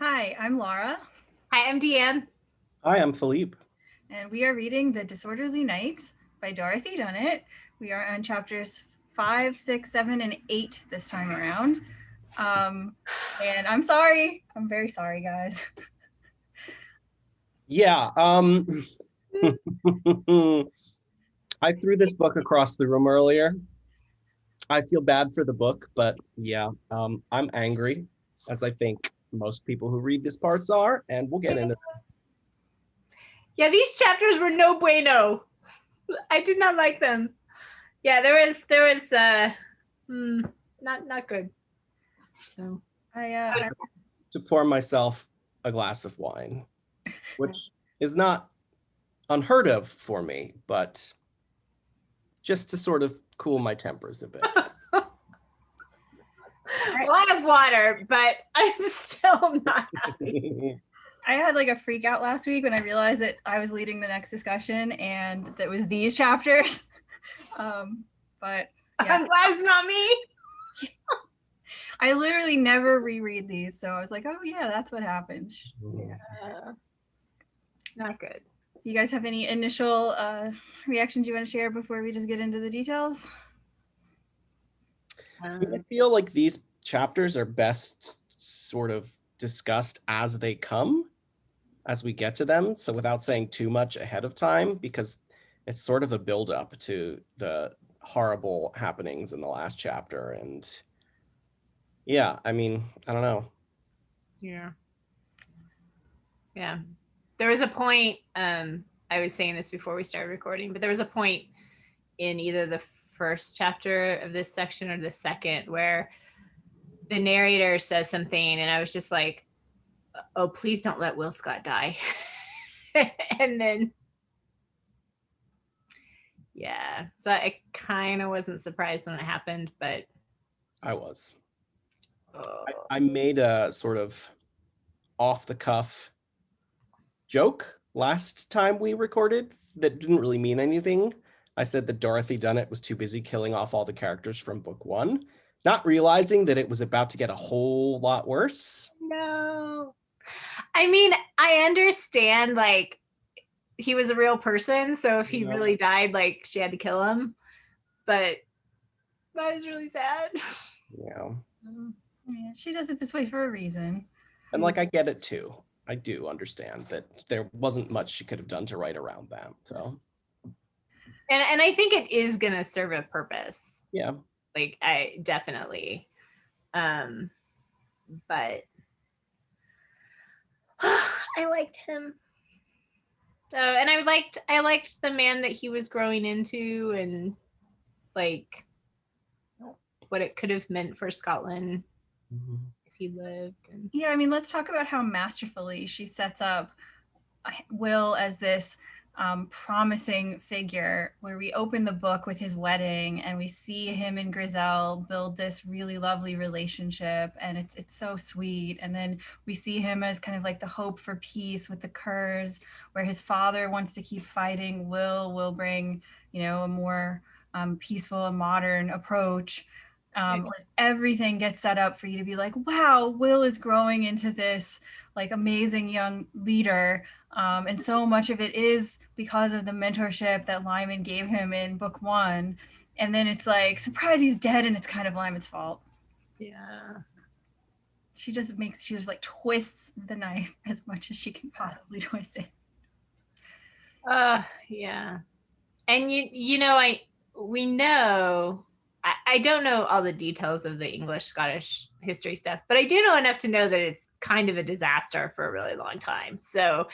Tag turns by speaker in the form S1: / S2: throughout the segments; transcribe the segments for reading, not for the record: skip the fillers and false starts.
S1: Hi, I'm Laura,
S2: Hi, I'm Deanne.
S3: Hi, I'm Philippe.
S1: and we are reading The Disorderly Knights by Dorothy Dunnett. We are on chapters 5, 6, 7, and 8 this time around. And I'm sorry. I'm very sorry, guys.
S3: Yeah, I threw this book across the room earlier. I feel bad for the book, but yeah, I'm angry, as I think most people who read this parts are, and we'll get into that.
S2: Yeah, these chapters were no bueno. I did not like them. Yeah, there was not good. So
S1: I
S3: To pour myself a glass of wine, which is not unheard of for me, but just to sort of cool my tempers a bit.
S2: well, I have water, but I'm still not happy.
S1: I had like a freak out last week when I realized that I was leading the next discussion and that was these chapters. But yeah.
S2: I'm glad it's not me.
S1: I literally never reread these, so I was like, oh yeah, that's what happened.
S2: Yeah. Not good.
S1: You guys have any initial reactions you want to share before we just get into the details?
S3: I feel like these chapters are best sort of discussed as they come, as we get to them. So without saying too much ahead of time, because it's sort of a build-up to the horrible happenings in the last chapter. And yeah, I mean, I don't know.
S2: Yeah. There was a point, I was saying this before we started recording, but there was a point in either the first chapter of this section or the second where the narrator says something and I was just like, oh, please don't let Will Scott die. And then yeah, so I kind of wasn't surprised when it happened, but
S3: I was. I made a sort of off the cuff joke last time we recorded that didn't really mean anything. I said that Dorothy Dunnett was too busy killing off all the characters from book one, not realizing that it was about to get a whole lot worse.
S2: No. I mean, I understand, like, he was a real person, so if he really died, like, she had to kill him. But that is really sad.
S3: Yeah.
S1: Yeah, she does it this way for a reason.
S3: And like, I get it too. I do understand that there wasn't much she could have done to right around that. So.
S2: And I think it is gonna serve a purpose.
S3: Yeah.
S2: Like, I definitely. But I liked him. So, and I liked the man that he was growing into, and like what it could have meant for Scotland if he lived. And
S1: yeah, I mean, let's talk about how masterfully she sets up Will as this promising figure, where we open the book with his wedding and we see him and Griselle build this really lovely relationship, and it's so sweet. And then we see him as kind of like the hope for peace with the Kerrs, where his father wants to keep fighting. Will bring, a more peaceful and modern approach. Like everything gets set up for you to be like, wow, Will is growing into this like amazing young leader. And so much of it is because of the mentorship that Lymond gave him in book one. And then it's like, surprise, he's dead, and it's kind of Lymond's fault.
S2: yeah.
S1: She just like twists the knife as much as she can possibly twist it.
S2: Yeah. And we know, I don't know all the details of the English-Scottish history stuff, but I do know enough to know that it's kind of a disaster for a really long time. So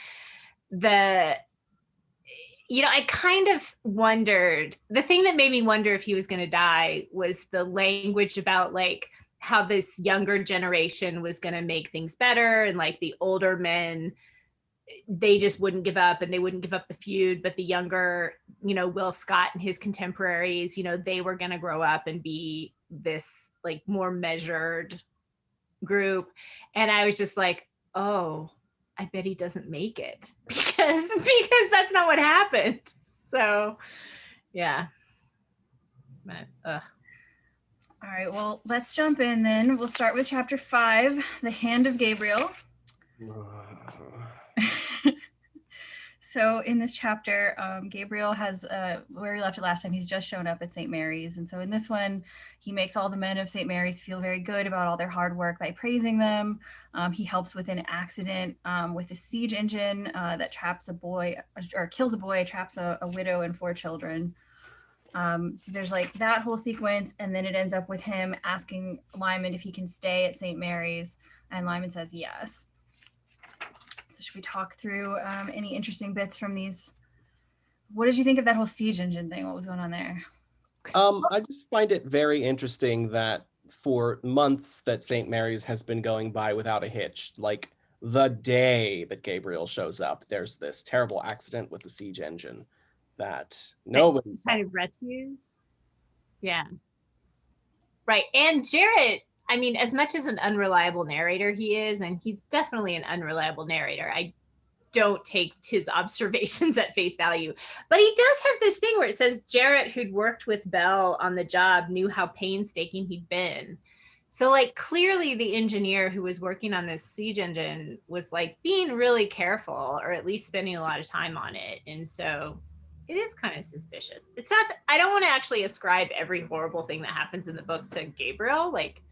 S2: I kind of wondered, the thing that made me wonder if he was going to die was the language about like how this younger generation was going to make things better, and like the older men, they just wouldn't give up, and they wouldn't give up the feud, but the younger, Will Scott and his contemporaries, they were going to grow up and be this like more measured group. And I was just like, oh, I bet he doesn't make it because that's not what happened. So yeah. But,
S1: all right, well, let's jump in then. We'll start with chapter 5, The Hand of Gabriel. So in this chapter, Gabriel has, where he left it last time, he's just shown up at St. Mary's. And so in this one, he makes all the men of St. Mary's feel very good about all their hard work by praising them. He helps with an accident with a siege engine that traps a boy, or kills a boy, traps a widow and 4 children. So there's like that whole sequence, and then it ends up with him asking Lymond if he can stay at St. Mary's, and Lymond says yes. So should we talk through any interesting bits from these? What did you think of that whole siege engine thing? What was going on there?
S3: I just find it very interesting that for months that St. Mary's has been going by without a hitch. Like the day that Gabriel shows up, there's this terrible accident with the siege engine that nobody
S2: kind of rescues. Yeah. Right. And Jarrett, I mean, as much as an unreliable narrator he is, and he's definitely an unreliable narrator, I don't take his observations at face value. But he does have this thing where it says Jarrett, who'd worked with Bell on the job, knew how painstaking he'd been. So like clearly the engineer who was working on this siege engine was like being really careful, or at least spending a lot of time on it. And so it is kind of suspicious. It's not, I don't want to actually ascribe every horrible thing that happens in the book to Gabriel. Like,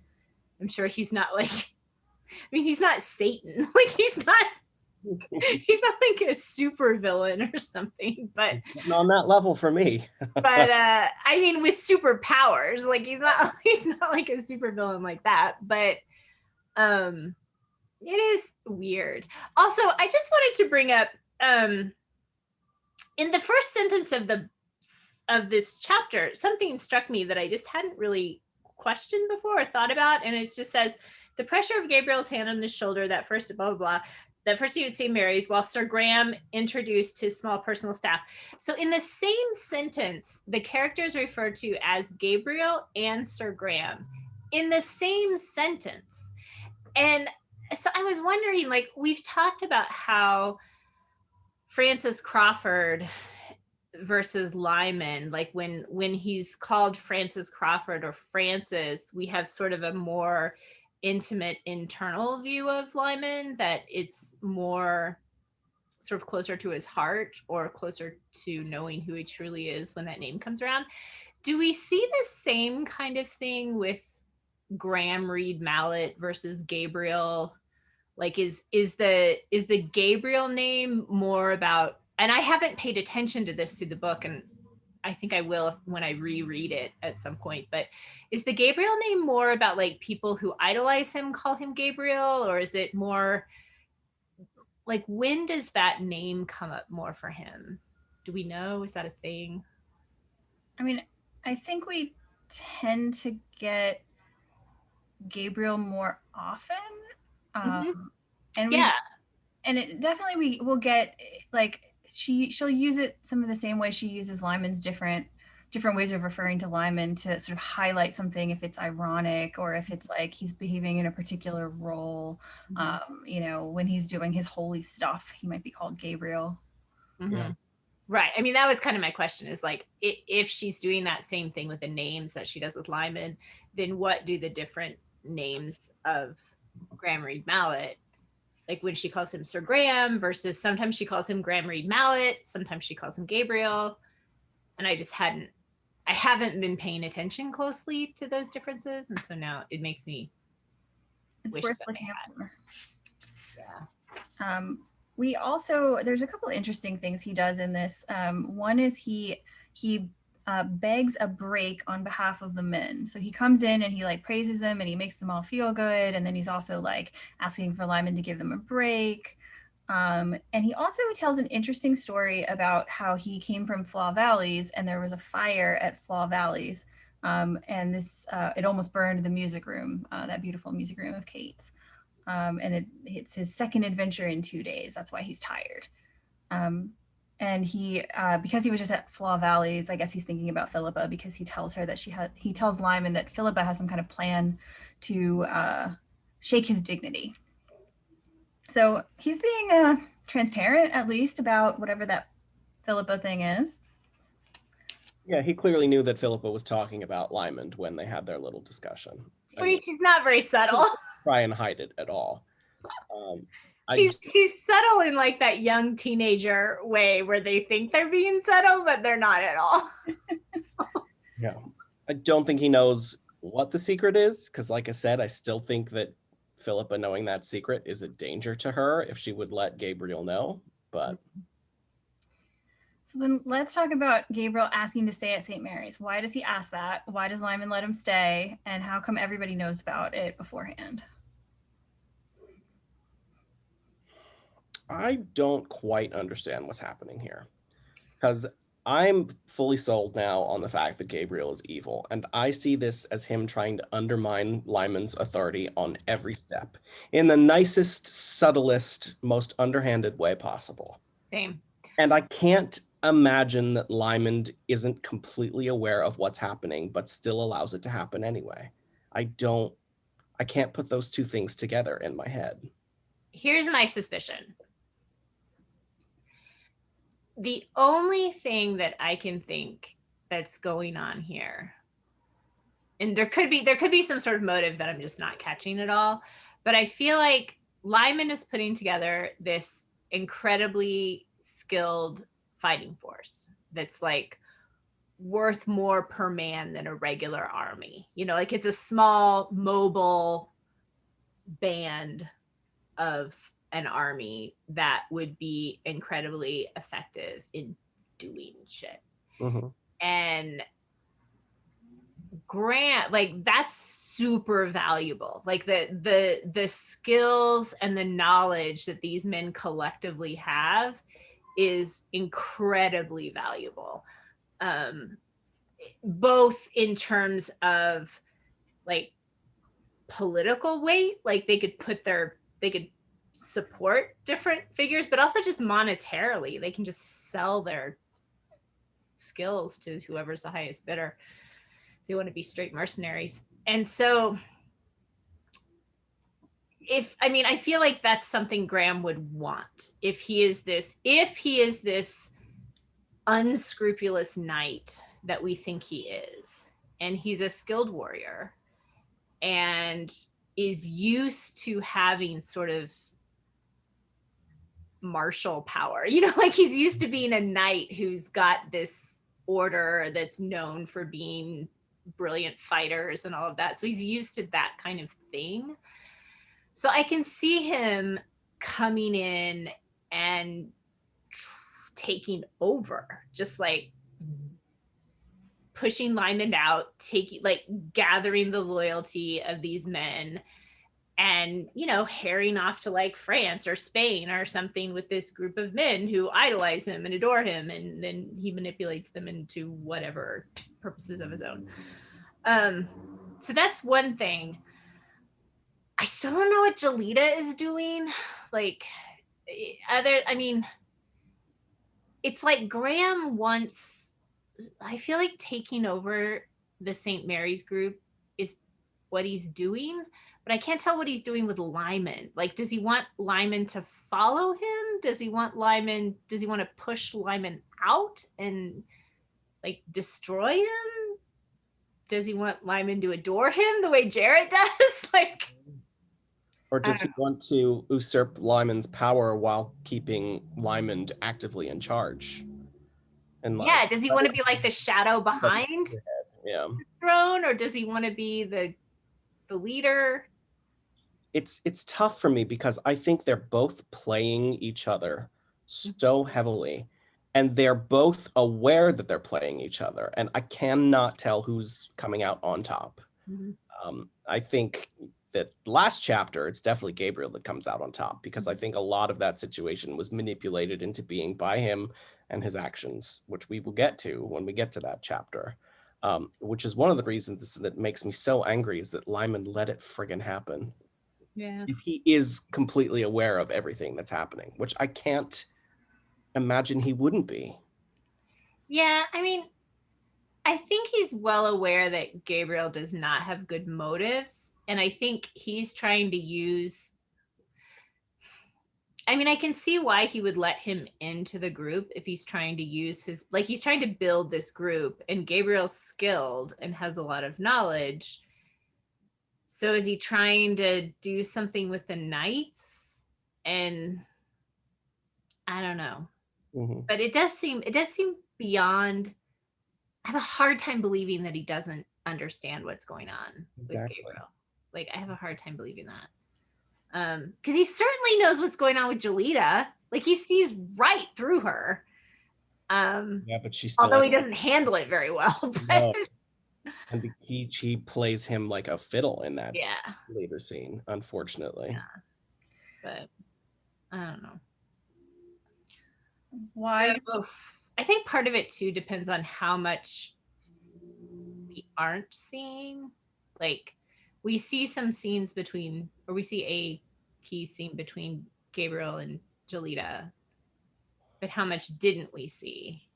S2: I'm sure he's not like, I mean, he's not Satan. Like he's not like a super villain or something, but
S3: on that level for me.
S2: But I mean, with superpowers, like he's not like a super villain like that, but it is weird. Also, I just wanted to bring up in the first sentence of this chapter, something struck me that I just hadn't really questioned before or thought about, and it just says the pressure of Gabriel's hand on his shoulder, that first blah blah blah, that first he would St. Mary's, while Sir Graham introduced his small personal staff. So in the same sentence, the characters referred to as Gabriel and Sir Graham in the same sentence. And so I was wondering, like, we've talked about how Francis Crawford versus Lymond, like when he's called Francis Crawford or Francis, we have sort of a more intimate internal view of Lymond, that it's more sort of closer to his heart or closer to knowing who he truly is when that name comes around. Do we see the same kind of thing with Graham Reed Mallet versus Gabriel? Like is the Gabriel name more about, and I haven't paid attention to this through the book, and I think I will when I reread it at some point, but is the Gabriel name more about like people who idolize him call him Gabriel, or is it more like, when does that name come up more for him? Do we know? Is that a thing?
S1: I mean, I think we tend to get Gabriel more often. And we,
S2: yeah,
S1: and it definitely, we will get like, she'll use it some of the same way she uses Lymond's different ways of referring to Lymond to sort of highlight something, if it's ironic or if it's like he's behaving in a particular role. You know, when he's doing his holy stuff, he might be called Gabriel.
S3: Yeah.
S2: Right. I mean, that was kind of my question, is like, if she's doing that same thing with the names that she does with Lymond, then what do the different names of Graham Reed Mallet, like when she calls him Sir Graham versus sometimes she calls him Graham Reed Mallet, sometimes she calls him Gabriel. And I haven't been paying attention closely to those differences. And so now it makes me
S1: It's
S2: wish
S1: worth
S2: that
S1: looking
S2: I
S1: up more.
S2: Yeah.
S1: We also, there's a couple interesting things he does in this. One is he begs a break on behalf of the men. So he comes in and he like praises them and he makes them all feel good. And then he's also like asking for Lymond to give them a break. And he also tells an interesting story about how he came from Flaw Valleys and there was a fire at Flaw Valleys. And this, it almost burned the music room, that beautiful music room of Kate's. And it's his second adventure in 2 days. That's why he's tired. And he, because he was just at Flaw Valleys, I guess he's thinking about Philippa, because he tells her that he tells Lymond that Philippa has some kind of plan to shake his dignity. So he's being transparent, at least, about whatever that Philippa thing is.
S3: Yeah, he clearly knew that Philippa was talking about Lymond when they had their little discussion.
S2: Which is not very subtle.
S3: Try and hide it at all.
S2: She's subtle in like that young teenager way where they think they're being subtle, but they're not at all.
S3: Yeah. I don't think he knows what the secret is, because like I said, I still think that Philippa knowing that secret is a danger to her if she would let Gabriel know. But
S1: so then let's talk about Gabriel asking to stay at St. Mary's. Why does he ask that? Why does Lymond let him stay? And how come everybody knows about it beforehand?
S3: I don't quite understand what's happening here, because I'm fully sold now on the fact that Gabriel is evil, and I see this as him trying to undermine Lymond's authority on every step in the nicest, subtlest, most underhanded way possible.
S2: Same.
S3: And I can't imagine that Lymond isn't completely aware of what's happening, but still allows it to happen anyway. I can't put those two things together in my head.
S2: Here's my suspicion. The only thing that I can think that's going on here, and there could be some sort of motive that I'm just not catching at all, but I feel like Lymond is putting together this incredibly skilled fighting force that's like worth more per man than a regular army. You know, like it's a small mobile band of an army that would be incredibly effective in doing shit.
S3: Mm-hmm.
S2: And Grant, like that's super valuable. Like the skills and the knowledge that these men collectively have is incredibly valuable. Both in terms of like political weight, like they could support different figures, but also just monetarily, they can just sell their skills to whoever's the highest bidder if they want to be straight mercenaries. And so I feel like that's something Graham would want if he is this unscrupulous knight that we think he is, and he's a skilled warrior and is used to having sort of martial power, you know, like he's used to being a knight who's got this order that's known for being brilliant fighters and all of that. So he's used to that kind of thing. So I can see him coming in and taking over, just like pushing Lymond out, gathering the loyalty of these men, and, you know, herring off to like France or Spain or something with this group of men who idolize him and adore him, and then he manipulates them into whatever purposes of his own. So that's one thing. I still don't know what Jolita is doing. Like, it's like Graham wants, I feel like taking over the St. Mary's group is what he's doing, but I can't tell what he's doing with Lymond. Like, does he want Lymond to follow him? Does he want to push Lymond out and like destroy him? Does he want Lymond to adore him the way Jarrett does? Like,
S3: or does he want to usurp Lymond's power while keeping Lymond actively in charge? And
S2: yeah, does he want to be like the shadow behind the throne, or does he want to be the leader?
S3: It's tough for me because I think they're both playing each other so heavily, and they're both aware that they're playing each other, and I cannot tell who's coming out on top. Mm-hmm. I think that last chapter, it's definitely Gabriel that comes out on top, because I think a lot of that situation was manipulated into being by him and his actions, which we will get to when we get to that chapter, which is one of the reasons that makes me so angry, is that Lymond let it friggin' happen.
S2: Yeah.
S3: If he is completely aware of everything that's happening, which I can't imagine he wouldn't be.
S2: Yeah, I mean, I think he's well aware that Gabriel does not have good motives. And I think he's trying to use, I mean, I can see why he would let him into the group if he's trying to use his, like he's trying to build this group, and Gabriel's skilled and has a lot of knowledge. So is he trying to do something with the knights? And I don't know.
S3: Mm-hmm.
S2: But it does seem beyond. I have a hard time believing that he doesn't understand what's going on
S3: Exactly.
S2: with Gabriel. Like, I have a hard time believing that. Because he certainly knows what's going on with Jolita. Like, he sees right through her.
S3: Yeah, but she still.
S2: Although he doesn't handle it very well. But...
S3: No. And he plays him like a fiddle in that
S2: yeah.
S3: later scene, unfortunately.
S2: Yeah. But I don't know.
S1: Why?
S2: So, I think part of it too depends on how much we aren't seeing. Like, we see some scenes between, or we see a key scene between Gabriel and Jolita, but how much didn't we see?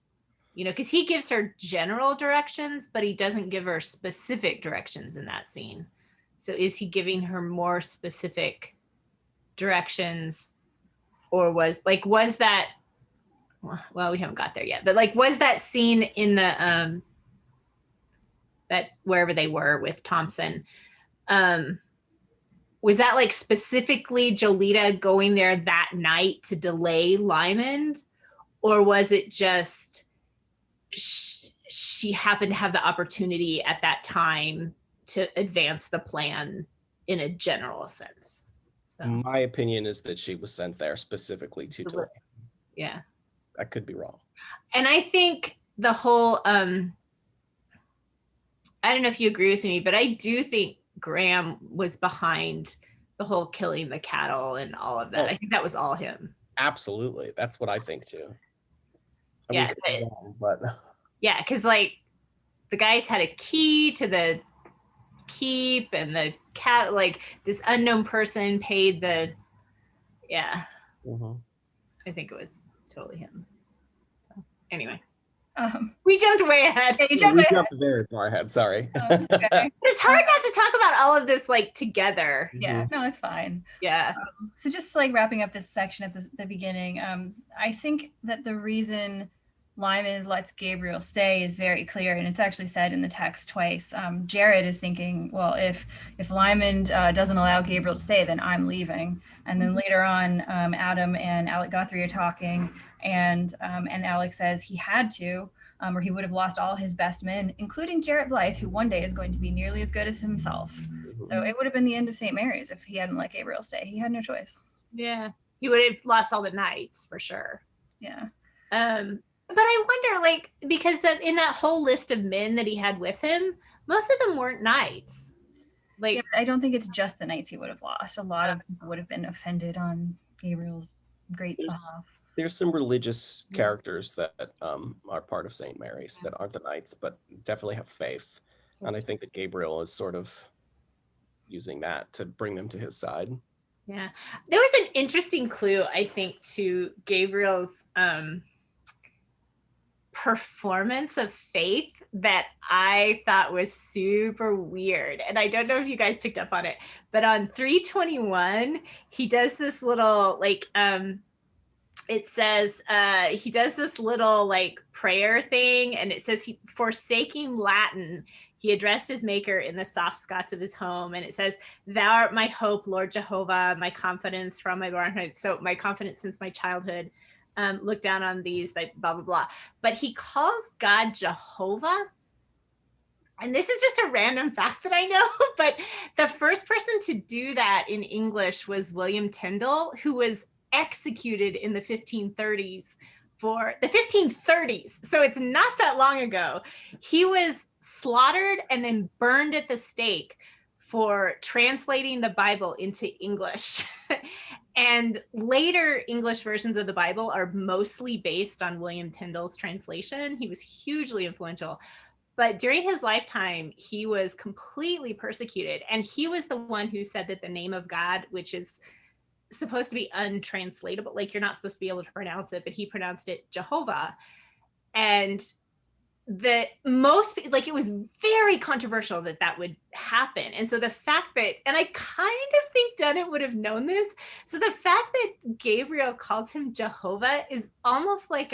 S2: You know, because he gives her general directions, but he doesn't give her specific directions in that scene. So is he giving her more specific directions, or was that, well, we haven't got there yet, but like, was that scene in the that wherever they were with Thompson, was that like specifically Jolita going there that night to delay Lymond, or was it just she happened to have the opportunity at that time to advance the plan in a general sense? So,
S3: my opinion is that she was sent there specifically to delay.
S2: Yeah,
S3: I could be wrong.
S2: And I think the whole I don't know if you agree with me, but I do think Graham was behind the whole killing the cattle and all of that. I think that was all him.
S3: Absolutely. That's what I think too.
S2: Yeah.
S3: But
S2: yeah, because like the guys had a key to the keep, and the cat, like this unknown person paid the, yeah.
S3: Mm-hmm.
S2: I think it was totally him. So anyway.
S1: We
S2: jumped way ahead.
S1: Yeah,
S3: we jumped very far ahead. Sorry.
S2: Okay. It's hard not to talk about all of this like together.
S1: Yeah, no, it's fine.
S2: Yeah.
S1: So just like wrapping up this section at the beginning, I think that the reason Lymond lets Gabriel stay is very clear, and it's actually said in the text twice. Jarrett is thinking, well, if Lymond doesn't allow Gabriel to stay, then I'm leaving. And then later on, Adam and Alec Guthrie are talking, and Alec says he had to, or he would have lost all his best men, including Jarrett Blythe, who one day is going to be nearly as good as himself. So it would have been the end of St. Mary's if he hadn't let Gabriel stay. He had no choice.
S2: Yeah, he would have lost all the knights for sure.
S1: Yeah.
S2: But I wonder, like, because in that whole list of men that he had with him, most of them weren't knights. Like,
S1: yeah, I don't think it's just the knights he would have lost. A lot of people would have been offended on Gabriel's great behalf.
S3: There's some religious characters that are part of St. Mary's that aren't the knights, but definitely have faith. And I think that Gabriel is sort of using that to bring them to his side.
S2: Yeah. There was an interesting clue, I think, to Gabriel's performance of faith that I thought was super weird. And I don't know if you guys picked up on it, but on 321, he does this little like it says he does this little like prayer thing, and it says, he, forsaking Latin, he addressed his maker in the soft Scots of his home, and it says, thou art my hope, Lord Jehovah, my confidence from my boyhood. So my confidence since my childhood. Look down on these, like blah, blah, blah. But he calls God Jehovah. And this is just a random fact that I know, but the first person to do that in English was William Tyndale, who was executed in the 1530s for the 1530s. So it's not that long ago. He was slaughtered and then burned at the stake for translating the Bible into English. And later English versions of the Bible are mostly based on William Tyndale's translation. He was hugely influential. But during his lifetime, he was completely persecuted. And he was the one who said that the name of God, which is supposed to be untranslatable, like you're not supposed to be able to pronounce it, but he pronounced it Jehovah. And that most, like, it was very controversial that that would happen. And so the fact that, and I kind of think Dunnett would have known this. So the fact that Gabriel calls him Jehovah is almost like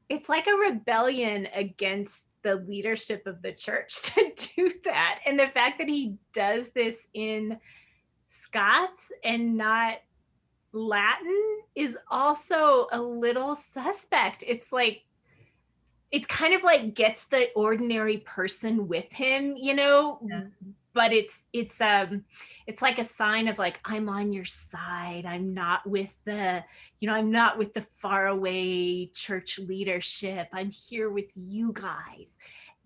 S2: it's like a rebellion against the leadership of the church to do that. And the fact that he does this in Scots and not Latin is also a little suspect. It's like, it's kind of like gets the ordinary person with him, you know,
S1: Yeah.
S2: but it's like a sign of like, I'm on your side. I'm not with the, you know, I'm not with the faraway church leadership. I'm here with you guys.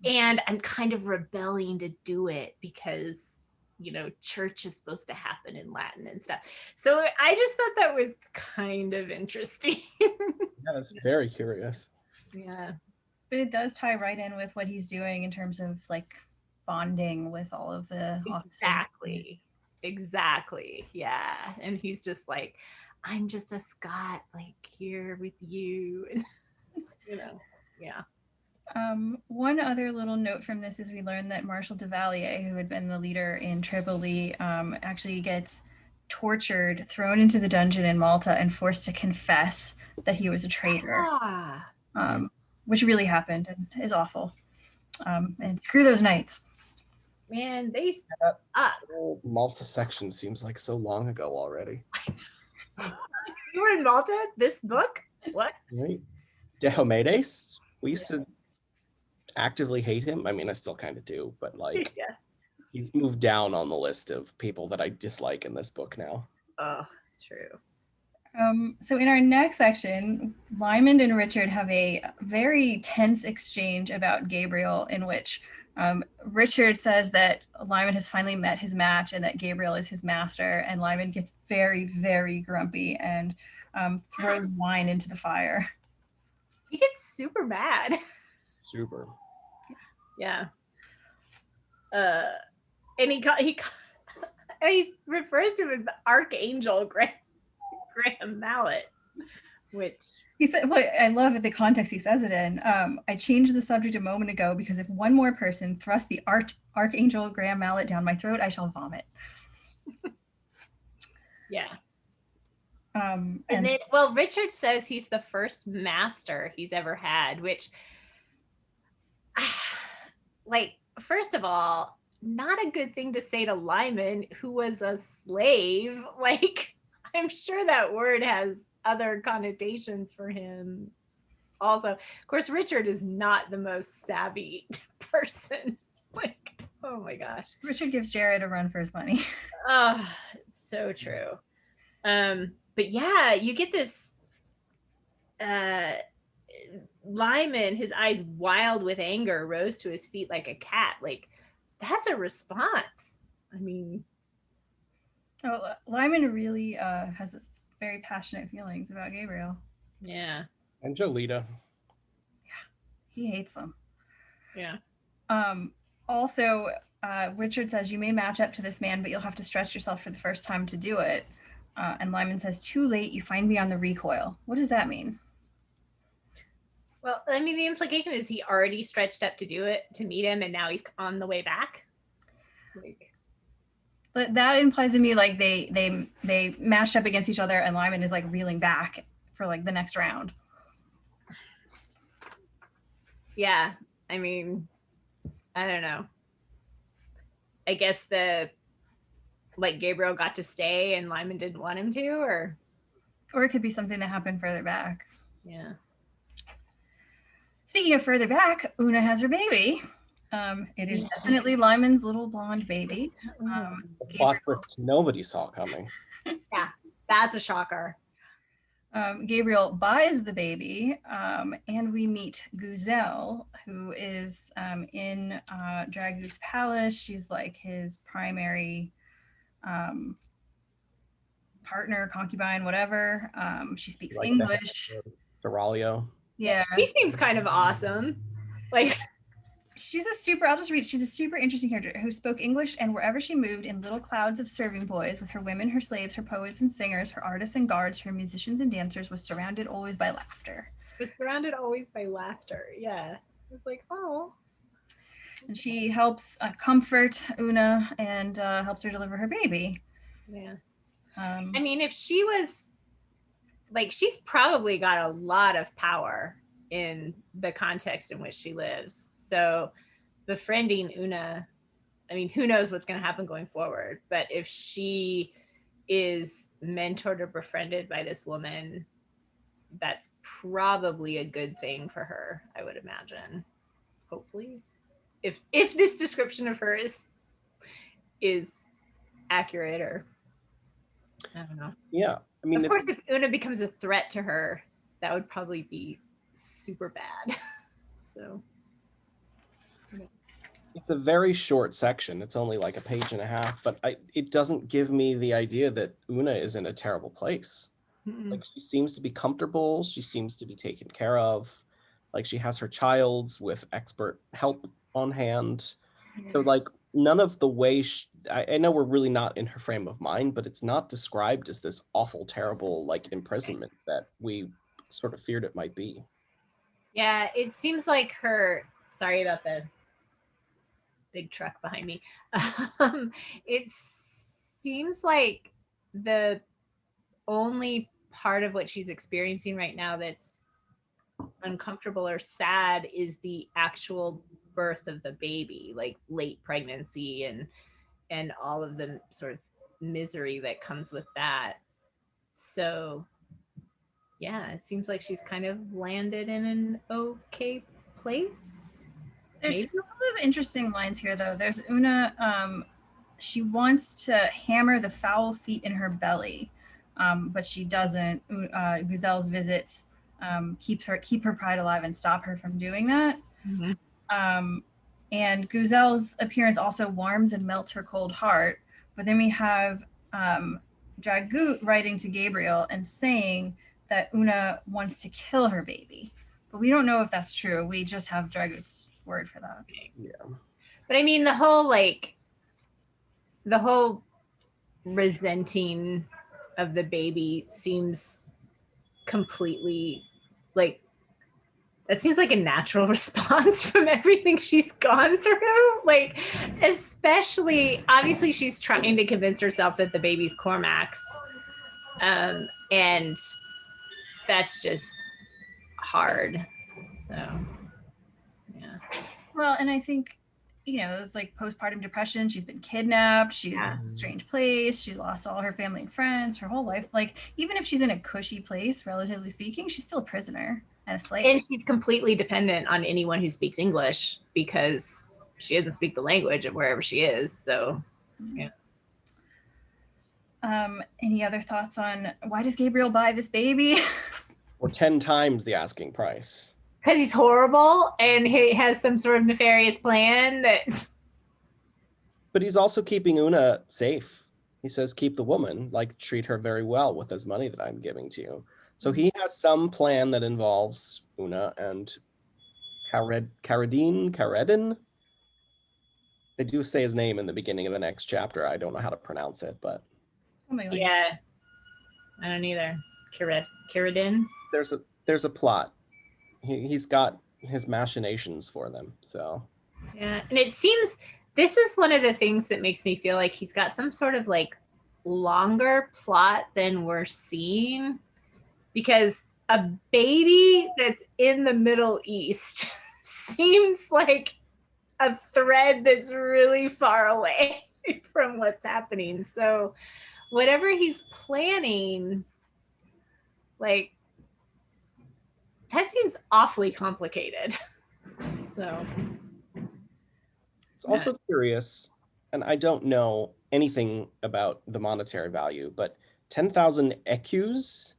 S2: And I'm kind of rebelling to do it because, you know, church is supposed to happen in Latin and stuff. So I just thought that was kind of interesting.
S3: Yeah, that's very curious.
S2: Yeah.
S1: But it does tie right in with what he's doing in terms of like bonding with all of the officers.
S2: Exactly. Yeah. And he's just like, I'm just a Scot, like here with you. And, you know, yeah.
S1: One other little note from this is we learned that Marshal de Valier, who had been the leader in Tripoli, actually gets tortured, thrown into the dungeon in Malta, and forced to confess that he was a traitor, which really happened and is awful. And screw those knights.
S2: Man, they
S3: That whole Malta section seems like so long ago already.
S2: You were in Malta? This book? What?
S3: Right? Diomedes? We used to actively hate him. I mean, I still kind of do, but like,
S2: Yeah.
S3: he's moved down on the list of people that I dislike in this book now.
S2: Oh, true.
S1: So in our next section, Lymond and Richard have a very tense exchange about Gabriel, in which Richard says that Lymond has finally met his match and that Gabriel is his master, and Lymond gets very, very grumpy and throws wine into the fire.
S2: He gets super mad.
S3: Super.
S2: Yeah. And he refers to him as the Archangel Graham Mallet, which
S1: he said, well, I love the context he says it in. I changed the subject a moment ago because if one more person thrusts the Archangel Graham Mallet down my throat, I shall vomit.
S2: Yeah.
S1: And
S2: then, well, Richard says he's the first master he's ever had, which, like, first of all, not a good thing to say to Lymond, who was a slave. Like, I'm sure that word has other connotations for him. Also, of course, Richard is not the most savvy person. Like, oh my gosh.
S1: Richard gives Jarrett a run for his money.
S2: Oh, it's so true. But yeah, you get this Lymond, his eyes wild with anger, rose to his feet like a cat. Like, that's a response. I mean,
S1: Lymond really has very passionate feelings about Gabriel.
S2: Yeah.
S3: And Jolita.
S1: Yeah, he hates them.
S2: Yeah.
S1: Also, Richard says, you may match up to this man, but you'll have to stretch yourself for the first time to do it. And Lymond says, too late, you find me on the recoil. What does that mean?
S2: Well, I mean, the implication is he already stretched up to do it, to meet him, and now he's on the way back. Like,
S1: But that implies to me like they mashed up against each other, and Lymond is like reeling back for like the next round.
S2: yeah, I mean, I don't know. I guess Gabriel got to stay and Lymond didn't want him to, or
S1: it could be something that happened further back.
S2: Yeah.
S1: Speaking of further back, Una has her baby. It is definitely Lymond's little blonde baby.
S3: Plot twist nobody saw coming.
S2: Yeah, that's a shocker.
S1: Gabriel buys the baby, and we meet Guzel, who is in Dragu's palace. She's like his primary partner, concubine, whatever. She speaks
S3: Like
S1: English.
S3: Seraglio.
S1: Yeah.
S2: She seems kind of awesome. Like,
S1: I'll just read. She's a super interesting character who spoke English, and wherever she moved, in little clouds of serving boys, with her women, her slaves, her poets and singers, her artists and guards, her musicians and dancers, was surrounded always by laughter.
S2: Yeah. It's like, oh.
S1: And she helps comfort Una and helps her deliver her baby.
S2: Yeah. I mean, if she was, like, she's probably got a lot of power in the context in which she lives. So befriending Una, I mean, who knows what's going to happen going forward. But if she is mentored or befriended by this woman, that's probably a good thing for her, I would imagine. Hopefully. If this description of her is accurate, or I don't know.
S3: Yeah. I mean,
S2: of course, if Una becomes a threat to her, that would probably be super bad. So
S3: it's a very short section. It's only like a page and a half, but it doesn't give me the idea that Una is in a terrible place. Like, she seems to be comfortable. She seems to be taken care of. Like, she has her child with expert help on hand. So like, none of the way I know we're really not in her frame of mind, but it's not described as this awful, terrible like imprisonment that we sort of feared it might be.
S2: Yeah, it seems like her. Sorry about the big truck behind me. It seems like the only part of what she's experiencing right now that's uncomfortable or sad is the actual birth of the baby, like late pregnancy and all of the sort of misery that comes with that. So yeah, it seems like she's kind of landed in an okay place.
S1: There's a couple of interesting lines here, though. There's Una. She wants to hammer the foul feet in her belly, but she doesn't. Guzel's visits keep her pride alive and stop her from doing that.
S2: Mm-hmm.
S1: And Guzel's appearance also warms and melts her cold heart. But then we have Dragut writing to Gabriel and saying that Una wants to kill her baby. But we don't know if that's true. We just have Dragut's word for that.
S3: Yeah.
S2: But I mean, the whole resenting of the baby seems completely like, that seems like a natural response from everything she's gone through. Like, especially, obviously she's trying to convince herself that the baby's Cormac's. And that's just hard. So, yeah.
S1: Well, and I think, it's like postpartum depression. She's been kidnapped. She's in a strange place. She's lost all her family and friends, her whole life. Like, even if she's in a cushy place, relatively speaking, she's still a prisoner and a slave.
S2: And she's completely dependent on anyone who speaks English because she doesn't speak the language of wherever she is. So, yeah.
S1: Any other thoughts on why does Gabriel buy this baby?
S3: Or 10 times the asking price.
S2: Because he's horrible and he has some sort of nefarious plan that's...
S3: But he's also keeping Una safe. He says, keep the woman, like, treat her very well with this money that I'm giving to you. So he has some plan that involves Una and Karedin. They do say his name in the beginning of the next chapter. I don't know how to pronounce it, but...
S1: Something like
S2: yeah. I don't either. Karedin?
S3: There's a plot. He's got his machinations for them, so...
S2: Yeah, and it seems... This is one of the things that makes me feel like he's got some sort of, like, longer plot than we're seeing. Because a baby that's in the Middle East seems like a thread that's really far away from what's happening. So whatever he's planning, like, that seems awfully complicated. So
S3: it's also curious, and I don't know anything about the monetary value, but 10,000 ecus,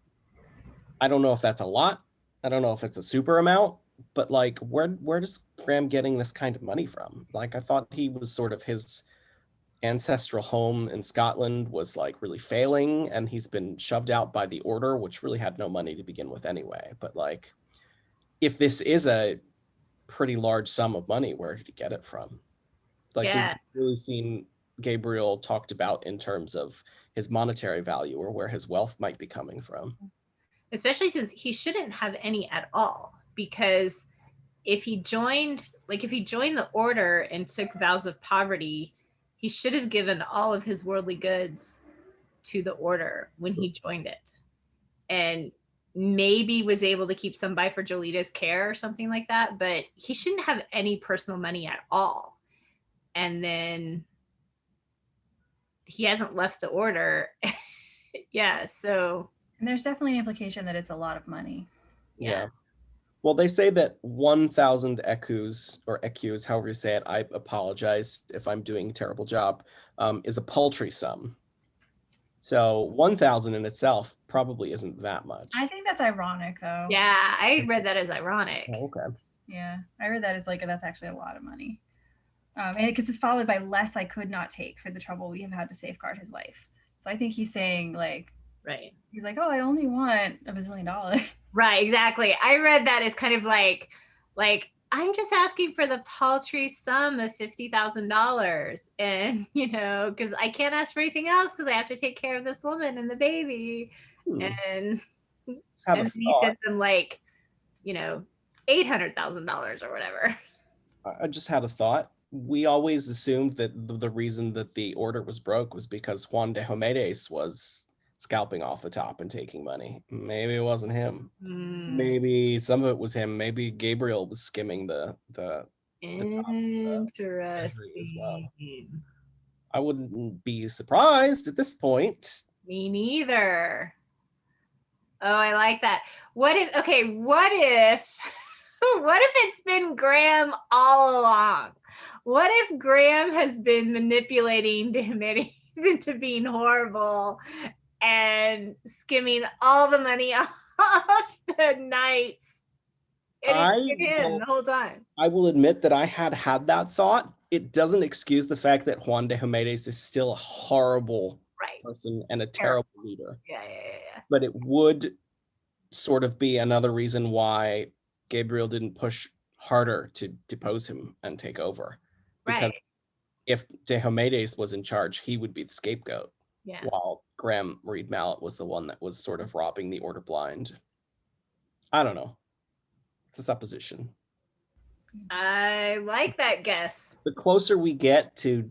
S3: I don't know if that's a lot. I don't know if it's a super amount, but like, where does Graham getting this kind of money from? Like, I thought he was sort of, his ancestral home in Scotland was like really failing, and he's been shoved out by the order, which really had no money to begin with anyway. But like, if this is a pretty large sum of money, where did he get it from? Like,
S2: yeah.
S3: We've really seen Gabriel talked about in terms of his monetary value or where his wealth might be coming from.
S2: Especially since he shouldn't have any at all, because if he joined the order and took vows of poverty, he should have given all of his worldly goods to the order when he joined it, and maybe was able to keep some by for Jolita's care or something like that, but he shouldn't have any personal money at all. And then he hasn't left the order, Yeah, so.
S1: And there's definitely an implication that it's a lot of money.
S3: Yeah. Well, they say that 1,000 ecus, or ecus, however you say it, I apologize if I'm doing a terrible job, is a paltry sum. So 1,000 in itself probably isn't that much.
S1: I think that's ironic, though.
S2: Yeah, I read that as ironic.
S3: Oh, okay.
S1: Yeah, I read that as like, that's actually a lot of money. And because it's followed by less I could not take for the trouble we have had to safeguard his life. So I think he's saying like,
S2: Right.
S1: He's like, oh, I only want $1 bazillion.
S2: Right, exactly. I read that as kind of like I'm just asking for the paltry sum of $50,000, and because I can't ask for anything else because I have to take care of this woman and the baby, and he sent them like $800,000 or whatever.
S3: I just had a thought. We always assumed that the reason that the order was broke was because Juan de Homedes was scalping off the top and taking money. Maybe it wasn't him. Maybe some of it was him. Maybe Gabriel was skimming the
S2: Interesting.
S3: as well. I wouldn't be surprised at this point.
S2: Me neither. Oh, I like that. What if what if it's been Graham all along? What if Graham has been manipulating Diomedes into being horrible and skimming all the money off the knights? And him the whole time.
S3: I will admit that I had that thought. It doesn't excuse the fact that Juan de Homedes is still a horrible person and a terrible leader.
S2: Yeah.
S3: But it would sort of be another reason why Gabriel didn't push harder to depose him and take over. Because if de Homedes was in charge, he would be the scapegoat.
S2: Yeah.
S3: While Graham Reed Mallet was the one that was sort of robbing the order blind. I don't know. It's a supposition.
S2: I like that guess.
S3: The closer we get to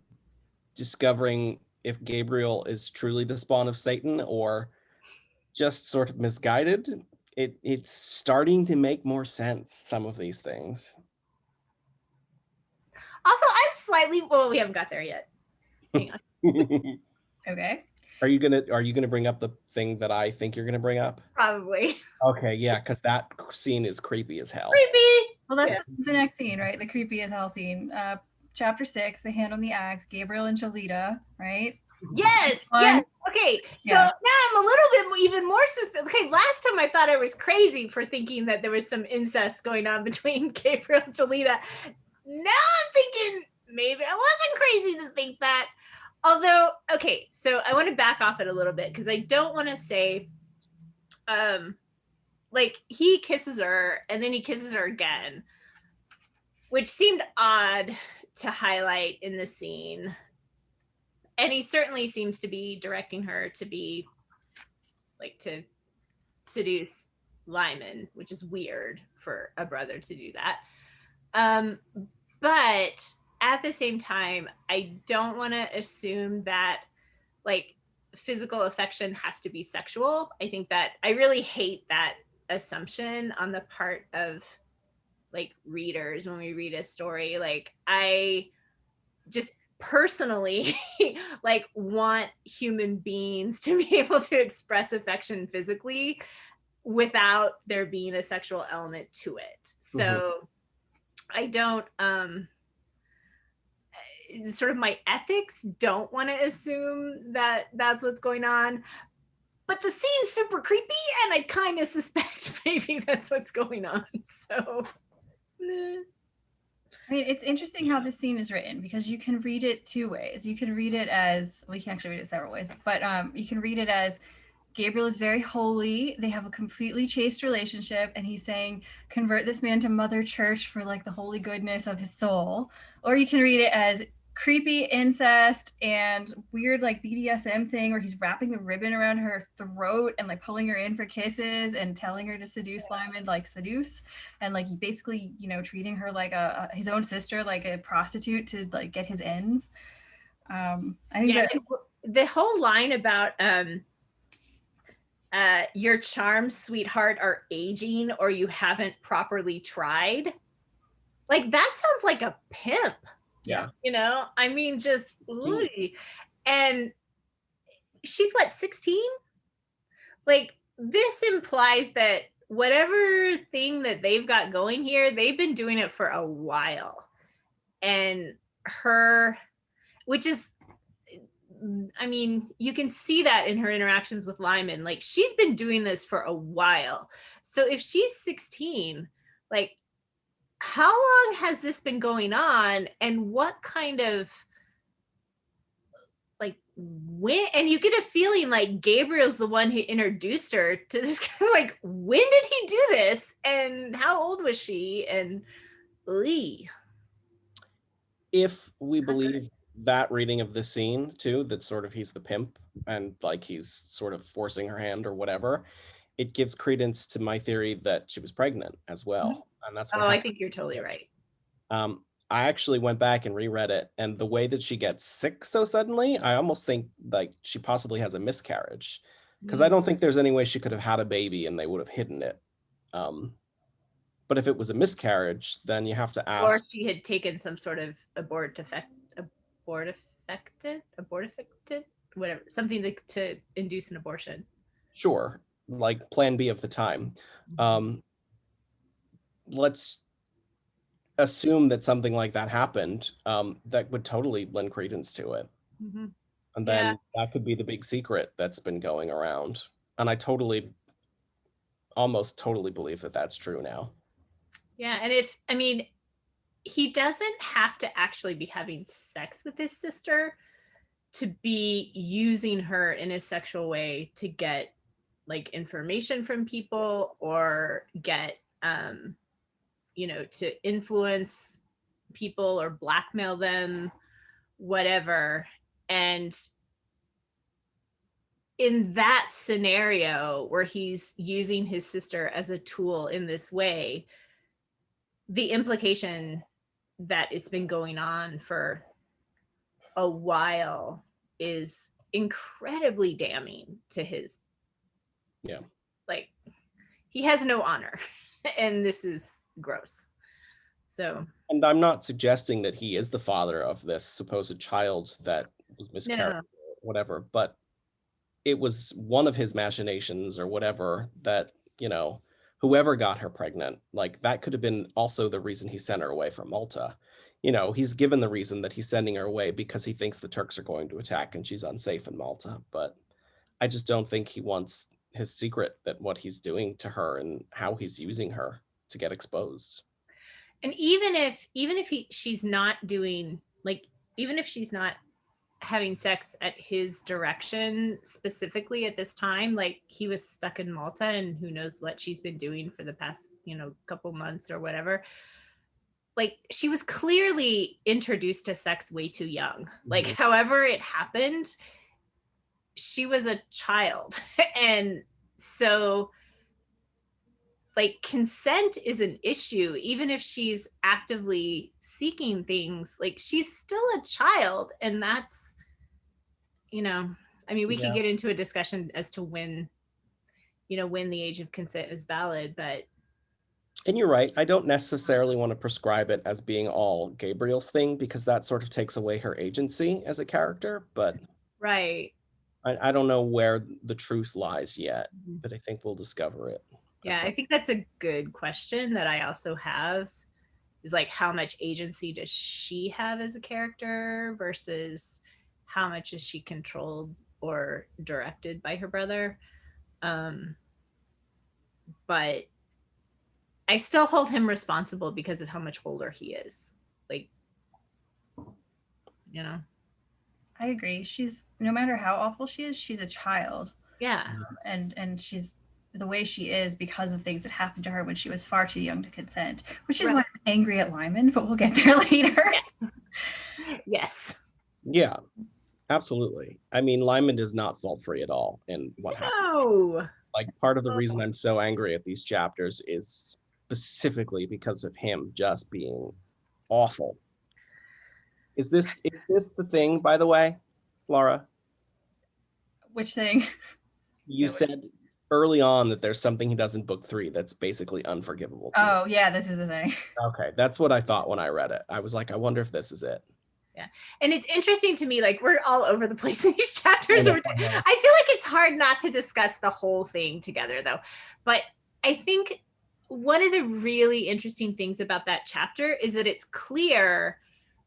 S3: discovering if Gabriel is truly the spawn of Satan or just sort of misguided, it's starting to make more sense, some of these things.
S2: Also, I'm slightly, we haven't got there yet. Hang on.
S1: Okay.
S3: Are you gonna bring up the thing that I think you're gonna bring up?
S2: Probably.
S3: Okay, yeah, because that scene is creepy as hell.
S2: Creepy.
S1: Well, that's the next scene, right? The creepy as hell scene. Chapter 6, the hand on the axe, Gabriel and Jolita, right?
S2: Yes. Yes. Okay. So now I'm a little bit even more suspicious. Okay, last time I thought I was crazy for thinking that there was some incest going on between Gabriel and Jolita. Now I'm thinking maybe I wasn't crazy to think that. Although, okay, so I want to back off it a little bit because I don't want to say, like he kisses her and then he kisses her again, which seemed odd to highlight in the scene. And he certainly seems to be directing her to be like to seduce Lymond, which is weird for a brother to do that. But at the same time, I don't want to assume that like physical affection has to be sexual. I think that I really hate that assumption on the part of like readers when we read a story. Like I just personally like want human beings to be able to express affection physically without there being a sexual element to it. So I don't sort of my ethics don't want to assume that that's what's going on, but the scene's super creepy and I kind of suspect maybe that's what's going on. So
S1: I mean, it's interesting how this scene is written because you can read it two ways. You can read it as, well, you can actually read it several ways, but you can read it as Gabriel is very holy. They have a completely chaste relationship and he's saying, convert this man to Mother Church for like the holy goodness of his soul. Or you can read it as creepy incest and weird like BDSM thing where he's wrapping the ribbon around her throat and like pulling her in for kisses and telling her to seduce Lymond, like seduce, and like basically, you know, treating her like his own sister, like a prostitute to like get his ends. I think that
S2: the whole line about your charms, sweetheart, are aging or you haven't properly tried. Like that sounds like a pimp.
S3: Yeah.
S2: You know, I mean, just, and she's what, 16? like this implies that whatever thing that they've got going here, they've been doing it for a while. And her, which is, I mean, you can see that in her interactions with Lymond. Like, she's been doing this for a while. So if she's 16, like, how long has this been going on? And what kind of, like, when, and you get a feeling like Gabriel's the one who introduced her to this kind of, like, when did he do this? And how old was she? And Lee.
S3: If we believe that reading of the scene too, that sort of he's the pimp and like he's sort of forcing her hand or whatever, it gives credence to my theory that she was pregnant as well. And that's what
S2: I think you're totally right.
S3: I actually went back and reread it, and the way that she gets sick so suddenly, I almost think like she possibly has a miscarriage, because I don't think there's any way she could have had a baby and they would have hidden it. But if it was a miscarriage, then you have to ask.
S2: Or she had taken some sort of abortifacted, whatever, something to induce an abortion.
S3: Sure, like Plan B of the time. Let's assume that something like that happened. That would totally lend credence to it. And then that could be the big secret that's been going around. And I almost totally believe that that's true now.
S2: Yeah, and he doesn't have to actually be having sex with his sister to be using her in a sexual way to get like information from people or get, to influence people or blackmail them, whatever. And in that scenario where he's using his sister as a tool in this way, the implication that it's been going on for a while is incredibly damning to his, like, he has no honor and this is gross. So,
S3: and I'm not suggesting that he is the father of this supposed child that was miscarried or whatever, but it was one of his machinations or whatever that, whoever got her pregnant, like that could have been also the reason he sent her away from Malta. He's given the reason that he's sending her away because he thinks the Turks are going to attack and she's unsafe in Malta. But I just don't think he wants his secret, that what he's doing to her and how he's using her, to get exposed.
S2: And even if she's not doing, like, even if she's not having sex at his direction specifically at this time, like he was stuck in Malta and who knows what she's been doing for the past, couple months or whatever. Like, she was clearly introduced to sex way too young. Like, however it happened, she was a child. And so, like, consent is an issue, even if she's actively seeking things. Like, she's still a child, and that's, we could get into a discussion as to when the age of consent is valid, but.
S3: And you're right. I don't necessarily want to prescribe it as being all Gabriel's thing, because that sort of takes away her agency as a character. But
S2: right.
S3: I don't know where the truth lies yet, but I think we'll discover it.
S2: Yeah, I think that's a good question that I also have, is like, how much agency does she have as a character versus how much is she controlled or directed by her brother? But I still hold him responsible because of how much older he is. Like,
S1: I agree. She's, no matter how awful she is, she's a child.
S2: Yeah.
S1: And she's the way she is because of things that happened to her when she was far too young to consent, which is why I'm angry at Lymond, but we'll get there later.
S2: Yes.
S3: Yeah, absolutely. I mean, Lymond is not fault-free at all in what happened.
S2: No.
S3: Like, part of the reason I'm so angry at these chapters is specifically because of him just being awful. Is this the thing, by the way, Laura?
S1: Which thing?
S3: You said early on that there's something he does in book 3 that's basically unforgivable.
S1: Oh, yeah, this is the thing.
S3: Okay, that's what I thought when I read it. I was like, I wonder if this is it.
S2: Yeah. And it's interesting to me, like we're all over the place in these chapters.
S3: I
S2: I feel like it's hard not to discuss the whole thing together though. But I think one of the really interesting things about that chapter is that it's clear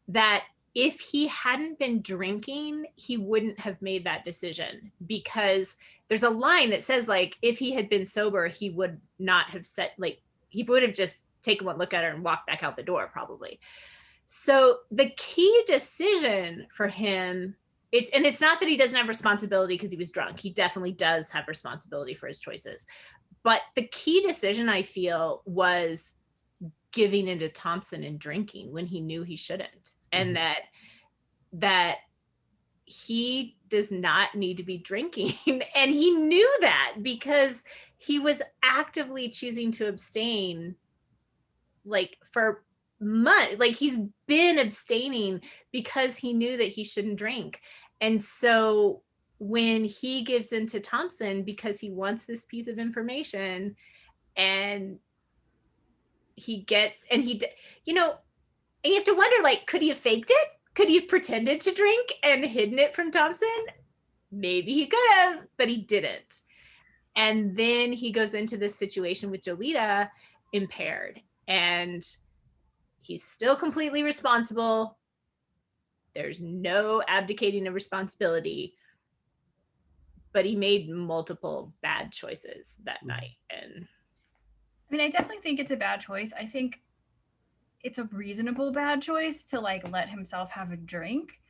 S2: that if he hadn't been drinking, he wouldn't have made that decision, because there's a line that says like, if he had been sober, he would not have said, like, he would have just taken one look at her and walked back out the door probably. So the key decision for him, it's not that he doesn't have responsibility because he was drunk. He definitely does have responsibility for his choices. But the key decision, I feel, was giving into Thompson and drinking when he knew he shouldn't. And that he does not need to be drinking. And he knew that because he was actively choosing to abstain, like for months. Like he's been abstaining because he knew that he shouldn't drink. And so when he gives into Thompson because he wants this piece of information, and he gets, and he, you know, and you have to wonder, like, could he have faked it? Could he have pretended to drink and hidden it from Thompson? Maybe he could have, but he didn't. And then he goes into this situation with Jolita impaired, and he's still completely responsible. There's no abdicating of responsibility, but he made multiple bad choices that night. And
S1: I mean, I definitely think it's a bad choice. I think it's a reasonable bad choice to like let himself have a drink,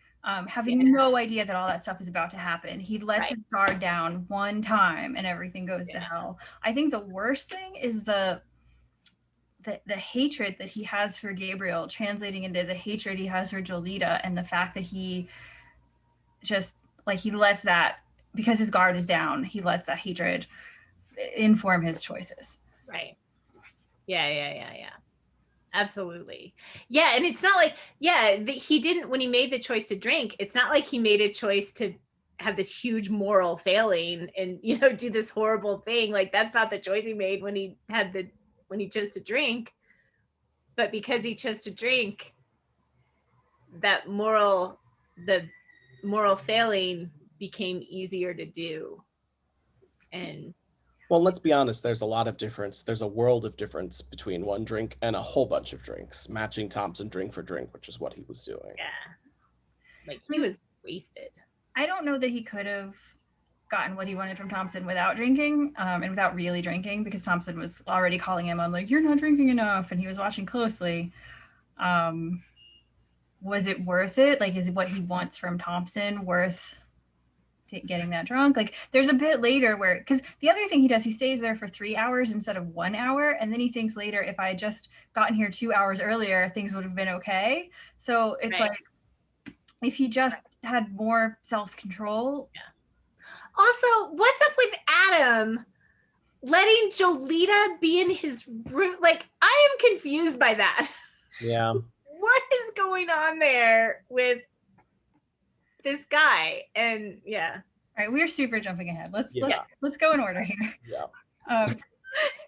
S1: having no idea that all that stuff is about to happen. He lets his guard down one time and everything goes to hell. I think the worst thing is the hatred that he has for Gabriel translating into the hatred he has for Jolita, and the fact that he just like, he lets that, because his guard is down, he lets that hatred inform his choices.
S2: Right. Yeah. Absolutely. Yeah. And it's not like, he didn't, when he made the choice to drink, it's not like he made a choice to have this huge moral failing and, you know, do this horrible thing. Like that's not the choice he made when he chose to drink. But because he chose to drink, the moral failing became easier to do. And
S3: well, let's be honest, there's a lot of difference. There's a world of difference between one drink and a whole bunch of drinks, matching Thompson drink for drink, which is what he was doing.
S2: Yeah. Like he was wasted.
S1: I don't know that he could have gotten what he wanted from Thompson without drinking, and without really drinking, because Thompson was already calling him on like, you're not drinking enough, and he was watching closely. Was it worth it? Like, is what he wants from Thompson worth getting that drunk? Like there's a bit later where, because the other thing he does, he stays there for 3 hours instead of 1 hour, and then he thinks later, if I had just gotten here 2 hours earlier, things would have been okay. So it's like, if he just had more self-control.
S2: Also, what's up with Adam letting Jolita be in his room? Like, I am confused by that.
S3: Yeah.
S2: What is going on there with this guy? And all
S1: right, we're super jumping ahead. Let's go in order here.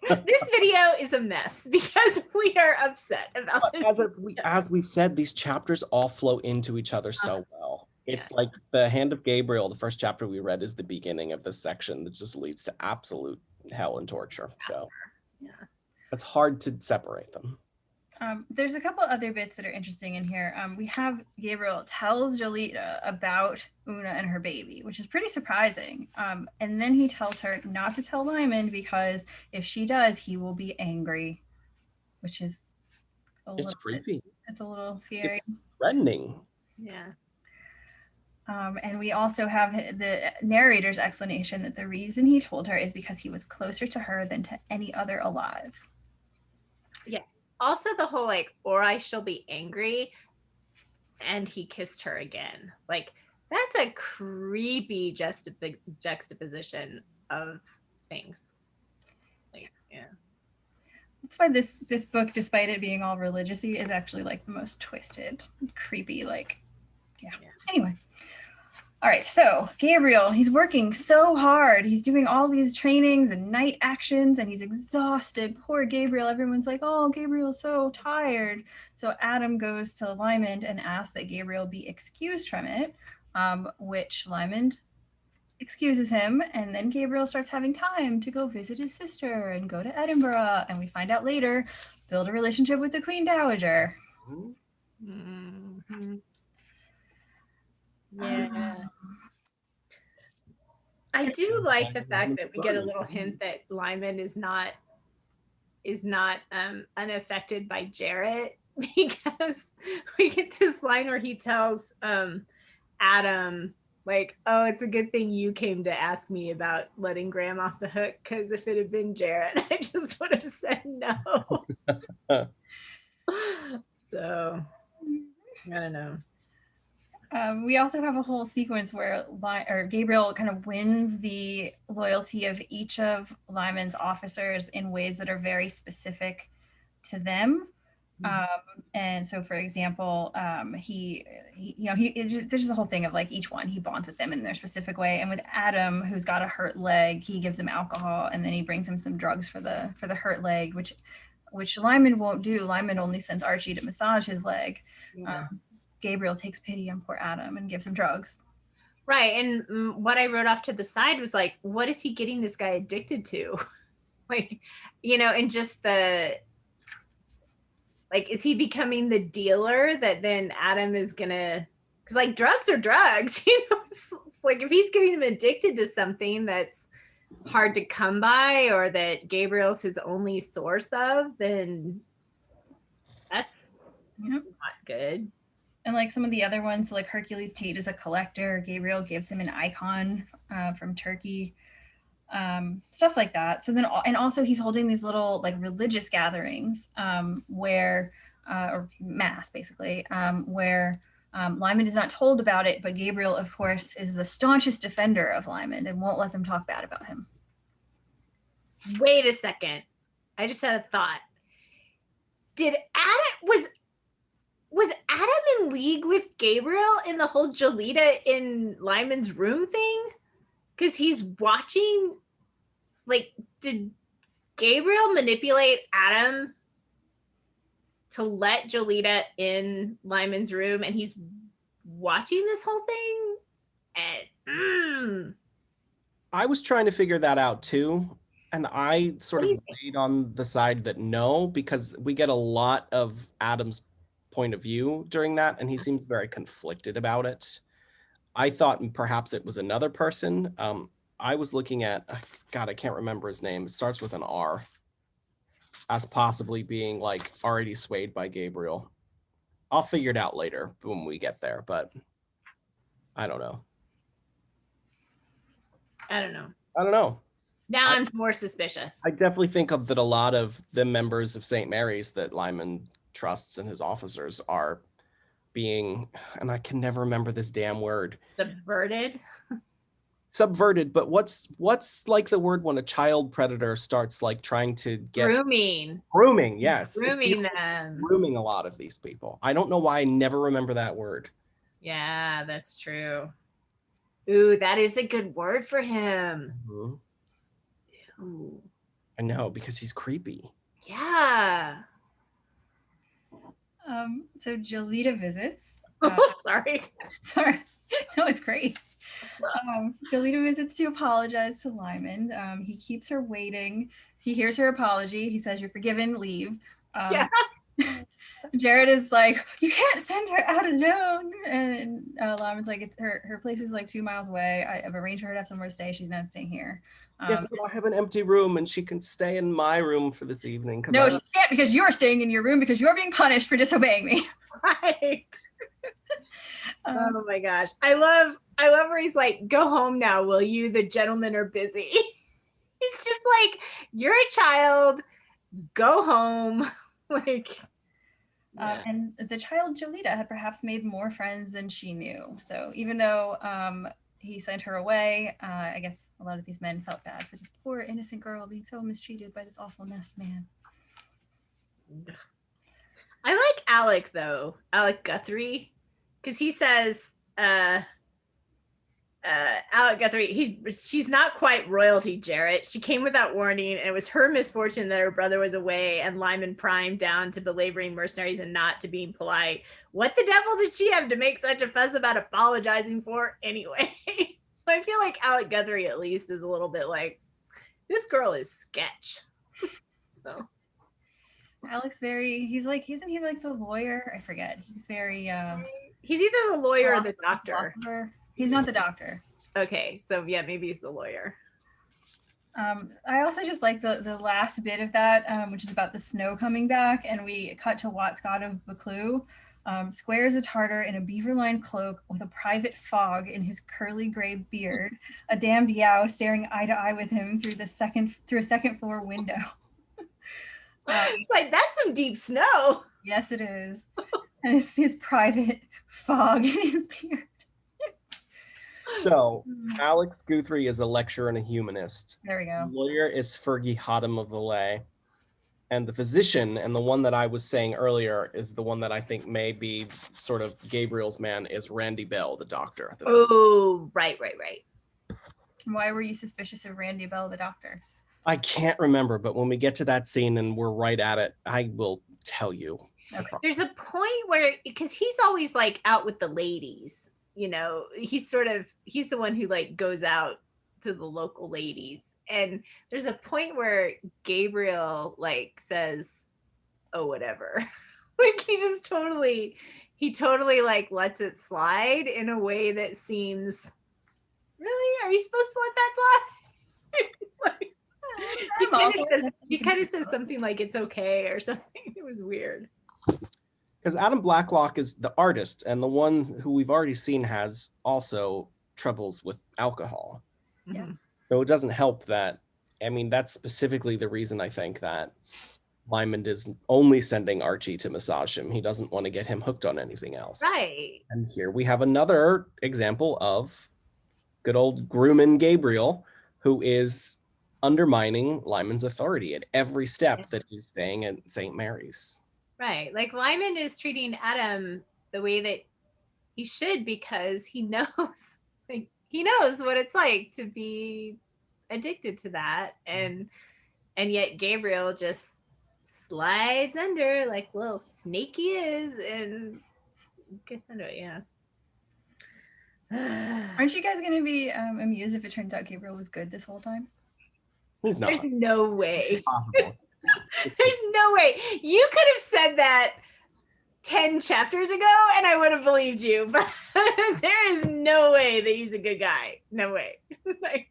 S2: This video is a mess because we are upset about it.
S3: As we've said, these chapters all flow into each other so well. It's like the Hand of Gabriel, the first chapter we read, is the beginning of this section that just leads to absolute hell and torture. So it's hard to separate them.
S1: There's a couple other bits that are interesting in here. We have Gabriel tells Jolita about Una and her baby, which is pretty surprising. And then he tells her not to tell Lymond because if she does, he will be angry, which is
S3: it's creepy.
S1: It's a little scary.
S3: It's threatening.
S2: Yeah.
S1: And we also have the narrator's explanation that the reason he told her is because he was closer to her than to any other alive.
S2: Yeah. Also the whole like, or I shall be angry, and he kissed her again. Like that's a creepy juxtaposition of things. Like,
S1: that's why this book, despite it being all religious-y, is actually like the most twisted, creepy, like, Anyway, All right, so Gabriel, he's working so hard. He's doing all these trainings and night actions, and he's exhausted. Poor Gabriel. Everyone's like, oh, Gabriel's so tired. So Adam goes to Lymond and asks that Gabriel be excused from it, which Lymond excuses him. And then Gabriel starts having time to go visit his sister and go to Edinburgh. And we find out later, build a relationship with the Queen Dowager.
S2: Mm-hmm. Yeah. I do like the fact that we get a little hint that Lymond is not unaffected by Jarrett, because we get this line where he tells Adam, like, oh, it's a good thing you came to ask me about letting Graham off the hook, because if it had been Jarrett, I just would have said no. So I don't know.
S1: We also have a whole sequence where Gabriel kind of wins the loyalty of each of Lymond's officers in ways that are very specific to them. And so, for example, there's just a whole thing of like each one, he bonds with them in their specific way. And with Adam, who's got a hurt leg, he gives him alcohol, and then he brings him some drugs for the hurt leg, which Lymond won't do. Lymond only sends Archie to massage his leg.
S2: Yeah.
S1: Gabriel takes pity on poor Adam and gives him drugs.
S2: Right. And what I wrote off to the side was like, what is he getting this guy addicted to? Like, and just like, is he becoming the dealer that then Adam is gonna, because like drugs are drugs, it's like if he's getting him addicted to something that's hard to come by, or that Gabriel's his only source of, then that's not good.
S1: And like some of the other ones, so like Hercules Tate is a collector. Gabriel gives him an icon from Turkey, stuff like that. So then, and also he's holding these little like religious gatherings where, or mass basically, where Lymond is not told about it, but Gabriel, of course, is the staunchest defender of Lymond and won't let them talk bad about him.
S2: Wait a second. I just had a thought. Was Adam in league with Gabriel in the whole Jolita in Lymond's room thing? Because he's watching, like, did Gabriel manipulate Adam to let Jolita in Lymond's room, and he's watching this whole thing? And
S3: I was trying to figure that out too. And I sort of laid on the side that no, because we get a lot of Adam's point of view during that, and he seems very conflicted about it. I thought perhaps it was another person. I was looking at, God, I can't remember his name. It starts with an R, as possibly being like already swayed by Gabriel. I'll figure it out later when we get there, but I don't know.
S2: I don't know. Now I'm more suspicious.
S3: I definitely think that a lot of the members of St. Mary's that Lymond trusts and his officers are being, and I can never remember this damn word. Subverted, but what's like the word when a child predator starts like trying to get grooming, yes.
S2: Grooming them.
S3: Grooming a lot of these people. I don't know why I never remember that word.
S2: Yeah, that's true. Ooh, that is a good word for him.
S3: Mm-hmm. Ooh. I know, because he's creepy.
S2: Yeah.
S1: So Jolita visits.
S2: Sorry.
S1: No, it's great. Jolita visits to apologize to Lymond. He keeps her waiting. He hears her apology. He says, "You're forgiven, leave."
S2: Yeah.
S1: Jarrett is like, "You can't send her out alone." And Lymond's like, "It's her place is like 2 miles away. I've arranged for her to have somewhere to stay. She's not staying here."
S3: Yes, but I have an empty room and she can stay in my room for this evening.
S1: No, she can't, because you're staying in your room because you're being punished for disobeying me.
S2: Right. Oh my gosh. I love where he's like, "Go home now, will you? The gentlemen are busy." He's just like, "You're a child. Go home." Like,
S1: yeah. And the child Jolita had perhaps made more friends than she knew. So even though he sent her away, I guess a lot of these men felt bad for this poor innocent girl being so mistreated by this awful nest man.
S2: I like Alec though, Alec Guthrie, because he says, Alec Guthrie, she's not quite royalty, Jarrett. She came without warning, and it was her misfortune that her brother was away, and Lymond primed down to belaboring mercenaries and not to being polite. What the devil did she have to make such a fuss about apologizing for anyway? So I feel like Alec Guthrie at least is a little bit like, this girl is sketch. So
S1: Alex isn't he like the lawyer? I forget. He's very
S2: he's either the lawyer or the doctor.
S1: Philosopher. He's not the doctor.
S2: Okay, so yeah, maybe he's the lawyer.
S1: I also just like the last bit of that, which is about the snow coming back, and we cut to Wat's God of Buccleuch. Square as a Tartar in a beaver-lined cloak with a private fog in his curly gray beard, a damned yow staring eye to eye with him through a second floor window.
S2: It's like, that's some deep snow.
S1: Yes, it is. And it's his private fog in his beard.
S3: So, Alex Guthrie is a lecturer and a humanist.
S1: There we go.
S3: The lawyer is Fergie Hotham of Valais. And the physician, and the one that I was saying earlier, is the one that I think may be sort of Gabriel's man, is Randy Bell, the doctor.
S2: Oh, right.
S1: Why were you suspicious of Randy Bell, the doctor?
S3: I can't remember, but when we get to that scene and we're right at it, I will tell you.
S1: Okay.
S2: There's a point where, because he's always like out with the ladies, you know, he's the one who like goes out to the local ladies. And there's a point where Gabriel like says, oh, whatever. Like he totally like lets it slide in a way that seems, really? Are you supposed to let that slide? He kind of says something like it's okay or something. It was weird.
S3: Because Adam Blacklock is the artist, and the one who we've already seen has also troubles with alcohol.
S1: Yeah.
S3: So it doesn't help that, I mean, that's specifically the reason I think that Lymond is only sending Archie to massage him. He doesn't want to get him hooked on anything else.
S2: Right.
S3: And here we have another example of good old grooming Gabriel, who is undermining Lymond's authority at every step that he's staying at St. Mary's.
S2: Right. Like Lymond is treating Adam the way that he should, because he knows, like, he knows what it's like to be addicted to that. And yet Gabriel just slides under like little snake he is and gets under it. Yeah.
S1: Aren't you guys going to be amused if it turns out Gabriel was good this whole time?
S3: He's not.
S2: There's no way.
S3: It's possible.
S2: There's no way. You could have said that 10 chapters ago and I would have believed you, but there is no way that he's a good guy. No way. Like,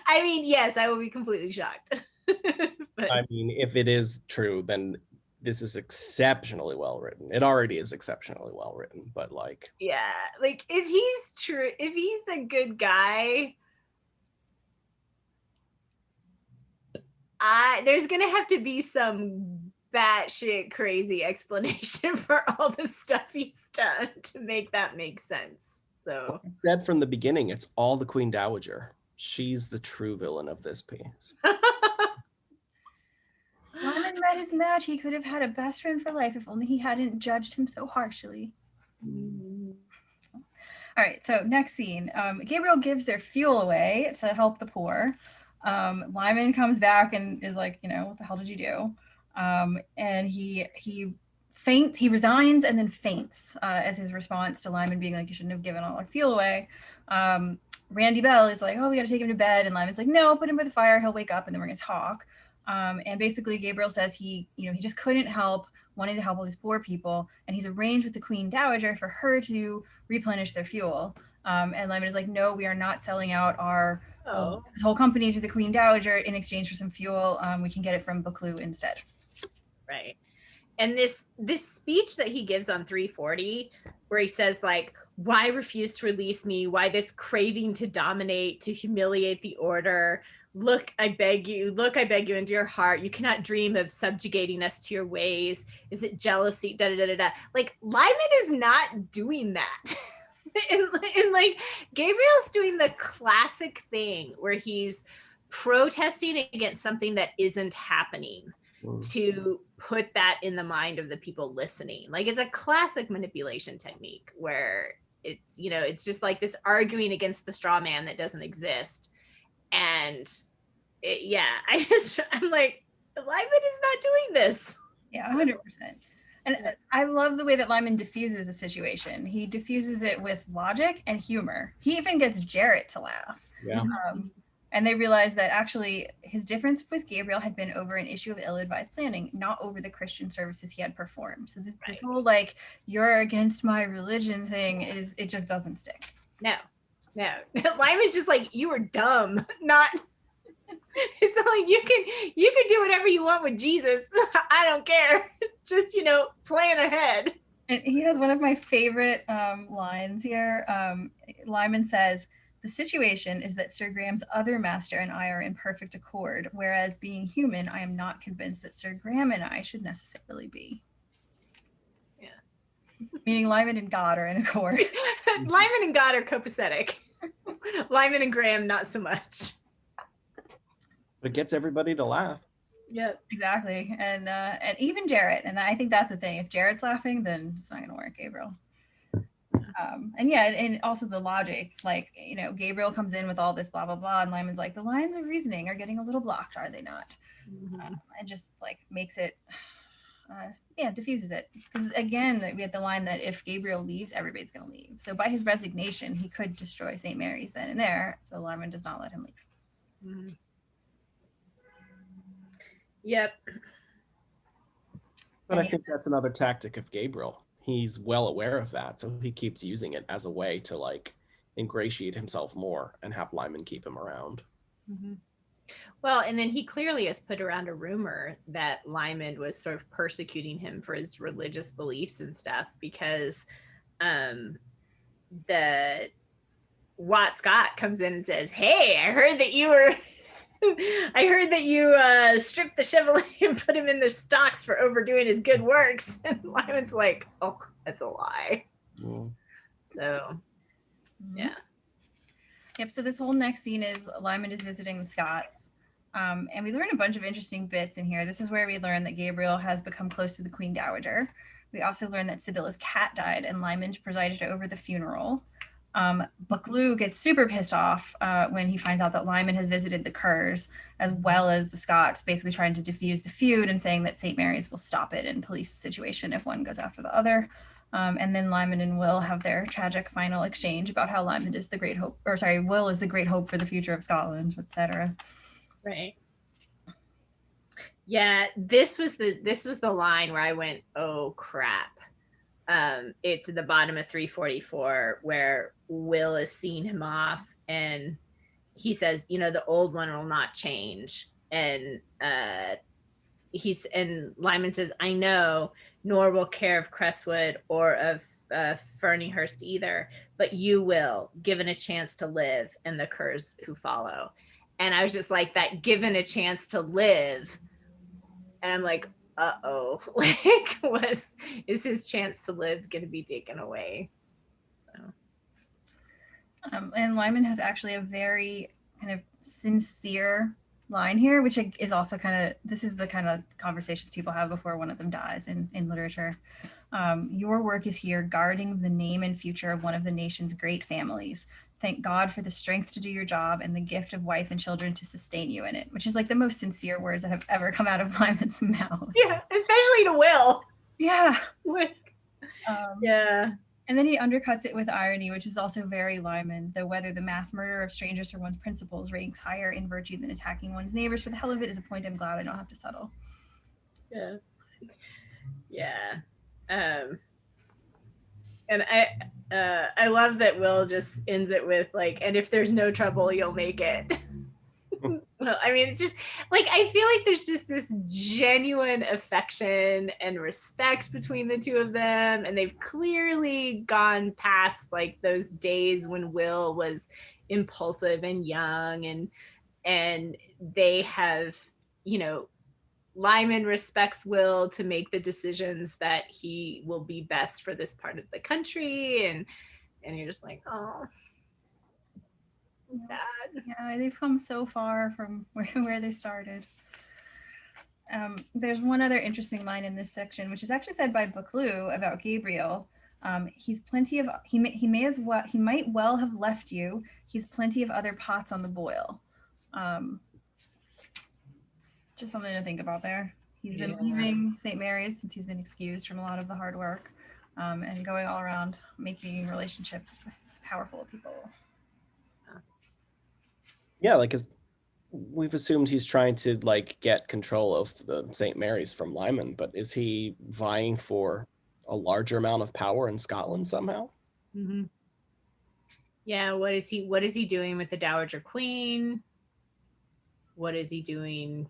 S2: I mean, yes, I will be completely shocked. But,
S3: I mean, if it is true, then this is exceptionally well written. It already is exceptionally well written, but like,
S2: yeah, like if he's a good guy, there's gonna have to be some batshit crazy explanation for all the stuff he's done to make that make sense. So
S3: I said from the beginning, it's all the Queen Dowager. She's the true villain of this piece.
S1: Lymond met his match. He could have had a best friend for life if only he hadn't judged him so harshly. All right, so next scene. Gabriel gives their fuel away to help the poor. Lymond comes back and is like, what the hell did you do? And he resigns and then faints as his response to Lymond being like, you shouldn't have given all our fuel away. Randy Bell is like, oh, we got to take him to bed. And Lymond's like, no, put him by the fire. He'll wake up and then we're going to talk. And basically Gabriel says he just couldn't help wanting to help all these poor people. And he's arranged with the Queen Dowager for her to replenish their fuel. And Lymond is like, no, we are not selling out this whole company to the Queen Dowager in exchange for some fuel. We can get it from Buccleuch instead.
S2: Right. And this speech that he gives on 340, where he says like, why refuse to release me? Why this craving to dominate, to humiliate the order? Look, I beg you into your heart. You cannot dream of subjugating us to your ways. Is it jealousy? Da, da, da, da, da. Like Lymond is not doing that. and like Gabriel's doing the classic thing where he's protesting against something that isn't happening to put that in the mind of the people listening. Like it's a classic manipulation technique where it's, you know, it's just like this arguing against the straw man that doesn't exist. And I'm like, Lymond is not doing this.
S1: Yeah, 100%. And I love the way that Lymond diffuses the situation. He diffuses it with logic and humor. He even gets Jarrett to laugh.
S3: Yeah.
S1: And they realize that actually his difference with Gabriel had been over an issue of ill-advised planning, not over the Christian services he had performed. So this whole like, you're against my religion thing it just doesn't stick.
S2: No. Lymond's just like, you were dumb, not... It's like you can do whatever you want with Jesus. I don't care. Just, you know, plan ahead.
S1: And he has one of my favorite lines here. Lymond says, "The situation is that Sir Graham's other master and I are in perfect accord, whereas being human, I am not convinced that Sir Graham and I should necessarily be."
S2: Yeah.
S1: Meaning Lymond and God are in accord.
S2: Lymond and God are copacetic. Lymond and Graham, not so much.
S3: But it gets everybody to laugh.
S1: Yep, exactly. And even Jarrett. And I think that's the thing. If Jarrett's laughing, then it's not going to work, Gabriel. And also the logic, like, you know, Gabriel comes in with all this blah, blah, blah. And Lymond's like, the lines of reasoning are getting a little blocked, are they not? And just like makes it, diffuses it. Because again, we had the line that if Gabriel leaves, everybody's going to leave. So by his resignation, he could destroy St. Mary's then and there. So Lymond does not let him leave.
S2: Yep.
S3: But I think that's another tactic of Gabriel. He's well aware of that, so he keeps using it as a way to like ingratiate himself more and have Lymond keep him around.
S2: Well, and then he clearly has put around a rumor that Lymond was sort of persecuting him for his religious beliefs and stuff, because the Watt Scott comes in and says, "Hey, I heard that you stripped the Chevalier and put him in the stocks for overdoing his good works." And Lymond's like, "Oh, that's a lie." So, yeah.
S1: Yep. So this whole next scene is Lymond is visiting the Scots. And we learn a bunch of interesting bits in here. This is where we learn that Gabriel has become close to the Queen Dowager. We also learn that Sibylla's cat died and Lymond presided over the funeral. Buccleuch gets super pissed off when he finds out that Lymond has visited the Kerrs, as well as the Scots, basically trying to diffuse the feud and saying that St. Mary's will stop it and police the situation if one goes after the other. And then Lymond and Will have their tragic final exchange about how Lymond is the great hope, Will is the great hope for the future of Scotland, etc.
S2: Right. Yeah, this was the line where I went, "Oh crap." It's at the bottom of 344 where Will is seeing him off and he says, "You know, the old one will not change." And Lymond says, "I know, nor will care of Crestwood or of Ferniehurst either, but you will, given a chance to live, and the Kerrs who follow." And I was just like, that given a chance to live. And I'm like, uh-oh, like, is his chance to live going to be taken away? So.
S1: And Lymond has actually a very kind of sincere line here, which is also this is the kind of conversations people have before one of them dies in literature. "Your work is here guarding the name and future of one of the nation's great families. Thank God for the strength to do your job and the gift of wife and children to sustain you in it," which is like the most sincere words that have ever come out of Lymond's mouth.
S2: Yeah, especially to Will.
S1: Yeah.
S2: Yeah.
S1: And then he undercuts it with irony, which is also very Lymond, though whether the mass murder of strangers for one's principles ranks higher in virtue than attacking one's neighbors for the hell of it is a point I'm glad I don't have to settle.
S2: Yeah. Yeah. And I love that Will just ends it with like, "And if there's no trouble, you'll make it." Well, I mean, it's just like, I feel like there's just this genuine affection and respect between the two of them. And they've clearly gone past like those days when Will was impulsive and young, and they have, you know, Lymond respects Will to make the decisions that he will be best for this part of the country, and you're just like, oh, sad.
S1: Yeah, they've come so far from where they started. There's one other interesting line in this section, which is actually said by Buccleuch about Gabriel. He might well have left you. He's plenty of other pots on the boil. Just something to think about there. He's been leaving St. Mary's since he's been excused from a lot of the hard work, and going all around making relationships with powerful people.
S3: Yeah, like we've assumed he's trying to like get control of the St. Mary's from Lymond, but is he vying for a larger amount of power in Scotland somehow?
S2: Mm-hmm. Yeah, what is he doing with the Dowager Queen? What is he doing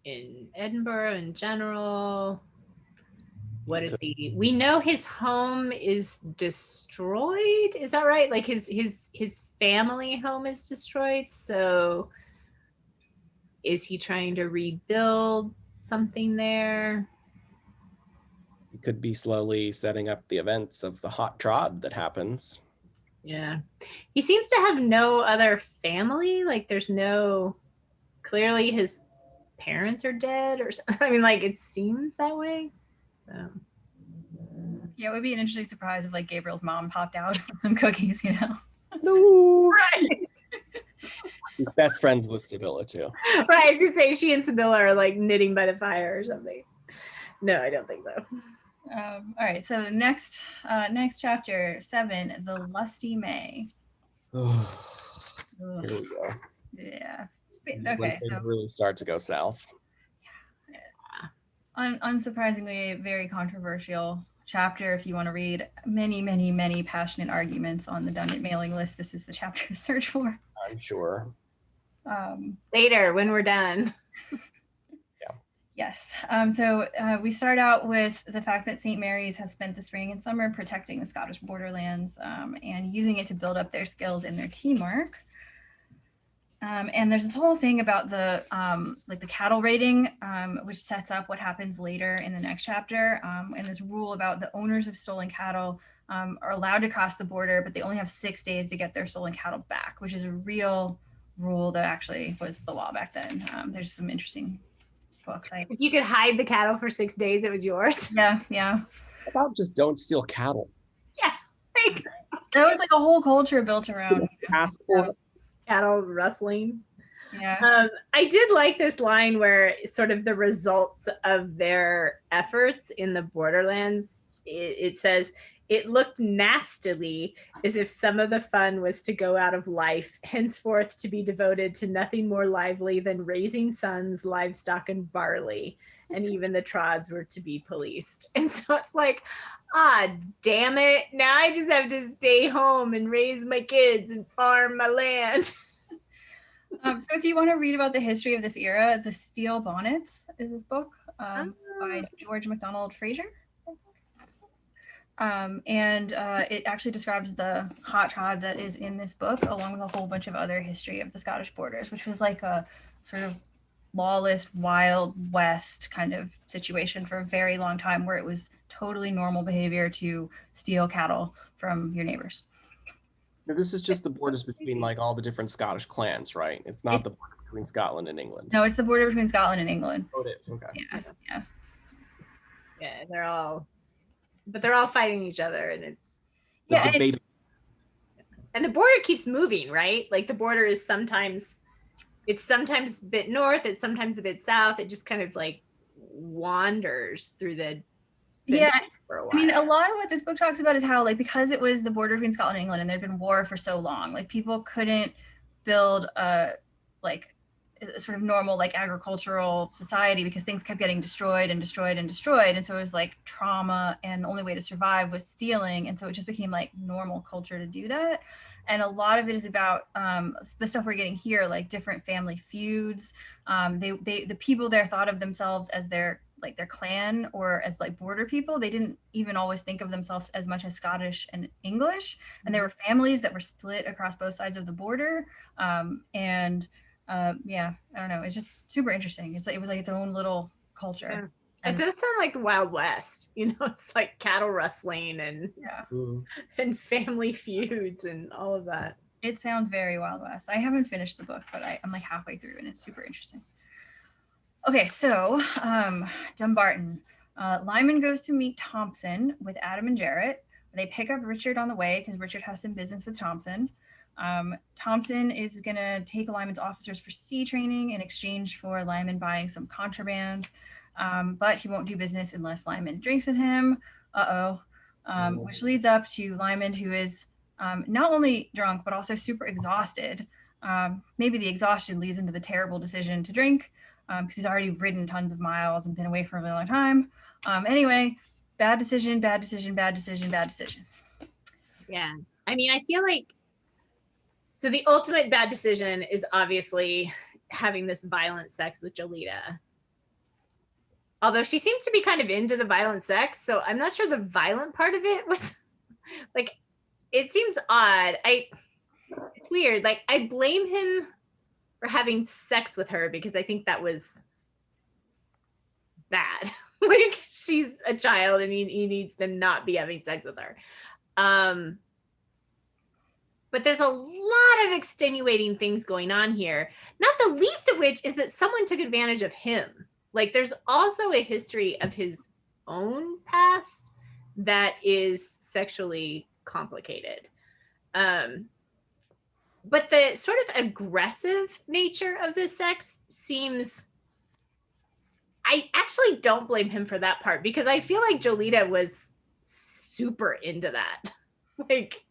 S2: in Edinburgh in general? What is he? We know his home is destroyed. Is that right? Like his family home is destroyed. So is he trying to rebuild something there?
S3: He could be slowly setting up the events of the hot trot that happens.
S2: Yeah. He seems to have no other family. Like there's no, clearly his parents are dead or something. I mean, like it seems that way. So
S1: yeah, it would be an interesting surprise if like Gabriel's mom popped out with some cookies, you know.
S3: No.
S2: right.
S3: He's best friends with Sibylla too.
S2: Right. I was gonna say she and Sibylla are like knitting by the fire or something. No, I don't think so.
S1: All right, so next chapter 7, The Lusty May.
S3: Here we go.
S1: Yeah.
S3: Okay, so really start to go south.
S1: Unsurprisingly, a very controversial chapter. If you want to read many passionate arguments on the Dunnett mailing list, this is the chapter to search for.
S3: I'm sure.
S2: Later, when we're done.
S1: Yes. So we start out with the fact that St. Mary's has spent the spring and summer protecting the Scottish borderlands and using it to build up their skills and their teamwork. And there's this whole thing about the like the cattle raiding, which sets up what happens later in the next chapter. And this rule about the owners of stolen cattle are allowed to cross the border, but they only have 6 days to get their stolen cattle back, which is a real rule that actually was the law back then. There's some interesting books.
S2: If you could hide the cattle for 6 days, it was yours.
S1: Yeah.
S3: How about just don't steal cattle?
S2: Yeah.
S1: There was like a whole culture built around
S2: cattle rustling.
S1: Yeah.
S2: I did like this line where sort of the results of their efforts in the borderlands, it says, it looked nastily as if some of the fun was to go out of life, henceforth to be devoted to nothing more lively than raising sons, livestock, and barley. And even the trods were to be policed. And so it's like, damn it. Now I just have to stay home and raise my kids and farm my land.
S1: So if you want to read about the history of this era, The Steel Bonnets is this book by George MacDonald Fraser. And it actually describes the hot trod that is in this book, along with a whole bunch of other history of the Scottish borders, which was like a sort of lawless, wild west kind of situation for a very long time, where it was totally normal behavior to steal cattle from your neighbors.
S3: Now, this is just the borders between like all the different Scottish clans, right? It's not the border between Scotland and England.
S1: No, it's the border between Scotland and England.
S3: Oh, it is. Okay.
S2: Yeah, they're all fighting each other, and it's
S3: debate.
S2: And the border keeps moving, right? Like the border is sometimes a bit north, it's sometimes a bit south. It just kind of like wanders through the for a while.
S1: I mean, a lot of what this book talks about is how, like, because it was the border between Scotland and England and there'd been war for so long, like people couldn't build a sort of normal like agricultural society because things kept getting destroyed. And so it was like trauma, and the only way to survive was stealing. And so it just became like normal culture to do that. And a lot of it is about the stuff we're getting here, like different family feuds. The people there thought of themselves as their clan or as like border people. They didn't even always think of themselves as much as Scottish and English. And there were families that were split across both sides of the border. I don't know. It's just super interesting. It was like its own little culture.
S2: Yeah. It does sound like the Wild West. You know, it's like cattle rustling and and family feuds and all of that.
S1: It sounds very Wild West. I haven't finished the book, but I'm like halfway through, and it's super interesting. Okay, so Dumbarton. Lymond goes to meet Thompson with Adam and Jarrett. They pick up Richard on the way because Richard has some business with Thompson. Thompson is going to take Lymond's officers for sea training in exchange for Lymond buying some contraband. But he won't do business unless Lymond drinks with him. Which leads up to Lymond, who is not only drunk, but also super exhausted. Maybe the exhaustion leads into the terrible decision to drink because he's already ridden tons of miles and been away for a really long time. Anyway, bad decision, bad decision, bad decision, bad decision.
S2: Yeah. I mean, I feel like, so the ultimate bad decision is obviously having this violent sex with Jolita. Although she seems to be kind of into the violent sex, so I'm not sure the violent part of it was like, it seems odd. It's weird. Like, I blame him for having sex with her because I think that was bad. Like, she's a child and he needs to not be having sex with her. But there's a lot of extenuating things going on here, not the least of which is that someone took advantage of him. Like, there's also a history of his own past that is sexually complicated. But the sort of aggressive nature of this sex seems, I actually don't blame him for that part because I feel like Jolita was super into that. Like,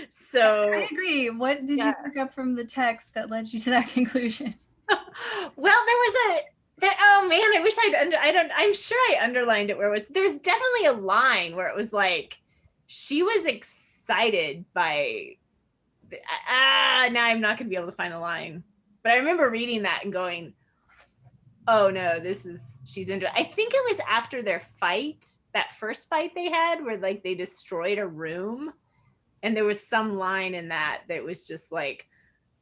S2: so
S1: I agree. What did you pick up from the text that led you to that conclusion?
S2: Well, oh man, I wish I'm sure I underlined it where it was, there's definitely a line where it was like, she was excited by, now I'm not going to be able to find the line, but I remember reading that and going, oh no, she's into it. I think it was after their fight, that first fight they had where like they destroyed a room and there was some line in that was just like,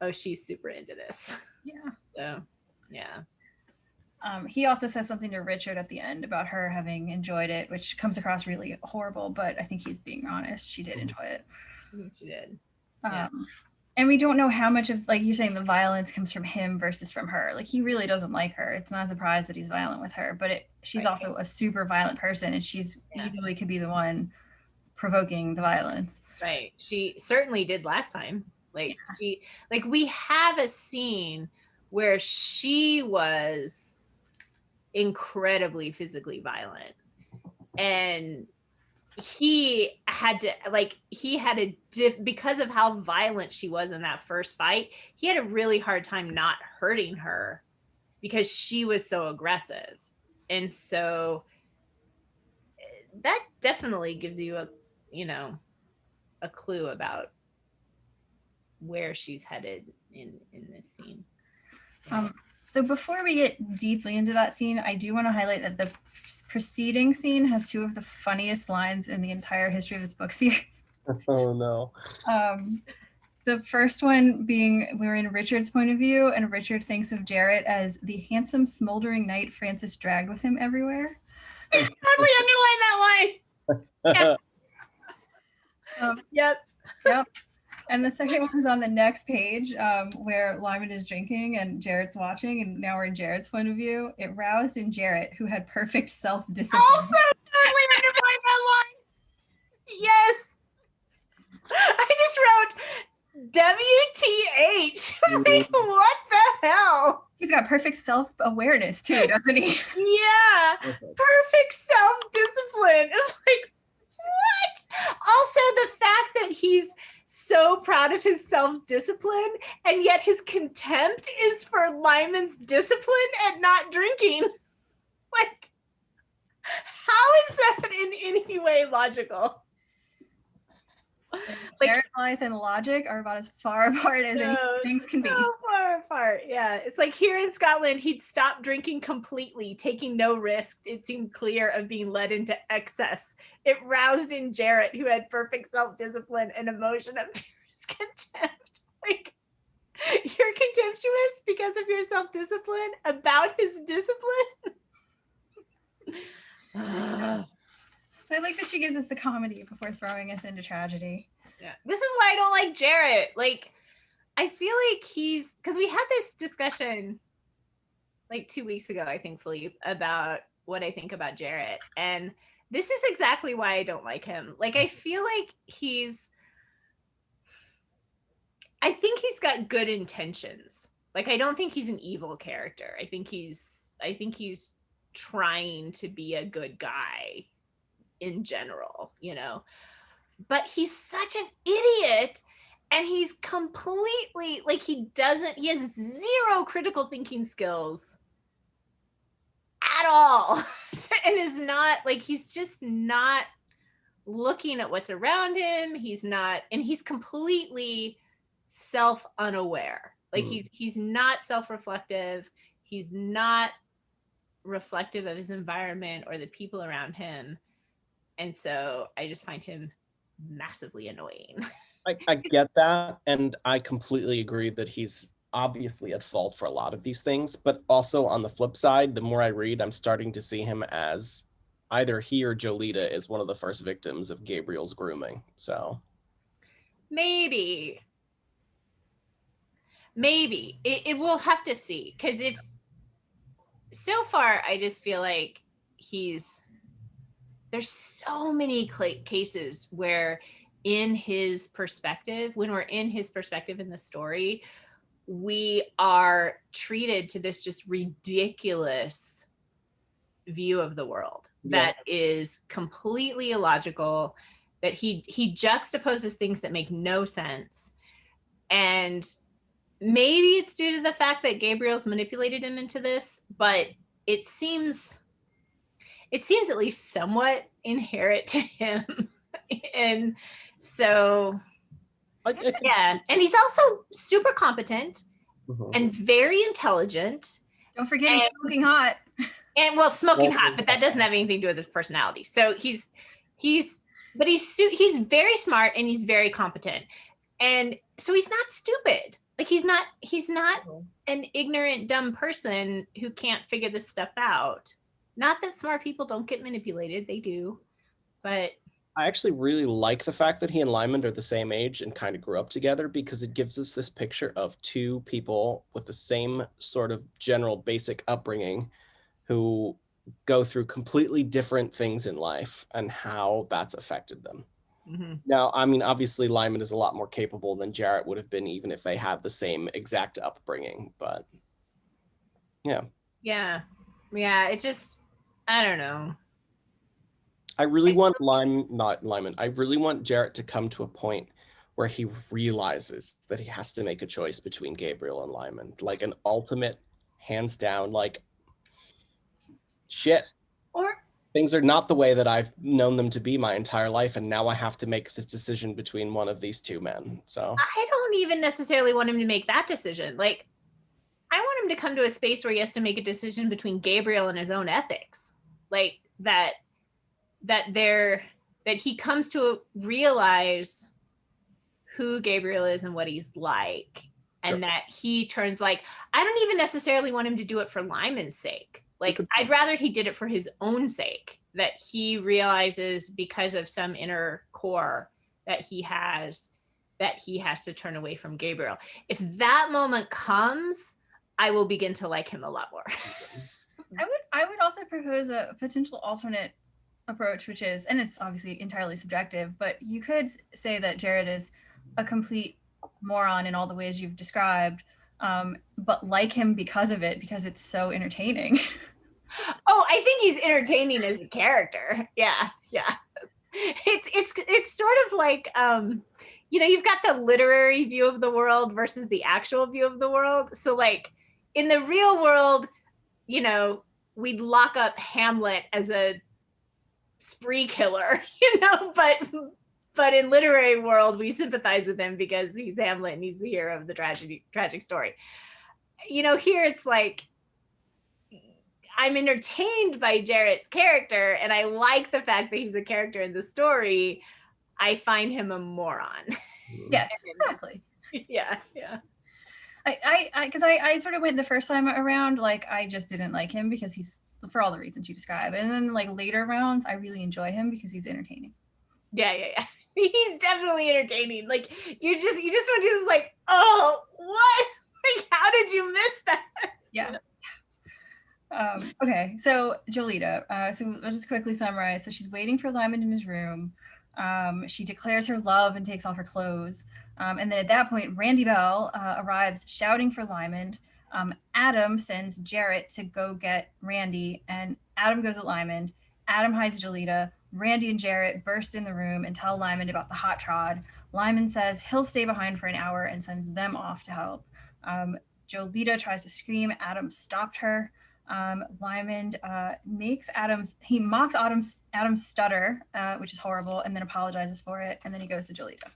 S2: oh, she's super into this.
S1: Yeah.
S2: So, yeah.
S1: He also says something to Richard at the end about her having enjoyed it, which comes across really horrible, but I think he's being honest. She did enjoy it.
S2: She did.
S1: Yeah. And we don't know how much of, like you're saying, the violence comes from him versus from her. Like, he really doesn't like her. It's not a surprise that he's violent with her, but she's also a super violent person, and she's easily could be the one provoking the violence.
S2: Right. She certainly did last time. Like, we have a scene where she was incredibly physically violent, and he had because of how violent she was in that first fight, he had a really hard time not hurting her because she was so aggressive. And so that definitely gives you a clue about where she's headed in this scene.
S1: So before we get deeply into that scene, I do want to highlight that the preceding scene has two of the funniest lines in the entire history of this book series.
S3: Oh no.
S1: The first one being, we're in Richard's point of view, and Richard thinks of Jarrett as the handsome, smoldering knight Francis dragged with him everywhere.
S2: I totally underlined that line.
S1: Yep. And the second one is on the next page, where Lymond is drinking and Jarrett's watching, and now we're in Jarrett's point of view. It roused in Jarrett, who had perfect self-discipline.
S2: Also totally underlined that line. Yes. I just wrote WTH. Like, what the hell?
S1: He's got perfect self-awareness too, doesn't he?
S2: Yeah. Perfect self-discipline. It's like, what? Also, the fact that he's so proud of his self-discipline, and yet his contempt is for Lymond's discipline and not drinking. Like, how is that in any way logical?
S1: Jarrett lies and logic are about as far apart as any things can be.
S2: So far apart, yeah. It's like here in Scotland, he'd stopped drinking completely, taking no risk. It seemed clear of being led into excess. It roused in Jarrett, who had perfect self-discipline and emotion of purest contempt. Like, you're contemptuous because of your self-discipline about his discipline?
S1: So I like that she gives us the comedy before throwing us into tragedy.
S2: Yeah. This is why I don't like Jarrett. Like, I feel like because we had this discussion like 2 weeks ago, I think, Philippe, about what I think about Jarrett. And this is exactly why I don't like him. Like, I feel like I think he's got good intentions. Like, I don't think he's an evil character. I think he's trying to be a good guy in general, you know. But he's such an idiot, and he's completely like, he has zero critical thinking skills at all. And is not like, he's just not looking at what's around him. He's completely self-unaware. Like, he's not self-reflective. He's not reflective of his environment or the people around him. And so I just find him massively annoying.
S3: I get that, and I completely agree that he's obviously at fault for a lot of these things, but also on the flip side, the more I read, I'm starting to see him as either he or Jolita is one of the first victims of Gabriel's grooming. So
S2: maybe it will have to see, because if so far I just feel like there's so many cases where when we're in his perspective in the story, we are treated to this just ridiculous view of the world that is completely illogical, that he juxtaposes things that make no sense. And maybe it's due to the fact that Gabriel's manipulated him into this, but it seems at least somewhat inherent to him. And so yeah, and he's also super competent and very intelligent.
S1: Don't forget he's smoking hot.
S2: And smoking hot, but that doesn't have anything to do with his personality. So he's very smart, and he's very competent. And so he's not stupid. Like, he's not an ignorant, dumb person who can't figure this stuff out. Not that smart people don't get manipulated, they do. But
S3: I actually really like the fact that he and Lymond are the same age and kind of grew up together, because it gives us this picture of two people with the same sort of general basic upbringing who go through completely different things in life and how that's affected them. Mm-hmm. Now, I mean, obviously Lymond is a lot more capable than Jarrett would have been, even if they had the same exact upbringing, but yeah.
S2: It just, I don't know.
S3: I really want I really want Jarrett to come to a point where he realizes that he has to make a choice between Gabriel and Lymond, like an ultimate, hands down, like, shit.
S2: Or
S3: things are not the way that I've known them to be my entire life, and now I have to make this decision between one of these two men. So
S2: I don't even necessarily want him to make that decision. Like, I want him to come to a space where he has to make a decision between Gabriel and his own ethics. Like, that he comes to realize who Gabriel is and what he's like, and that he turns, like, I don't even necessarily want him to do it for Lymond's sake. Like, I'd rather he did it for his own sake, that he realizes because of some inner core that he has to turn away from Gabriel. If that moment comes, I will begin to like him a lot more.
S1: I would also propose a potential alternate approach, which is, and it's obviously entirely subjective, but you could say that Jarrett is a complete moron in all the ways you've described, but like him because of it, because it's so entertaining.
S2: Oh, I think he's entertaining as a character. Yeah. It's sort of like, you've got the literary view of the world versus the actual view of the world. So, like, in the real world, we'd lock up Hamlet as a spree killer, but in literary world, we sympathize with him because he's Hamlet and he's the hero of the tragic story. Here it's like, I'm entertained by Jarrett's character, and I like the fact that he's a character in the story. I find him a moron.
S1: Yes, exactly.
S2: Yeah.
S1: I sort of went the first time around, like, I just didn't like him because he's, for all the reasons you describe, and then, like, later rounds, I really enjoy him because he's entertaining.
S2: Yeah. He's definitely entertaining. Like, you just want to just, like, oh, what? Like, how did you miss that?
S1: Yeah. Okay, so Jolita. So I'll just quickly summarize. So she's waiting for Lymond in his room. She declares her love and takes off her clothes. And then at that point, Randy Bell arrives shouting for Lymond. Adam sends Jarrett to go get Randy, and Adam goes at Lymond. Adam hides Jolita. Randy and Jarrett burst in the room and tell Lymond about the hot trod. Lymond says he'll stay behind for an hour and sends them off to help. Jolita tries to scream. Adam stopped her. Lymond he mocks Adam's stutter, which is horrible, and then apologizes for it, and then he goes to Jolita.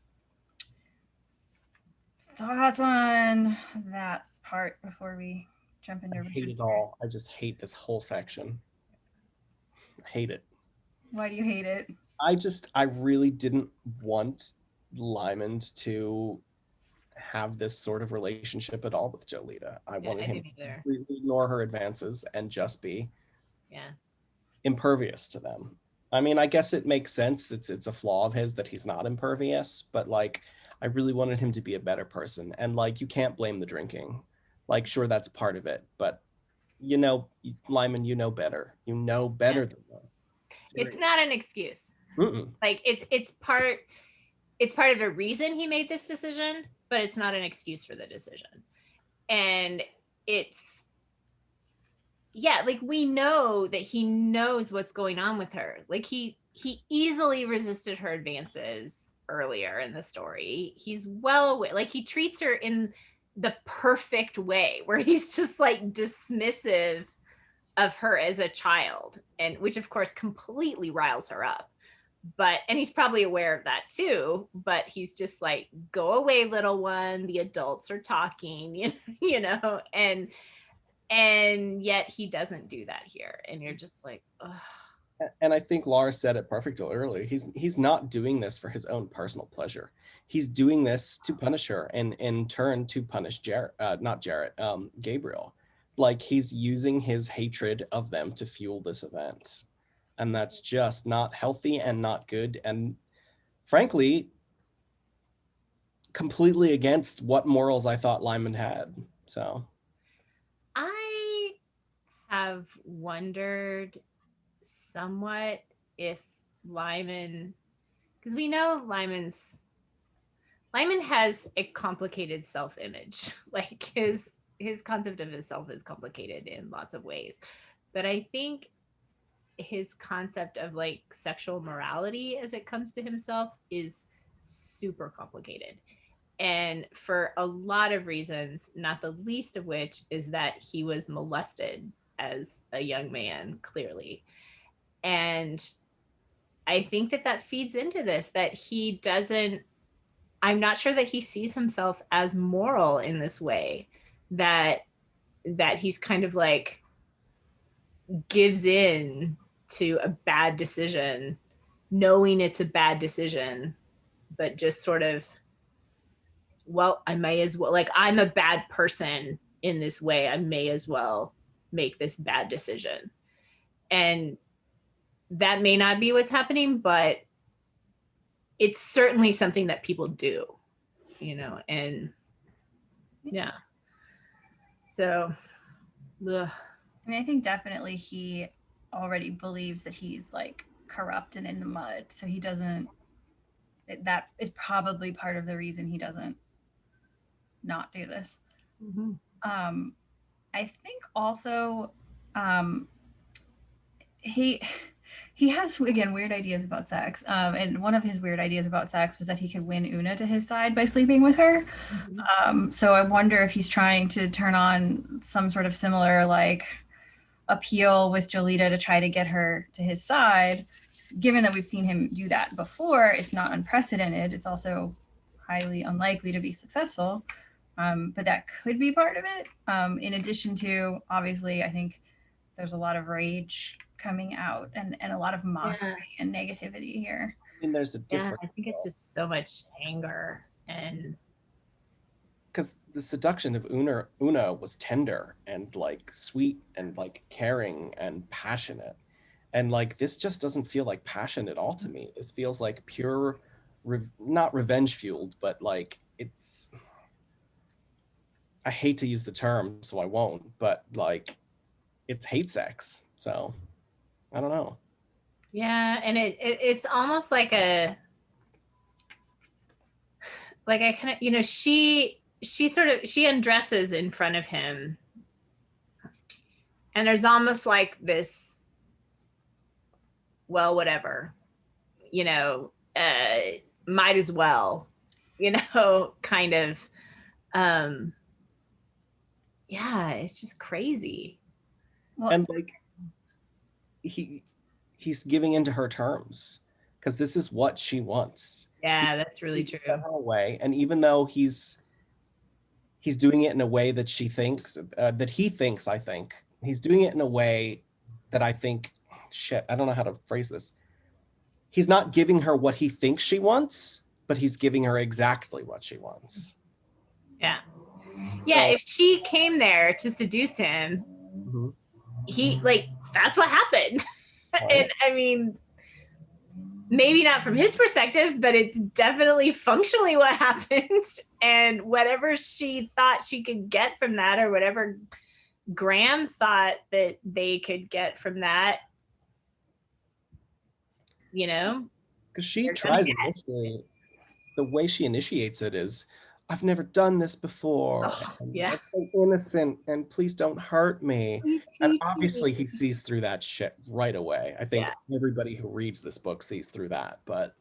S1: Thoughts on that part before we jump into
S3: I hate it all. I just hate this whole section. I hate it.
S1: Why do you hate it?
S3: I really didn't want Lymond to have this sort of relationship at all with Jolita. I wanted him to completely ignore her advances and just be impervious to them. I mean, I guess it makes sense. It's a flaw of his that he's not impervious, but like I really wanted him to be a better person. And like you can't blame the drinking. Like sure that's part of it, but you know, Lymond, you know better. You know better than this.
S2: Seriously. It's not an excuse. Like it's part of a reason he made this decision, but it's not an excuse for the decision. And it's like we know that he knows what's going on with her. Like he easily resisted her advances earlier in the story. He's well aware, like he treats her in the perfect way where he's just like dismissive of her as a child, and which of course completely riles her up. And he's probably aware of that too, but he's just like, go away, little one, the adults are talking, you know, and yet he doesn't do that here. And you're just like, ugh.
S3: And I think Laura said it perfectly earlier. He's not doing this for his own personal pleasure. He's doing this to punish her, and in turn to punish Gabriel. Like he's using his hatred of them to fuel this event. And that's just not healthy and not good. And frankly, completely against what morals I thought Lymond had. So
S2: I have wondered somewhat if Lymond, because we know Lymond has a complicated self-image. Like his concept of himself is complicated in lots of ways. But I think his concept of like sexual morality as it comes to himself is super complicated. And for a lot of reasons, not the least of which is that he was molested as a young man, clearly. And I think that feeds into this, that I'm not sure that he sees himself as moral in this way, that he's kind of like gives in to a bad decision, knowing it's a bad decision, but just sort of, well, I may as well, like, I'm a bad person in this way, I may as well make this bad decision. And that may not be what's happening, but it's certainly something that people do, you know, and yeah. So, ugh.
S1: I mean, I think definitely he already believes that he's like corrupt and in the mud. So he doesn't, that is probably part of the reason he doesn't not do this.
S2: Mm-hmm.
S1: I think also he has, again, weird ideas about sex. And one of his weird ideas about sex was that he could win Una to his side by sleeping with her. Mm-hmm. So I wonder if he's trying to turn on some sort of similar like appeal with Jolita to try to get her to his side. Given that we've seen him do that before, it's not unprecedented. It's also highly unlikely to be successful. But that could be part of it. In addition to, obviously, I think there's a lot of rage coming out and a lot of mockery and negativity here.
S3: I mean, there's a difference.
S2: I think it's just so much anger, and
S3: because the seduction of Una was tender and like sweet and like caring and passionate, and like this just doesn't feel like passion at all to me. This feels like pure, not revenge fueled, but like it's. I hate to use the term, so I won't. But like, it's hate sex. So I don't know.
S2: Yeah, and it's almost like I kind of, she undresses in front of him, and there's almost like this, well, whatever, might as well, kind of, yeah, it's just crazy.
S1: Well,
S3: And like he's giving into her terms because this is what she wants.
S2: Yeah, that's really true.
S3: Away, and even though he's doing it in a way that she thinks that he thinks, I think he's doing it in a way that I think, shit, I don't know how to phrase this. He's not giving her what he thinks she wants, but he's giving her exactly what she wants.
S2: Yeah. Yeah, if she came there to seduce him, he, that's what happened. Right. And I mean, maybe not from his perspective, but it's definitely functionally what happened. And whatever she thought she could get from that, or whatever Graham thought that they could get from that,
S3: because she tries initially, the way she initiates it is, I've never done this before.
S2: Oh, yeah.
S3: I'm so innocent, and please don't hurt me. And obviously he sees through that shit right away. I think everybody who reads this book sees through that, but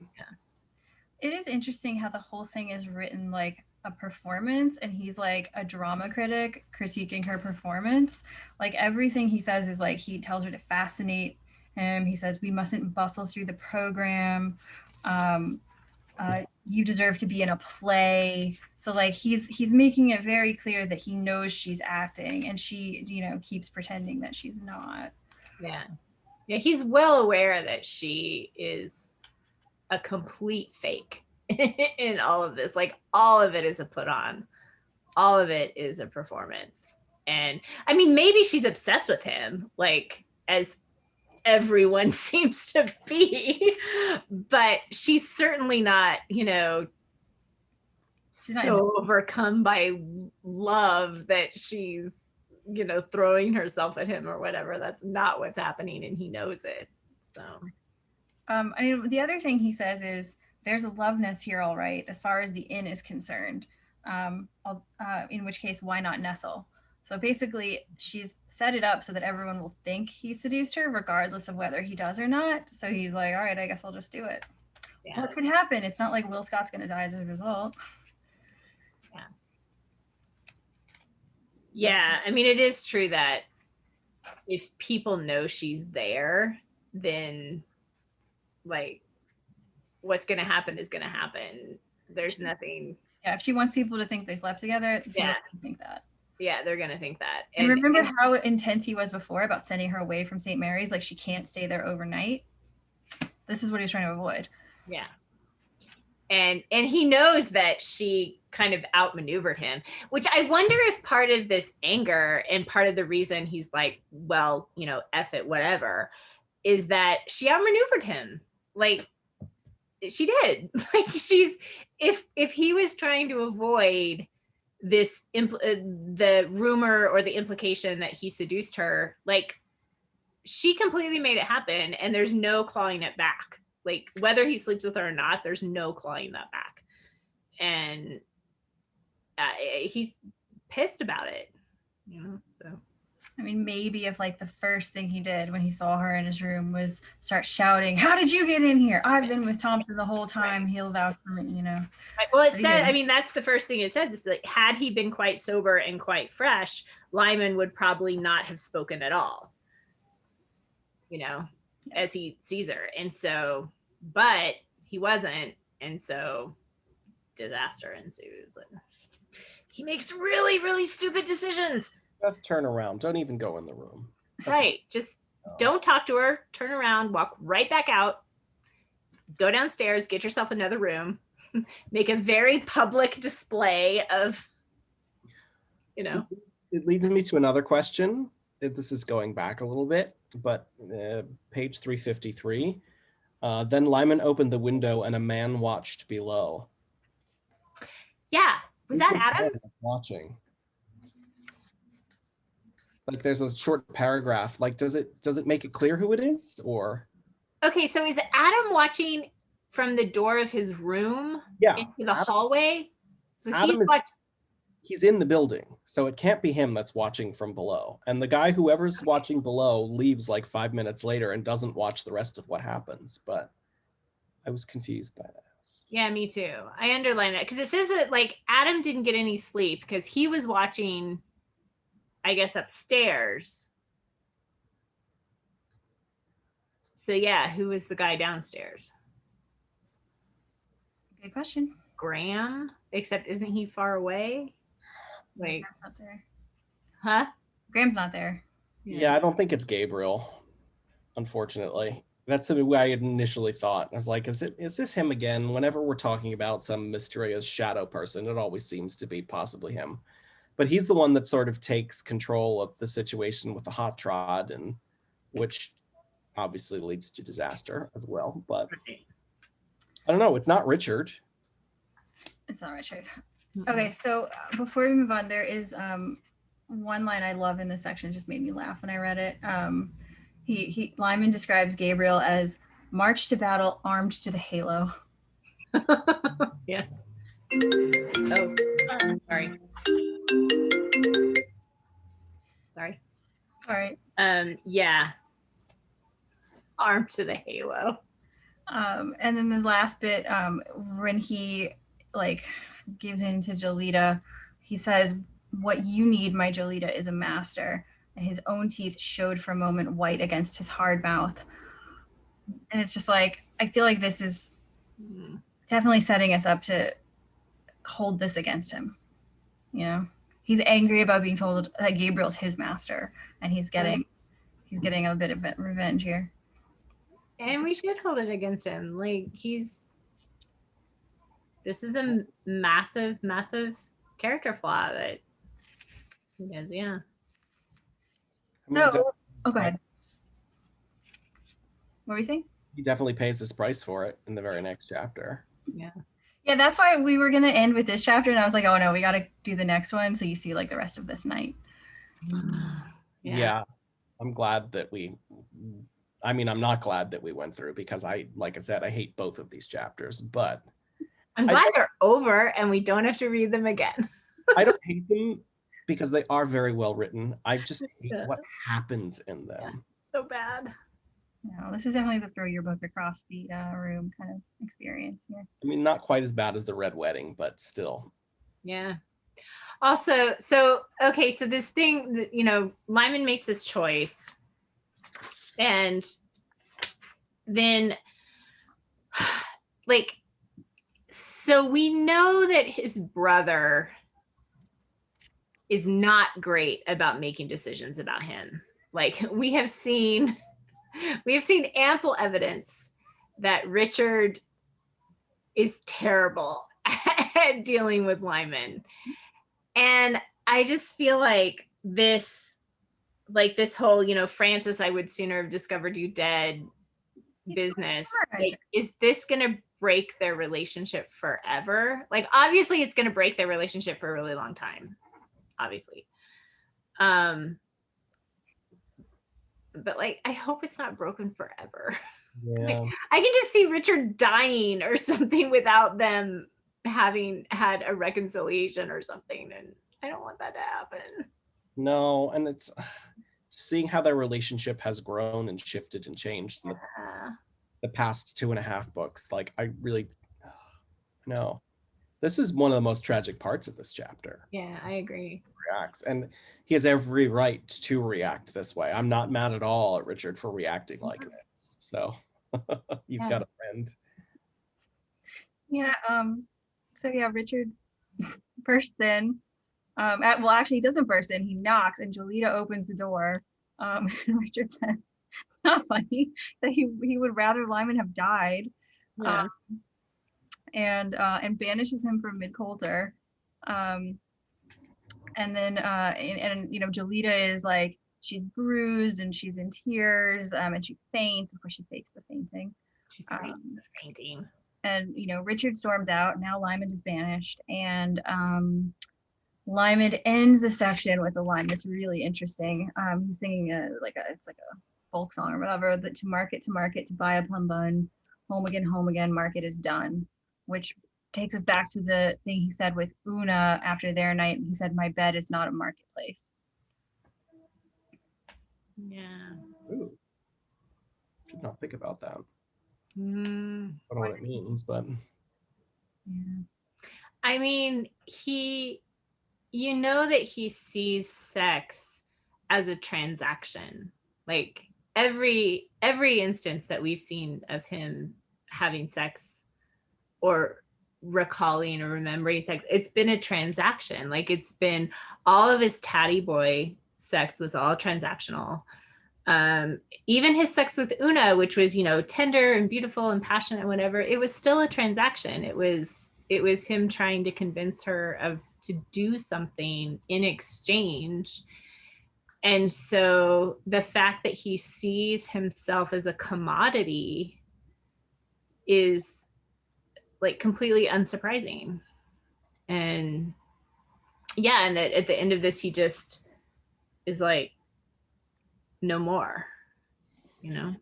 S1: it is interesting how the whole thing is written like a performance, and he's like a drama critic critiquing her performance. Like everything he says is like, he tells her to fascinate him. He says, we mustn't bustle through the program. You deserve to be in a play. So like he's making it very clear that he knows she's acting, and she, keeps pretending that she's not.
S2: Yeah. Yeah, he's well aware that she is a complete fake in all of this. Like, all of it is a put on. All of it is a performance. And I mean, maybe she's obsessed with him, like, as everyone seems to be, but she's certainly not, so overcome by love that she's, throwing herself at him or whatever. That's not what's happening, and he knows it. So
S1: I mean, the other thing he says is, there's a love nest here, all right, as far as the inn is concerned. In which case, why not nestle? So basically, she's set it up so that everyone will think he seduced her, regardless of whether he does or not. So he's like, all right, I guess I'll just do it. Yeah. What could happen? It's not like Will Scott's going to die as a result.
S2: Yeah. Yeah, I mean, it is true that if people know she's there, then, like, what's going to happen is going to happen. There's nothing.
S1: Yeah, if she wants people to think they slept together, yeah, think that.
S2: Yeah, they're going to think that.
S1: And remember how intense he was before about sending her away from St. Mary's? Like, she can't stay there overnight. This is what he's trying to avoid.
S2: Yeah. And he knows that she kind of outmaneuvered him, which I wonder if part of this anger and part of the reason he's like, well, F it, whatever, is that she outmaneuvered him. Like, she did. Like, if he was trying to avoid this, the rumor or the implication that he seduced her, like, she completely made it happen, and there's no clawing it back. Like, whether he sleeps with her or not, there's no clawing that back. And he's pissed about it, so.
S1: I mean, maybe if, like, the first thing he did when he saw her in his room was start shouting, how did you get in here? I've been with Thompson the whole time. Right. He'll vouch for me, Right.
S2: Well, it said, I mean, that's the first thing it says, is like, had he been quite sober and quite fresh, Lymond would probably not have spoken at all, as he sees her. And so, but he wasn't. And so disaster ensues. He makes really, really stupid decisions.
S3: Just turn around. Don't even go in the room.
S2: Right. Just don't talk to her. Turn around, walk right back out, go downstairs, get yourself another room, make a very public display of,
S3: It leads me to another question. This is going back a little bit, but page 353. Then Lymond opened the window and a man watched below.
S2: Yeah. Was that Adam?
S3: Watching. Like there's a short paragraph. Like does it make it clear who it is, or?
S2: Okay, so is Adam watching from the door of his room into the hallway? So
S3: he's in the building, so it can't be him that's watching from below. And the guy, whoever's watching below, leaves like 5 minutes later and doesn't watch the rest of what happens. But I was confused by that.
S2: Yeah, me too. I underline that because it says that like Adam didn't get any sleep because he was watching, I guess, upstairs. So yeah, who was the guy downstairs?
S1: Good question.
S2: Graham, except isn't he far away? Wait,
S1: Graham's not there.
S2: Huh?
S1: Graham's not there.
S3: Yeah, I don't think it's Gabriel, unfortunately. That's the way I had initially thought. I was like, is this him again? Whenever we're talking about some mysterious shadow person, it always seems to be possibly him. But he's the one that sort of takes control of the situation with the hot rod, and which obviously leads to disaster as well. But I don't know. It's not Richard.
S1: It's not Richard. Okay, so before we move on, there is one line I love in this section. It just made me laugh when I read it. Lymond describes Gabriel as march to battle armed to the halo.
S2: Yeah. Oh, sorry. Sorry.
S1: All right.
S2: Yeah. Armed to the halo.
S1: And then the last bit, when he like gives in to Jolita, he says, "What you need, my Jolita, is a master." And his own teeth showed for a moment white against his hard mouth. And it's just like, I feel like this is definitely setting us up to hold this against him. You know, he's angry about being told that Gabriel's his master, and he's getting a bit of revenge here.
S2: And we should hold it against him. Like this is a massive, massive character flaw that he has. Yeah.
S1: So, go ahead. What were you saying?
S3: He definitely pays his price for it in the very next chapter.
S2: Yeah.
S1: Yeah, that's why we were going to end with this chapter. And I was like, oh no, we got to do the next one. So you see like the rest of this night.
S3: Yeah. I'm glad that I'm not glad that we went through, because like I said, I hate both of these chapters, but
S2: I'm glad they're over and we don't have to read them again.
S3: I don't hate them because they are very well written. I just hate what happens in them.
S2: Yeah, so bad.
S1: No, this is definitely the throw your book across the room kind of experience here.
S3: I mean, not quite as bad as the Red Wedding, but still.
S2: Yeah. Also, so this thing, Lymond makes this choice, and then so we know that his brother is not great about making decisions about him. Like we have seen ample evidence that Richard is terrible at dealing with Lymond. And I just feel like this whole, Francis, I would sooner have discovered you dead business. Like, is this going to break their relationship forever? Like, obviously it's going to break their relationship for a really long time, obviously. But like, I hope it's not broken forever.
S3: Yeah.
S2: Like, I can just see Richard dying or something without them having had a reconciliation or something, and I don't want that to happen.
S3: No, and it's seeing how their relationship has grown and shifted and changed in the past 2.5 books. Like, I really no. This is one of the most tragic parts of this chapter.
S2: Yeah, I agree.
S3: Reacts, and he has every right to react this way. I'm not mad at all at Richard for reacting like this. So you've got a friend.
S1: Yeah. So yeah, Richard bursts in. Well, actually, he doesn't burst in. He knocks, and Jolita opens the door. And Richard said, "It's not funny that he would rather Lymond have died."
S2: Yeah.
S1: And banishes him from Mid-Coulter. And then Jolita is like, she's bruised and she's in tears, and she faints. Of course, she fakes the fainting.
S2: She fakes the fainting.
S1: And Richard storms out. Now Lymond is banished, and Lymond ends the section with a line that's really interesting. He's singing it's like a folk song or whatever, that to market, to buy a plum bun, home again, market is done, which takes us back to the thing he said with Una after their night. He said, my bed is not a marketplace.
S2: Yeah.
S3: Ooh. Should not think about that.
S2: Mm,
S3: I don't know what it means, but
S1: yeah.
S2: I mean, you know that he sees sex as a transaction. Like every instance that we've seen of him having sex or recalling or remembering sex, it's been a transaction. Like it's been all of his tatty boy sex was all transactional. Even his sex with Una, which was, you know, tender and beautiful and passionate and whatever, it was still a transaction. It was him trying to convince her to do something in exchange. And so the fact that he sees himself as a commodity is like completely unsurprising. And yeah, and that at the end of this, he just is like, no more, you know?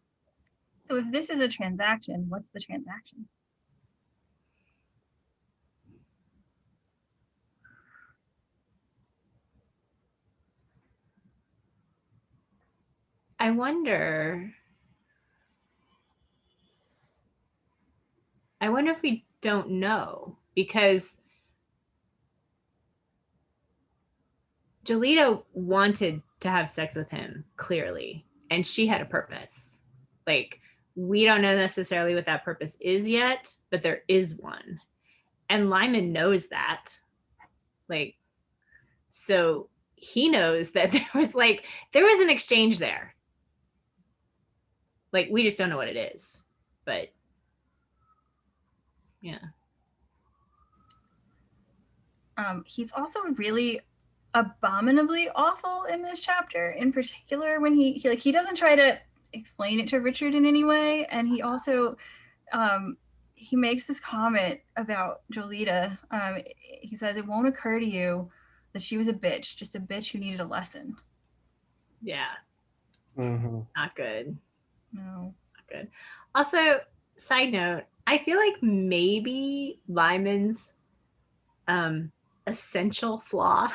S1: So if this is a transaction, what's the transaction?
S2: I wonder if we don't know, because Jolita wanted to have sex with him, clearly, and she had a purpose. Like, we don't know necessarily what that purpose is yet, but there is one. And Lymond knows that. Like, so he knows that there was an exchange there. Like, we just don't know what it is. But yeah.
S1: He's also really abominably awful in this chapter, in particular when he doesn't try to explain it to Richard in any way, and he also he makes this comment about Jolita. He says, it won't occur to you that she was a bitch, just a bitch who needed a lesson.
S2: Yeah.
S3: mm-hmm.
S2: Not good.
S1: No.
S2: Not good. Also, side note, I feel like maybe Lymond's essential flaw,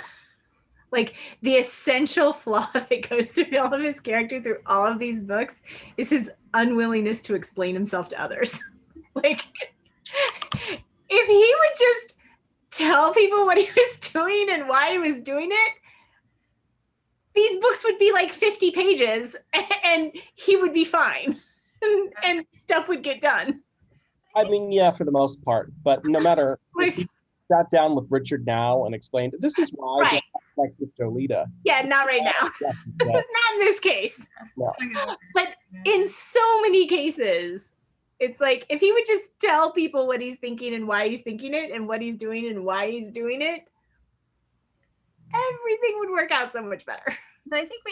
S2: like the essential flaw that goes through all of his character through all of these books, is his unwillingness to explain himself to others. Like, if he would just tell people what he was doing and why he was doing it, these books would be like 50 pages and he would be fine and stuff would get done.
S3: I mean, yeah, for the most part, but no matter if he sat down with Richard now and explained, this is why I just had sex with Jolita.
S2: Yeah, not right now. Not in this case.
S3: No.
S2: But in so many cases, it's like, if he would just tell people what he's thinking and why he's thinking it and what he's doing and why he's doing it, everything would work out so much better.
S1: I think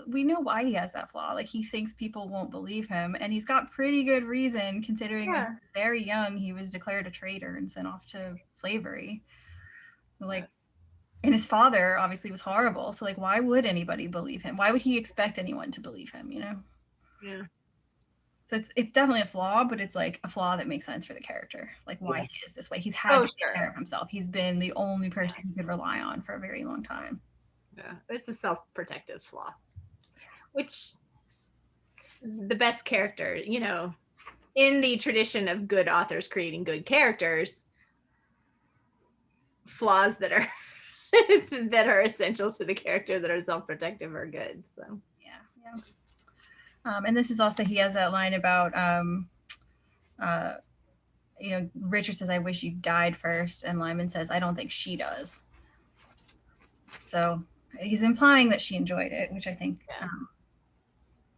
S1: we know why he has that flaw. Like, he thinks people won't believe him, and he's got pretty good reason, considering when he was very young, he was declared a traitor and sent off to slavery. So like, and his father obviously was horrible. So like, why would anybody believe him? Why would he expect anyone to believe him, you know?
S2: Yeah.
S1: So it's definitely a flaw, but it's like a flaw that makes sense for the character, like why he is this way. He's had to take care of himself. He's been the only person he could rely on for a very long time.
S2: Yeah, it's a self-protective flaw, which is the best character, you know, in the tradition of good authors creating good characters. Flaws that are that are essential to the character that are self-protective are good. So
S1: yeah. And this is also, he has that line about you know, Richard says, I wish you died first, and Lymond says, I don't think she does. So he's implying that she enjoyed it, which I think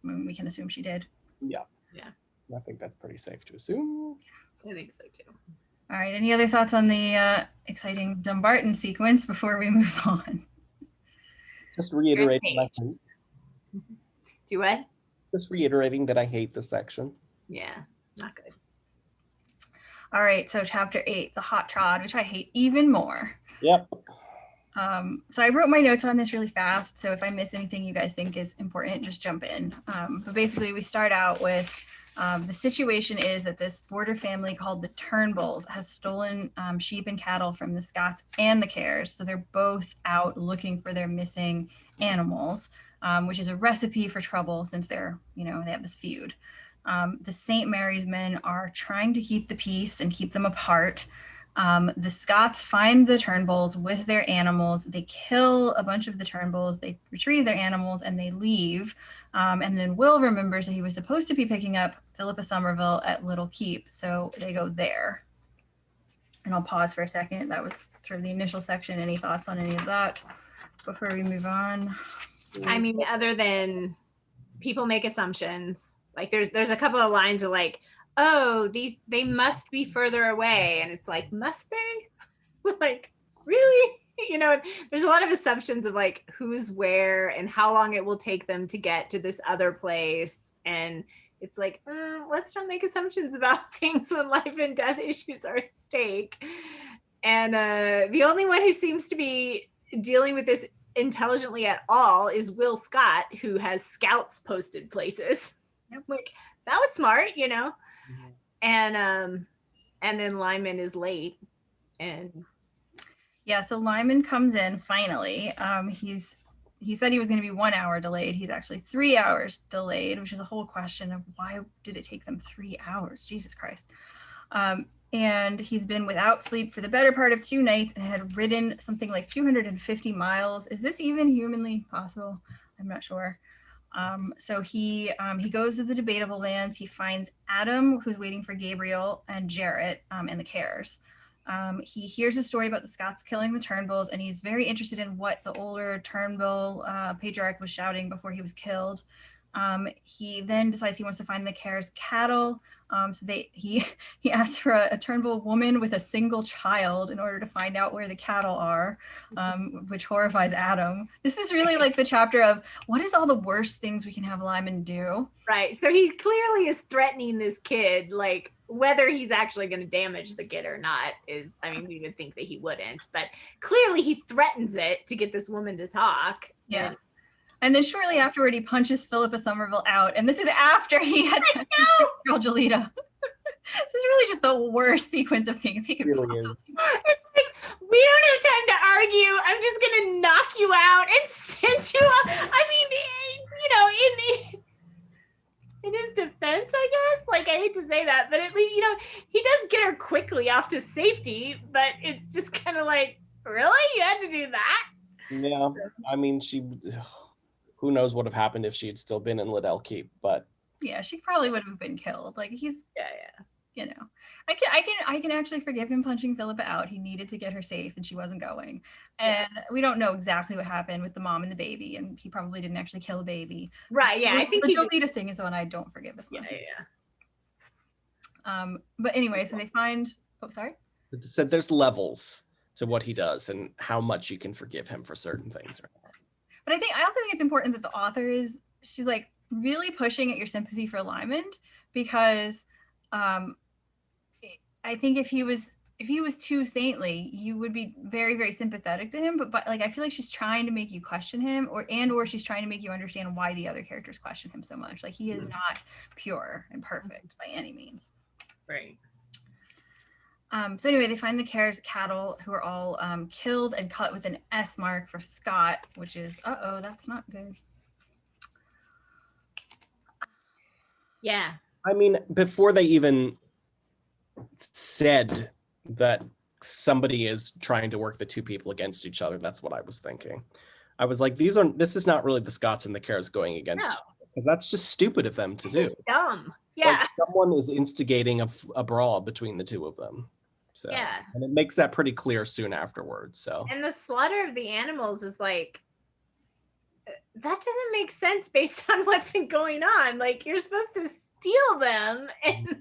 S1: we can assume she did.
S3: Yeah. I think that's pretty safe to assume.
S2: I think so too.
S1: All right. Any other thoughts on the exciting Dumbarton sequence before we move on?
S3: Just reiterating my hate.
S2: Do what?
S3: Just reiterating that I hate this section.
S2: Yeah, not good.
S1: All right. So chapter 8, the hot trod, which I hate even more.
S3: Yep.
S1: So I wrote my notes on this really fast. So if I miss anything you guys think is important, just jump in. But basically we start out with the situation is that this border family called the Turnbulls has stolen sheep and cattle from the Scots and the Cares. So they're both out looking for their missing animals, which is a recipe for trouble since they're, they have this feud. The St. Mary's men are trying to keep the peace and keep them apart. The Scots find the Turnbulls with their animals. They kill a bunch of the Turnbulls. They retrieve their animals and they leave. And then Will remembers that he was supposed to be picking up Philippa Somerville at Little Keep. So they go there. And I'll pause for a second. That was sort of the initial section. Any thoughts on any of that before we move on?
S2: I mean, other than people make assumptions. Like there's a couple of lines of like, oh, they must be further away. And it's like, must they? Like, really? There's a lot of assumptions of like who's where and how long it will take them to get to this other place. And it's like, let's not make assumptions about things when life and death issues are at stake. And the only one who seems to be dealing with this intelligently at all is Will Scott, who has scouts posted places. Yep. Like, that was smart, Mm-hmm. And then Lymond is late. And
S1: yeah, so Lymond comes in finally. He said he was going to be 1 hour delayed. He's actually 3 hours delayed, which is a whole question of why did it take them 3 hours? Jesus Christ. And he's been without sleep for the better part of 2 nights and had ridden something like 250 miles. Is this even humanly possible? I'm not sure. So he goes to the Debatable Lands. He finds Adam, who's waiting for Gabriel and Jarrett and the Cares. He hears a story about the Scots killing the Turnbulls, and he's very interested in what the older Turnbull patriarch was shouting before he was killed. He then decides he wants to find the Cares' cattle. So he asks for a Turnbull woman with a single child in order to find out where the cattle are, which horrifies Adam. This is really like the chapter of what is all the worst things we can have Lymond do.
S2: Right. So he clearly is threatening this kid, like whether he's actually going to damage the kid or not is, I mean, we would think that he wouldn't, but clearly he threatens it to get this woman to talk.
S1: Yeah. And then shortly afterward, he punches Philippa Somerville out. And this is after he had sent his girl Jolita. This is really just the worst sequence of things he could possibly.
S2: It's like, we don't have time to argue. I'm just going to knock you out and send you up. I mean, in his defense, I guess, like, I hate to say that, but at least, he does get her quickly off to safety, but it's just kind of like, really? You had to do that?
S3: Yeah. I mean, who knows what would have happened if she had still been in Liddell Keep, but
S1: yeah, she probably would have been killed. Like he's I can actually forgive him punching Philippa out. He needed to get her safe and she wasn't going. And we don't know exactly what happened with the mom and the baby, and he probably didn't actually kill the baby.
S2: Right, yeah. I think
S1: the Jolita thing is the one I don't forgive as much.
S2: Yeah.
S1: But anyway, so they find sorry?
S3: It said there's levels to what he does and how much you can forgive him for certain things.
S1: But I also think it's important that the author she's like really pushing at your sympathy for Lymond, because I think if he was too saintly, you would be very, very sympathetic to him. But like I feel like she's trying to make you question him, or she's trying to make you understand why the other characters question him so much. Like he is not pure and perfect by any means.
S2: Right.
S1: So anyway, they find the Cares' cattle, who are all killed and cut with an S mark for Scott, which is, that's not good.
S2: Yeah.
S3: I mean, before they even said that somebody is trying to work the two people against each other, that's what I was thinking. I was like, this is not really the Scots and the Cares going against each other, because that's just stupid of them to do.
S2: Dumb. Yeah.
S3: Like, someone is instigating a brawl between the two of them. So,
S2: yeah.
S3: And it makes that pretty clear soon afterwards. So,
S2: and the slaughter of the animals is like, that doesn't make sense based on what's been going on. Like, you're supposed to steal them and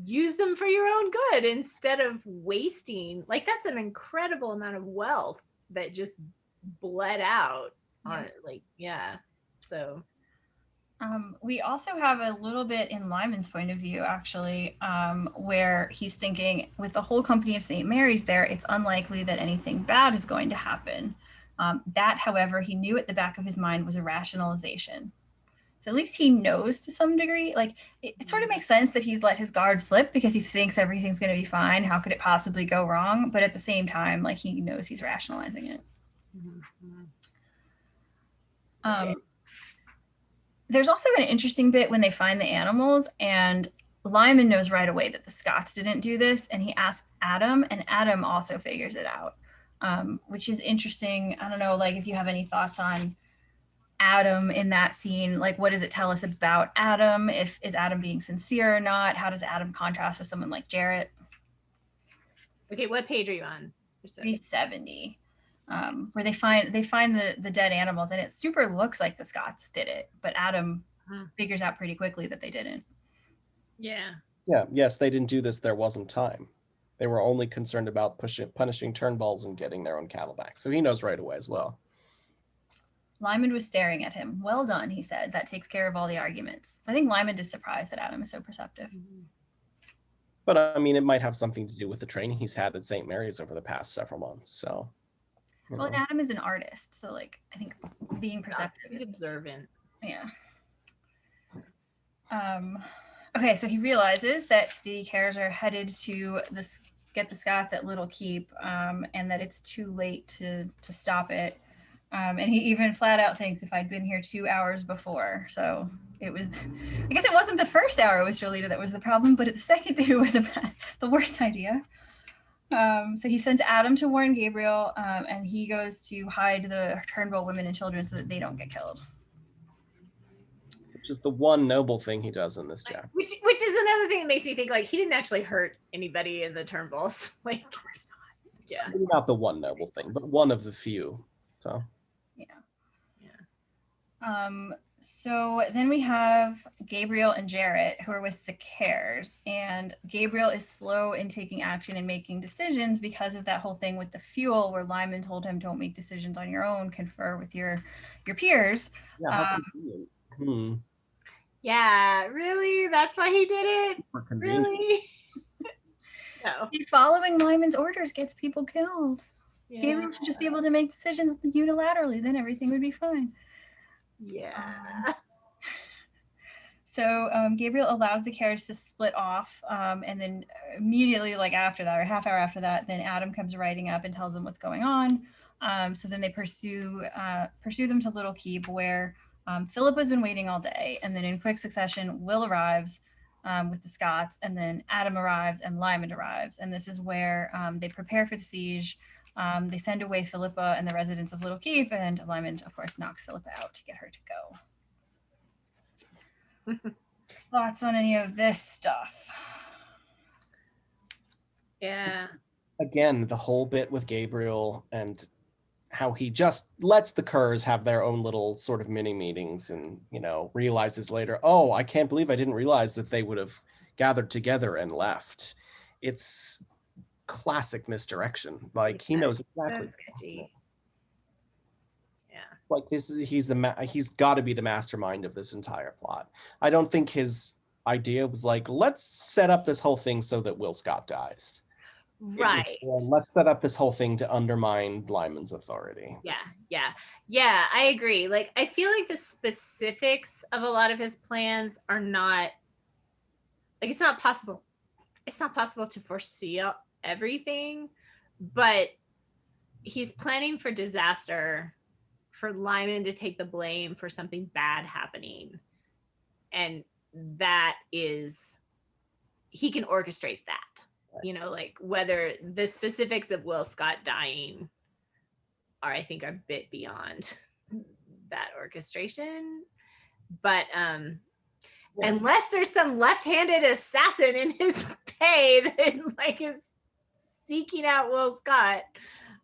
S2: use them for your own good instead of wasting. Like, that's an incredible amount of wealth that just bled out on it. Like, so
S1: We also have a little bit in Lyman's point of view, actually, where he's thinking with the whole company of St. Mary's there, it's unlikely that anything bad is going to happen. That, however, he knew at the back of his mind was a rationalization. So at least he knows to some degree, like it sort of makes sense that he's let his guard slip because he thinks everything's going to be fine. How could it possibly go wrong? But at the same time, like he knows he's rationalizing it.
S2: Okay.
S1: There's also an interesting bit when they find the animals, and Lymond knows right away that the Scots didn't do this, and he asks Adam, and Adam also figures it out, which is interesting. I don't know, like if you have any thoughts on Adam in that scene, like what does it tell us about Adam? Is Adam being sincere or not? How does Adam contrast with someone like Jarrett?
S2: Okay, what page are you on?
S1: 370. Where they find the dead animals, and it super looks like the Scots did it, but Adam figures out pretty quickly that they didn't.
S2: Yeah.
S3: Yes, they didn't do this. There wasn't time. They were only concerned about punishing Turnbulls and getting their own cattle back. So he knows right away as well.
S1: Lymond was staring at him. Well done, he said. That takes care of all the arguments. So I think Lymond is surprised that Adam is so perceptive.
S3: But I mean, it might have something to do with the training he's had at St. Mary's over the past several months. So,
S1: well, and Adam is an artist, so like I think being perceptive
S2: is observant.
S1: Yeah. Okay, so he realizes that the Cares are headed to get the Scots at Little Keep, and that it's too late to stop it. And he even flat out thinks if I'd been here 2 hours before. So it was, I guess it wasn't the first hour with Jolita that was the problem, but the second two were the worst idea. So he sends Adam to warn Gabriel, and he goes to hide the Turnbull women and children so that they don't get killed.
S3: Which is the one noble thing he does in this chapter.
S2: Which is another thing that makes me think like he didn't actually hurt anybody in the Turnbulls. Like, of course not. Yeah.
S3: Maybe not the one noble thing, but one of the few. So.
S1: So then we have Gabriel and Jarrett who are with the Cares, and Gabriel is slow in taking action and making decisions because of that whole thing with the fuel where Lymond told him don't make decisions on your own, confer with your peers.
S3: Yeah, how convenient.
S2: Yeah, really? That's why he did it? Really? No.
S1: Following Lymond's orders gets people killed.
S2: Yeah.
S1: Gabriel should just be able to make decisions unilaterally, then everything would be fine.
S2: Yeah.
S1: So Gabriel allows the carriage to split off, and then immediately, like after that, or a half hour after that, then Adam comes riding up and tells them what's going on. So then they pursue them to Little Keep, where Philippe has been waiting all day, and then in quick succession, Will arrives with the Scots, and then Adam arrives and Lymond arrives, and this is where they prepare for the siege. They send away Philippa and the residents of Little Keep, and Lymond, of course, knocks Philippa out to get her to go. Thoughts on any of this stuff?
S2: Yeah.
S3: Again, the whole bit with Gabriel and how he just lets the Curs have their own little sort of mini meetings and, realizes later, oh, I can't believe I didn't realize that they would have gathered together and left. It's classic misdirection. Like he knows exactly.
S2: Sketchy. Yeah.
S3: Like this is he's got to be the mastermind of this entire plot. I don't think his idea was like, let's set up this whole thing so that Will Scott dies.
S2: Right.
S3: Let's set up this whole thing to undermine Lymond's authority.
S2: Yeah, I agree. Like I feel like the specifics of a lot of his plans are not like it's not possible to foresee everything, but he's planning for disaster, for Lymond to take the blame for something bad happening, and that is he can orchestrate that. Right. Like whether the specifics of Will Scott dying are a bit beyond that orchestration, but unless there's some left-handed assassin in his pay that like is seeking out Will Scott.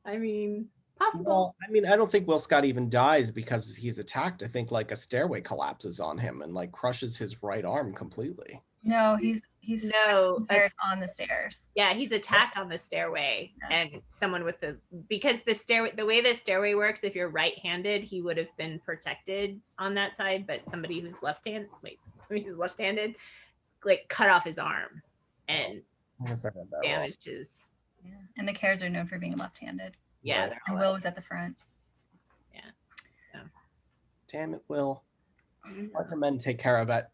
S2: I mean, possible.
S3: Well, I don't think Will Scott even dies because he's attacked. I think like a stairway collapses on him and like crushes his right arm completely.
S1: No, he's
S2: No,
S1: Jarrett on the stairs.
S2: Yeah, he's attacked on the stairway, and someone with because the way the stairway works, if you're right-handed, he would have been protected on that side, but somebody who's left-handed, like cut off his arm and damaged his.
S1: Yeah. And the Cares are known for being left-handed.
S2: Yeah,
S3: Right.
S1: And Will was at the front.
S2: Yeah.
S3: Damn it, Will. Let the men take care of it.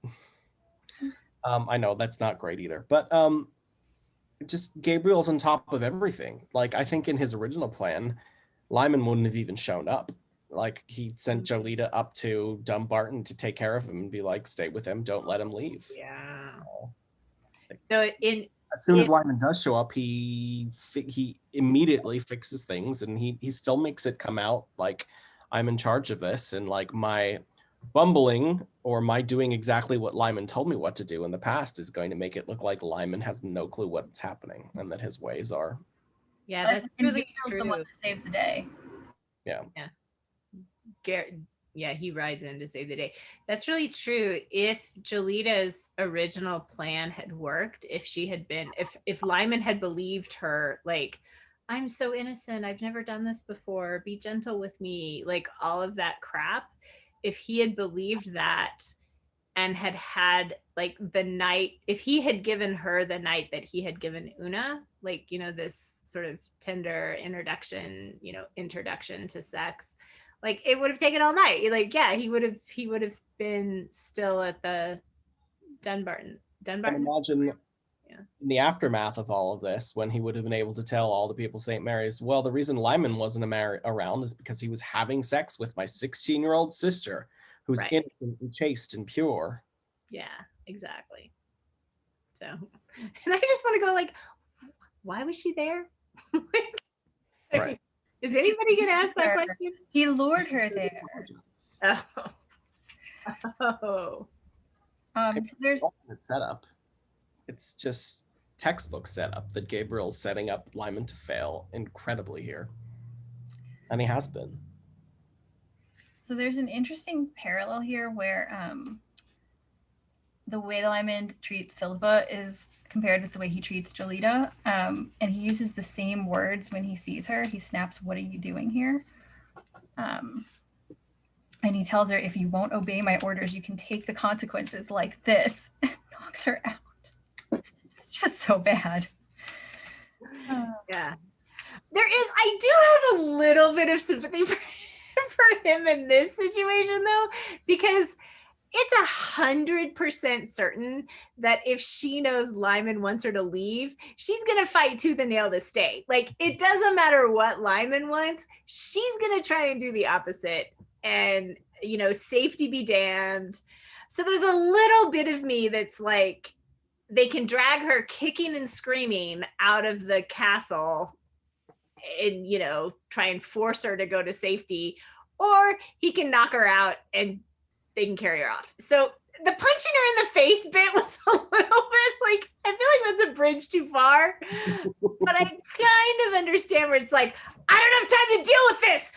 S3: I know that's not great either, but just Gabriel's on top of everything. Like, I think in his original plan, Lymond wouldn't have even shown up. Like, he sent Jolita up to Dumbarton to take care of him and be like, stay with him, don't let him leave.
S2: Yeah.
S3: Like,
S2: So
S3: as soon as Lymond does show up, he immediately fixes things, and he still makes it come out like, I'm in charge of this, and like my bumbling or my doing exactly what Lymond told me what to do in the past is going to make it look like Lymond has no clue what's happening and that his ways are.
S2: Yeah, that's really true.
S1: The one that saves the day.
S3: Yeah.
S2: Yeah, he rides in to save the day. That's really true. If Jolita's original plan had worked, if Lymond had believed her, like, I'm so innocent, I've never done this before, be gentle with me, like all of that crap, if he had believed that and had like the night, if he had given her the night that he had given Una, like, this sort of tender introduction to sex, like it would have taken all night. Like, yeah, he would have been still at the Dunbarton.
S3: And imagine in the aftermath of all of this, when he would have been able to tell all the people St. Mary's, well, the reason Lymond wasn't around is because he was having sex with my 16-year-old sister, who's innocent and chaste and pure.
S2: Yeah, exactly. So, and I just want to go like, why was she there?
S3: Right.
S2: Is anybody going to ask that question?
S1: He lured her there.
S2: Oh.
S1: So there's
S3: setup. It's just textbook setup that Gabriel's setting up Lymond to fail incredibly here. And he has been.
S1: So there's an interesting parallel here where the way that Lymond treats Philippa is compared with the way he treats Jolita. And he uses the same words when he sees her. He snaps, "What are you doing here?" And he tells her, "If you won't obey my orders, you can take the consequences like this." And knocks her out. It's just so bad.
S2: Yeah. I do have a little bit of sympathy for him in this situation, though, because it's 100% certain that if she knows Lymond wants her to leave, she's going to fight tooth and nail to stay. Like, it doesn't matter what Lymond wants. She's going to try and do the opposite, and, safety be damned. So there's a little bit of me that's like, they can drag her kicking and screaming out of the castle and, try and force her to go to safety, or he can knock her out and they can carry her off. So the punching her in the face bit was a little bit like, I feel like that's a bridge too far, but I kind of understand where it's like, I don't have time to deal with this.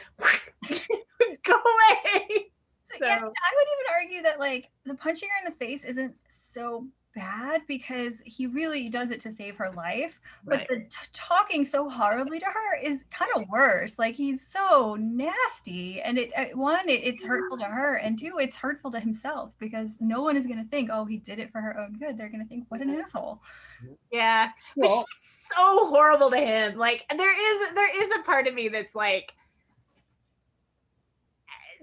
S2: Go away.
S1: So, yeah, I would even argue that like the punching her in the face isn't so bad because he really does it to save her life, but the talking so horribly to her is kind of worse. Like, he's so nasty, and it's hurtful to her, and two, it's hurtful to himself, because no one is going to think, oh, he did it for her own good. They're going to think, what an asshole.
S2: Yeah, but she's so horrible to him. Like, there is a part of me that's like,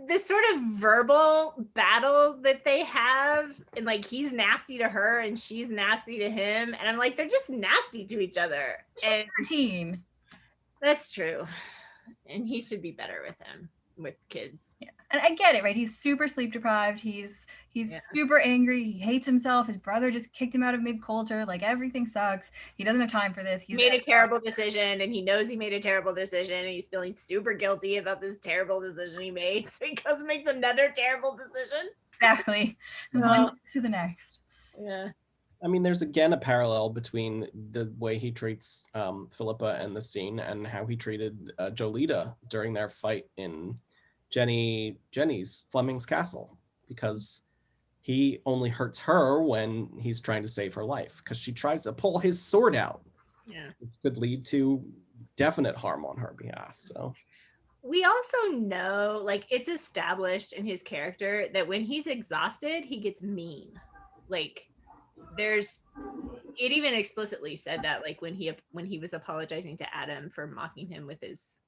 S2: this sort of verbal battle that they have, and like, he's nasty to her and she's nasty to him, and I'm like, they're just nasty to each other.
S1: She's 13.
S2: That's true, and he should be better with kids.
S1: Yeah, and I get it, right? He's super sleep deprived. He's super angry. He hates himself. His brother just kicked him out of mid-culture. Like, everything sucks. He doesn't have time for this.
S2: He made a terrible decision, and he knows he made a terrible decision, and he's feeling super guilty about this terrible decision he made. So he goes and makes another terrible decision.
S1: Exactly. And one to the next.
S2: Yeah.
S3: I mean, there's again a parallel between the way he treats Philippa and the scene and how he treated Jolita during their fight in Fleming's castle, because he only hurts her when he's trying to save her life because she tries to pull his sword out.
S2: Yeah.
S3: Which could lead to definite harm on her behalf. So
S2: we also know, like, it's established in his character that when he's exhausted, he gets mean. Like, there's, it even explicitly said that, like, when he was apologizing to Adam for mocking him with his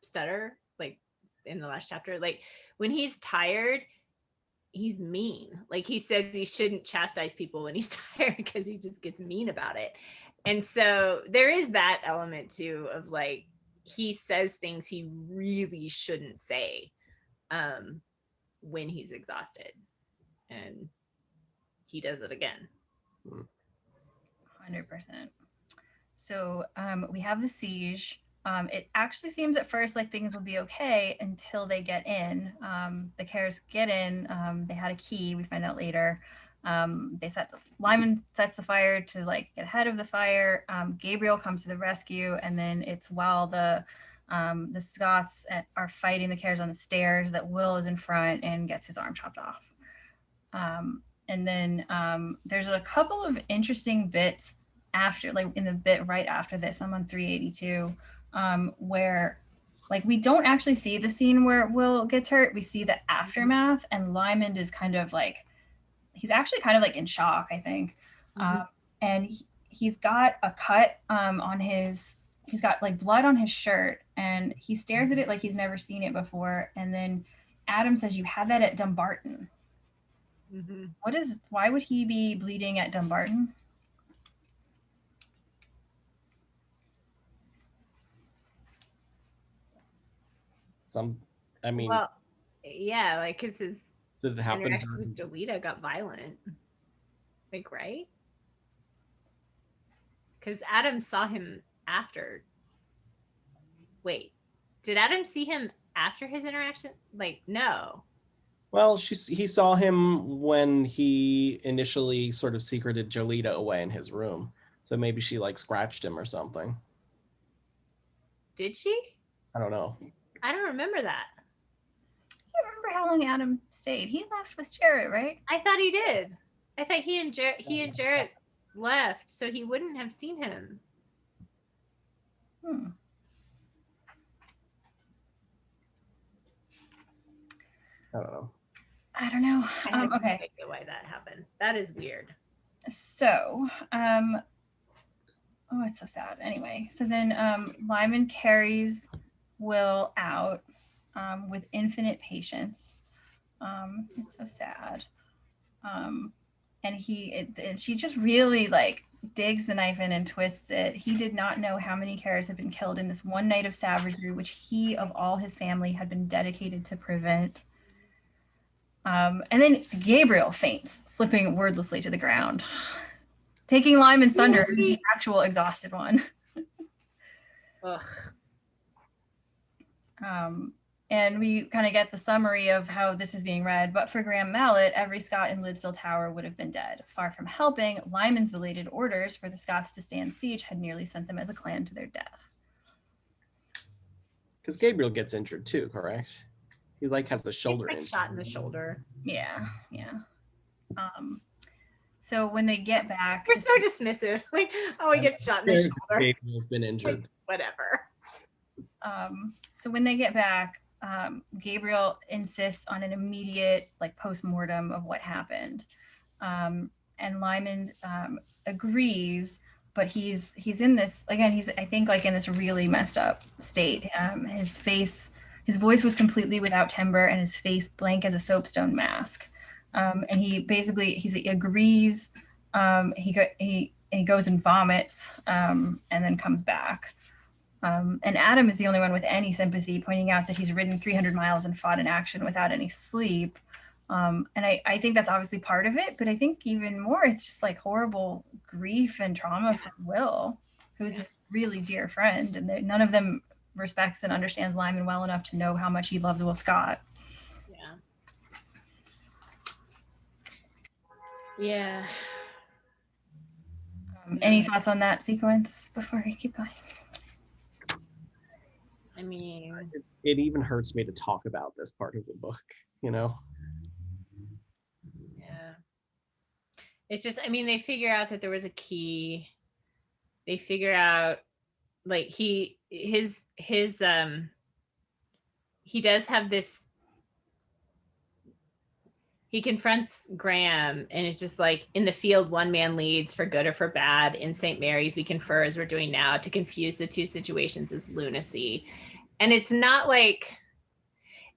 S2: stutter, like in the last chapter, like when he's tired, he's mean. Like, he says he shouldn't chastise people when he's tired because he just gets mean about it. And so there is that element too of, like, he says things he really shouldn't say when he's exhausted, and he does it again.
S1: 100%. So we have the siege. It actually seems at first like things will be okay until they get in. The Cares get in. They had a key. We find out later. Lymond sets the fire to like get ahead of the fire. Gabriel comes to the rescue, and then it's while the Scots are fighting the Cares on the stairs that Will is in front and gets his arm chopped off. And then there's a couple of interesting bits after, like in the bit right after this, I'm on 382, where like we don't actually see the scene where Will gets hurt. We see the aftermath, and Lymond is kind of like, he's actually kind of like in shock, I think. And he's got a cut on his, he's got like blood on his shirt, and he stares at it like he's never seen it before. And then Adam says, "You had that at Dumbarton." Why would he be bleeding at Dumbarton?
S2: Well, yeah, like, because his
S3: did it happen
S2: interaction with Jolita got violent, like, right? Because Adam saw him after. Wait, did Adam see him after his interaction? Like, no.
S3: Well, he saw him when he initially sort of secreted Jolita away in his room. So maybe she like scratched him or something.
S2: Did she?
S3: I don't know.
S2: I don't remember that.
S1: I don't remember how long Adam stayed. He left with Jarrett, right?
S2: I thought he did. I thought he and Jarrett left, so he wouldn't have seen him.
S3: I don't know.
S1: I don't know. Okay.
S2: I don't know why that happened. That is weird.
S1: So, oh, it's so sad. Anyway, so then Lymond carries Will out with infinite patience. It's so sad. And she just really like digs the knife in and twists it. He did not know how many Cares had been killed in this one night of savagery, which he of all his family had been dedicated to prevent. And then Gabriel faints, slipping wordlessly to the ground. Taking Lymond's thunder is the actual exhausted one.
S2: Ugh.
S1: And we kind of get the summary of how this is being read. But for Graham Mallet, every Scot in Liddesdale Tower would have been dead. Far from helping, Lymond's belated orders for the Scots to stand siege had nearly sent them as a clan to their death.
S3: Because Gabriel gets injured too, correct? He like has the shoulder injury.
S2: Shot in the shoulder.
S1: Yeah. So when they get back,
S2: we're so dismissive. Like, oh, he gets shot in the shoulder.
S3: Gabriel's been injured.
S2: Like, whatever.
S1: So when they get back, Gabriel insists on an immediate like post-mortem of what happened. And Lymond agrees, but he's in this, again, he's, I think, like in this really messed up state. His voice was completely without timbre, and his face blank as a soapstone mask. And he basically, he agrees, he goes and vomits, and then comes back. And Adam is the only one with any sympathy, pointing out that he's ridden 300 miles and fought in action without any sleep. And I think that's obviously part of it, but I think even more, it's just like horrible grief and trauma for Will, who's a really dear friend, and none of them respects and understands Lymond well enough to know how much he loves Will Scott.
S2: Yeah.
S1: Any thoughts on that sequence before we keep going?
S2: I mean,
S3: it even hurts me to talk about this part of the book, you know?
S2: It's just, I mean, they figure out that there was a key. They figure out like he does have this, he confronts Graham and it's just like, in the field one man leads for good or for bad, in St. Mary's we confer as we're doing now, to confuse the two situations is lunacy. And it's not like,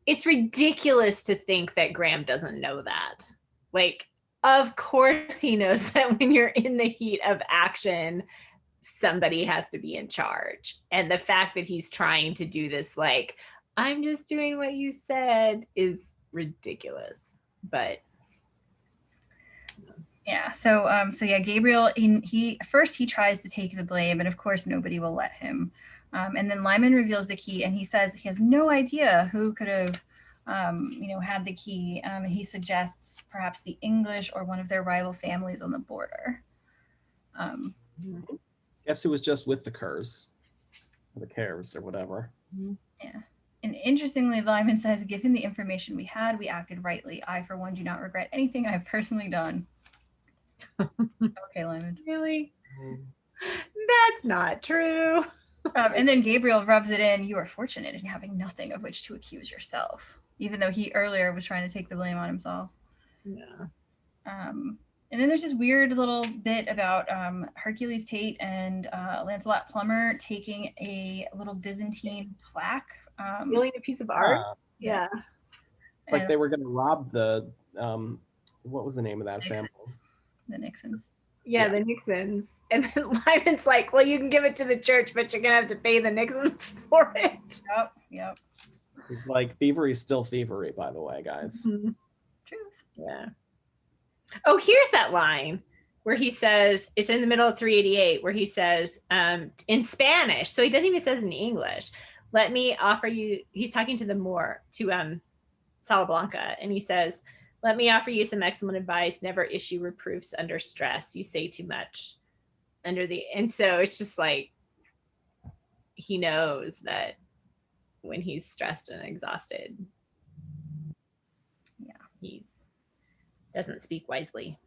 S2: it's ridiculous to think that Graham doesn't know that. Like, of course he knows that when you're in the heat of action, somebody has to be in charge. And the fact that he's trying to do this, like, I'm just doing what you said, is ridiculous. But
S1: yeah, so yeah, Gabriel, he first he tries to take the blame, and of course nobody will let him. And then Lymond reveals the key, and he says he has no idea who could have had the key. He suggests perhaps the English or one of their rival families on the border.
S3: Guess it was just with the Kerrs, or the Cares, or whatever.
S1: Yeah. And interestingly, Lymond says, given the information we had, we acted rightly. I, for one, do not regret anything I have personally done. Okay, Lymond.
S2: Really? That's not true.
S1: And then Gabriel rubs it in. You are fortunate in having nothing of which to accuse yourself, even though he earlier was trying to take the blame on himself.
S2: Yeah.
S1: And then there's this weird little bit about Hercules Tate and Lancelot Plummer taking a little Byzantine plaque.
S2: Stealing a piece of art? Yeah.
S3: Like they were going to rob the, what was the name of that
S1: Nixons.
S3: family?
S1: The Nixons.
S2: Yeah, the Nixons. And then Lymond's like, well, you can give it to the church, but you're going to have to pay the Nixons for it.
S1: Yep.
S3: It's like, thievery is still thievery, by the way, guys.
S2: Mm-hmm.
S1: Truth.
S2: Yeah. Oh, here's that line where he says, it's in the middle of 388, where he says, in Spanish, so he doesn't even say it in English, let me offer you, he's talking to the Moor, to Salablanca, and he says, let me offer you some excellent advice. Never issue reproofs under stress. You say too much and so it's just like, he knows that when he's stressed and exhausted, he doesn't speak wisely.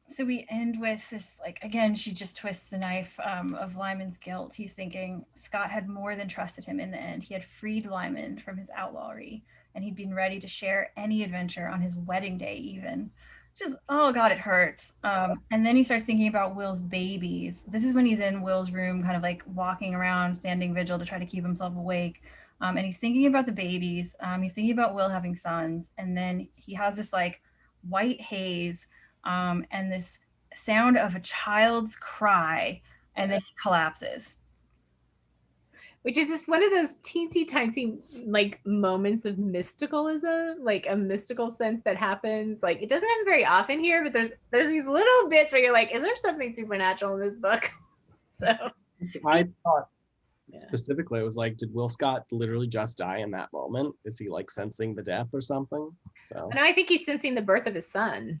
S1: So we end with this, like, again, she just twists the knife of Lymond's guilt. He's thinking Scott had more than trusted him in the end. He had freed Lymond from his outlawry, and he'd been ready to share any adventure on his wedding day even. Just, oh God, it hurts. And then he starts thinking about Will's babies. This is when he's in Will's room, kind of like walking around, standing vigil to try to keep himself awake. And he's thinking about the babies. He's thinking about Will having sons. And then he has this like white haze and this sound of a child's cry, and then he collapses.
S2: Which is just one of those teensy tiny like moments of mysticalism, like a mystical sense that happens. Like, it doesn't happen very often here, but there's these little bits where you're like, is there something supernatural in this book? So
S3: I thought specifically, it was like, did Will Scott literally just die in that moment? Is he like sensing the death or something? So
S2: and I think he's sensing the birth of his son.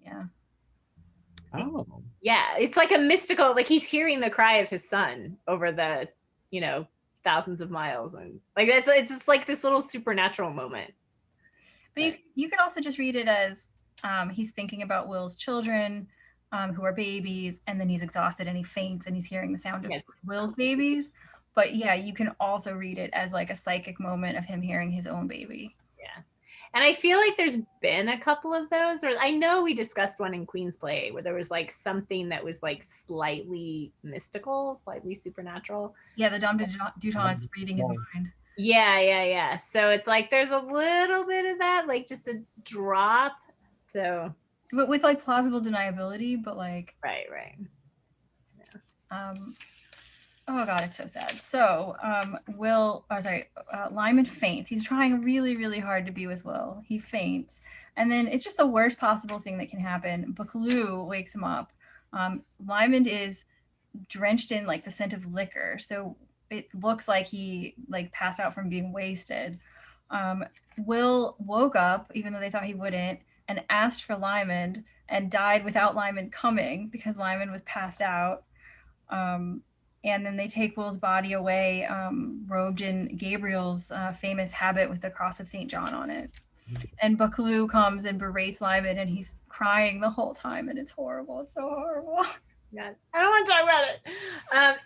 S1: Yeah.
S3: Oh.
S2: Yeah, it's like a mystical, like he's hearing the cry of his son over the, thousands of miles, and like it's just like this little supernatural moment.
S1: But you could also just read it as he's thinking about Will's children, who are babies, and then he's exhausted and he faints and he's hearing the sound of Will's babies. But yeah, you can also read it as like a psychic moment of him hearing his own baby.
S2: Yeah. And I feel like there's been a couple of those, or I know we discussed one in Queen's Play where there was like something that was like slightly mystical, slightly supernatural.
S1: Yeah, the Dame Dutton reading his mind.
S2: Yeah. So it's like there's a little bit of that, like just a drop. So,
S1: but with like plausible deniability, but like
S2: right.
S1: Yeah. Oh God, it's so sad. So Lymond faints. He's trying really, really hard to be with Will. He faints. And then it's just the worst possible thing that can happen. Buccleuch wakes him up. Lymond is drenched in like the scent of liquor. So it looks like he like passed out from being wasted. Will woke up, even though they thought he wouldn't, and asked for Lymond and died without Lymond coming because Lymond was passed out. And then they take Will's body away, robed in Gabriel's famous habit with the cross of St. John on it. And Bucklew comes and berates Lymond, and he's crying the whole time, and it's horrible. It's so horrible.
S2: Yeah, I don't want to talk about it.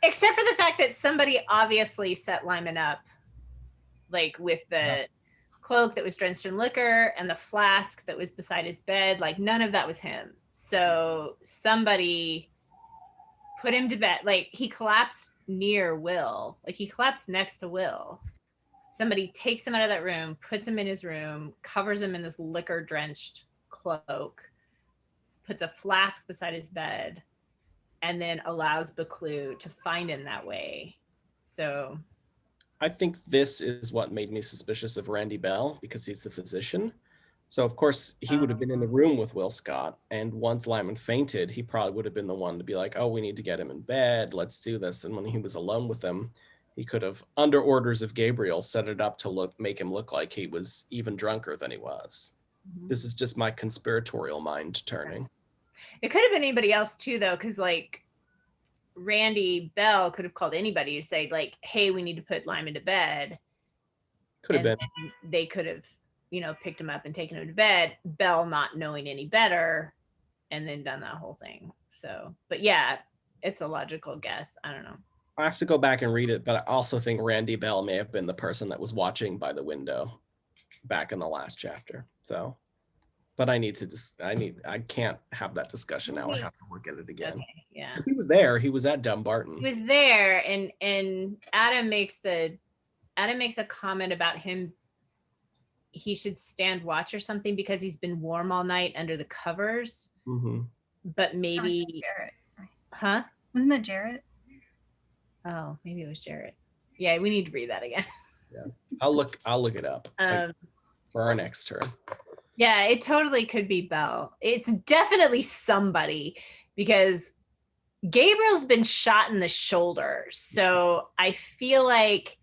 S2: Except for the fact that somebody obviously set Lymond up, like with the cloak that was drenched in liquor and the flask that was beside his bed. Like none of that was him. So somebody put him to bed. Like he collapsed near Will. Like he collapsed next to Will. Somebody takes him out of that room, puts him in his room, covers him in this liquor drenched cloak, puts a flask beside his bed, and then allows Bucklew to find him that way. So
S3: I think this is what made me suspicious of Randy Bell, because he's the physician. So of course he would have been in the room with Will Scott, and once Lymond fainted, he probably would have been the one to be like, oh, we need to get him in bed, let's do this. And when he was alone with them, he could have, under orders of Gabriel, set it up to make him look like he was even drunker than he was. This is just my conspiratorial mind turning.
S2: It could have been anybody else too, though, because like Randy Bell could have called anybody to say like, hey, we need to put Lymond to bed.
S3: Could have been.
S2: They could have, you know, picked him up and taken him to bed, Bell not knowing any better, and then done that whole thing. So, but yeah, it's a logical guess. I don't know.
S3: I have to go back and read it, but I also think Randy Bell may have been the person that was watching by the window back in the last chapter. So, but I can't have that discussion now. I have to look at it again.
S2: Okay, yeah.
S3: Because he was there. He was at Dumbarton.
S2: He was there, and Adam makes a comment about him. He should stand watch or something because he's been warm all night under the covers.
S3: Mm-hmm.
S2: But maybe
S1: Jarrett.
S2: Huh?
S1: Wasn't that Jarrett?
S2: Oh, maybe it was Jarrett. Yeah, we need to read that again.
S3: Yeah, I'll look it up for our next turn.
S2: Yeah, it totally could be Bell. It's definitely somebody because Gabriel's been shot in the shoulder. So I feel like,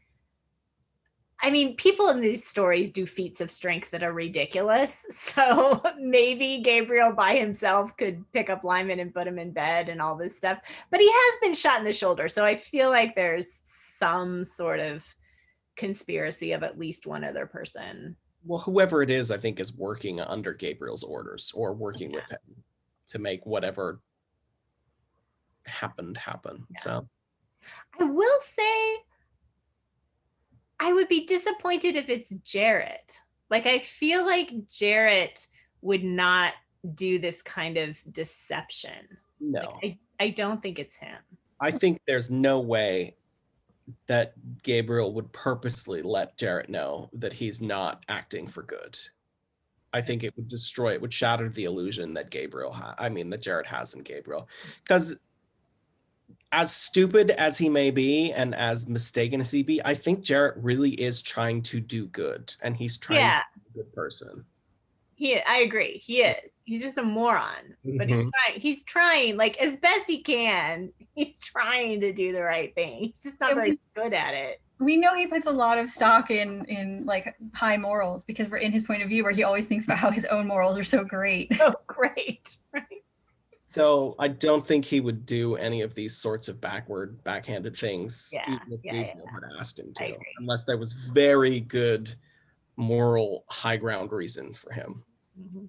S2: I mean, people in these stories do feats of strength that are ridiculous. So maybe Gabriel by himself could pick up Lymond and put him in bed and all this stuff. But he has been shot in the shoulder. So I feel like there's some sort of conspiracy of at least one other person.
S3: Well, whoever it is, I think, is working under Gabriel's orders or working with him to make whatever happened happen. Yeah. So
S2: I will say I would be disappointed if it's Jarrett. Like, I feel like Jarrett would not do this kind of deception.
S3: No.
S2: Like, I don't think it's him.
S3: I think there's no way that Gabriel would purposely let Jarrett know that he's not acting for good. I think it would destroy, it would shatter the illusion that that Jarrett has in Gabriel. Because as stupid as he may be and as mistaken as he be, I think Jarrett really is trying to do good, and he's trying to be a good person.
S2: I agree. He is. He's just a moron, but he's trying like as best he can. He's trying to do the right thing. He's just not very good at it.
S1: We know he puts a lot of stock in like high morals because we're in his point of view where he always thinks about how his own morals are so great.
S2: Oh, great. Right.
S3: So I don't think he would do any of these sorts of backhanded things, even if Gabriel had asked him to, unless there was very good moral high ground reason for him.
S2: Mm-hmm.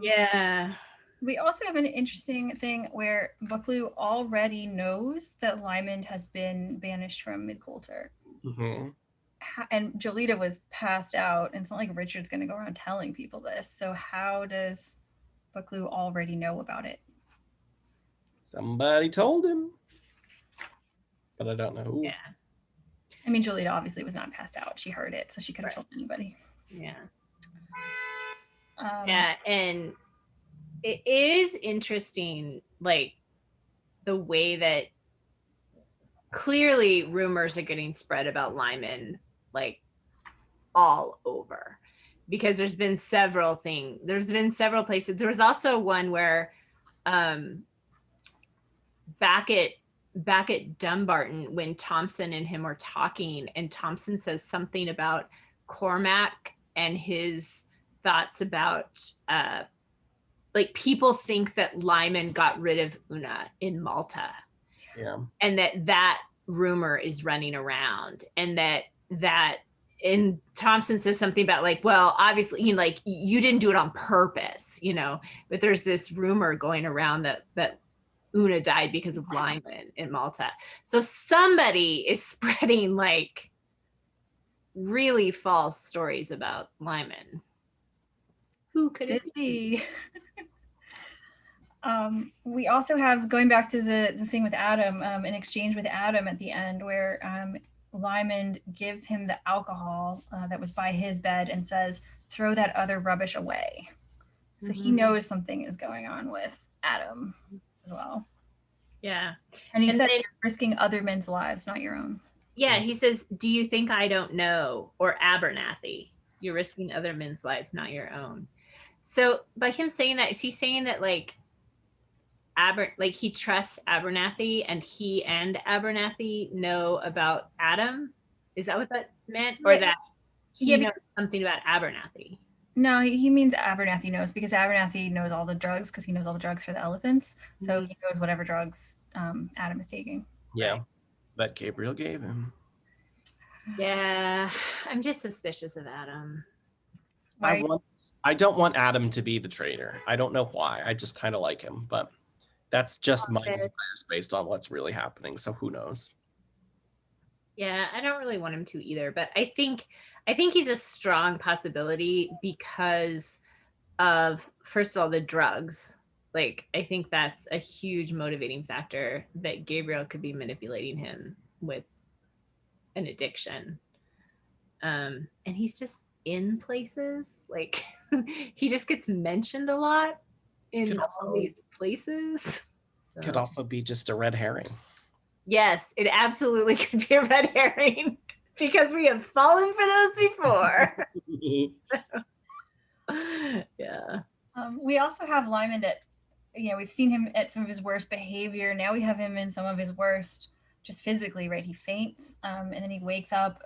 S2: Yeah.
S1: We also have an interesting thing where Bucklew already knows that Lymond has been banished from Midcoulter.
S3: Mm-hmm.
S1: And Jolita was passed out, and it's not like Richard's going to go around telling people this. So how does Bucklew already know about it?
S3: Somebody told him, but I don't know who.
S2: Yeah.
S1: I mean, Jolita obviously was not passed out. She heard it, so she could have told anybody.
S2: Yeah. Yeah, and it is interesting, like the way that clearly rumors are getting spread about Lymond, like all over, because there's been several places. There was also one where back at Dumbarton, when Thompson and him were talking, and Thompson says something about Cormac and his thoughts about like people think that Lymond got rid of Una in Malta.
S3: Yeah.
S2: And that rumor is running around, and that and Thompson says something about like, well, obviously, you know, like you didn't do it on purpose, you know, but there's this rumor going around that Una died because of Lymond in Malta. So somebody is spreading like really false stories about Lymond. Who could it be?
S1: We also have, going back to the thing with Adam, an exchange with Adam at the end where Lymond gives him the alcohol that was by his bed and says, throw that other rubbish away. So he knows something is going on with Adam as well.
S2: Yeah.
S1: And he said, you're risking other men's lives, not your own.
S2: Yeah, he says, do you think I don't know? Or Abernathy, you're risking other men's lives, not your own. So by him saying that, is he saying that like he trusts Abernathy and he and Abernathy know about Adam? Is that what that meant? Or that he knows something about Abernathy?
S1: No, he means Abernathy knows, because Abernathy knows all the drugs because he knows all the drugs for the elephants. So he knows whatever drugs Adam is taking.
S3: Yeah, that Gabriel gave him.
S2: Yeah, I'm just suspicious of Adam.
S3: I don't want Adam to be the traitor. I don't know why. I just kind of like him, but that's just my desires based on what's really happening. So who knows?
S2: Yeah, I don't really want him to either, but I think he's a strong possibility because of, first of all, the drugs. Like, I think that's a huge motivating factor that Gabriel could be manipulating him with an addiction. And he's just in places, like he just gets mentioned a lot in all these places. So.
S3: Could also be just a red herring.
S2: Yes, it absolutely could be a red herring because we have fallen for those before. Yeah.
S1: We also have Lymond at, we've seen him at some of his worst behavior. Now we have him in some of his worst, just physically, right? He faints and then he wakes up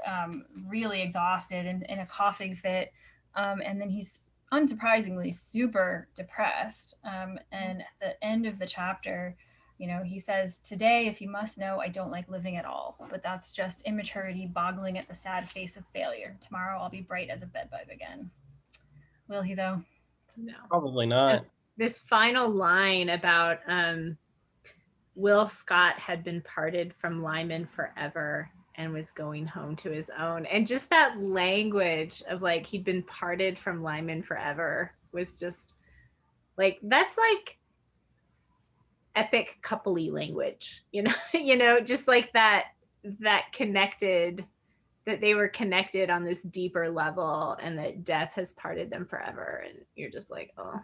S1: really exhausted and in a coughing fit. And then he's unsurprisingly super depressed. And at the end of the chapter, he says, today, if you must know, I don't like living at all, but that's just immaturity boggling at the sad face of failure. Tomorrow I'll be bright as a bedbug again. Will he though?
S2: No.
S3: Probably not.
S2: This final line about Will Scott had been parted from Lymond forever and was going home to his own. And just that language of like, he'd been parted from Lymond forever was just like, that's like epic coupley language, just like that connected, that they were connected on this deeper level and that death has parted them forever. And you're just like, oh.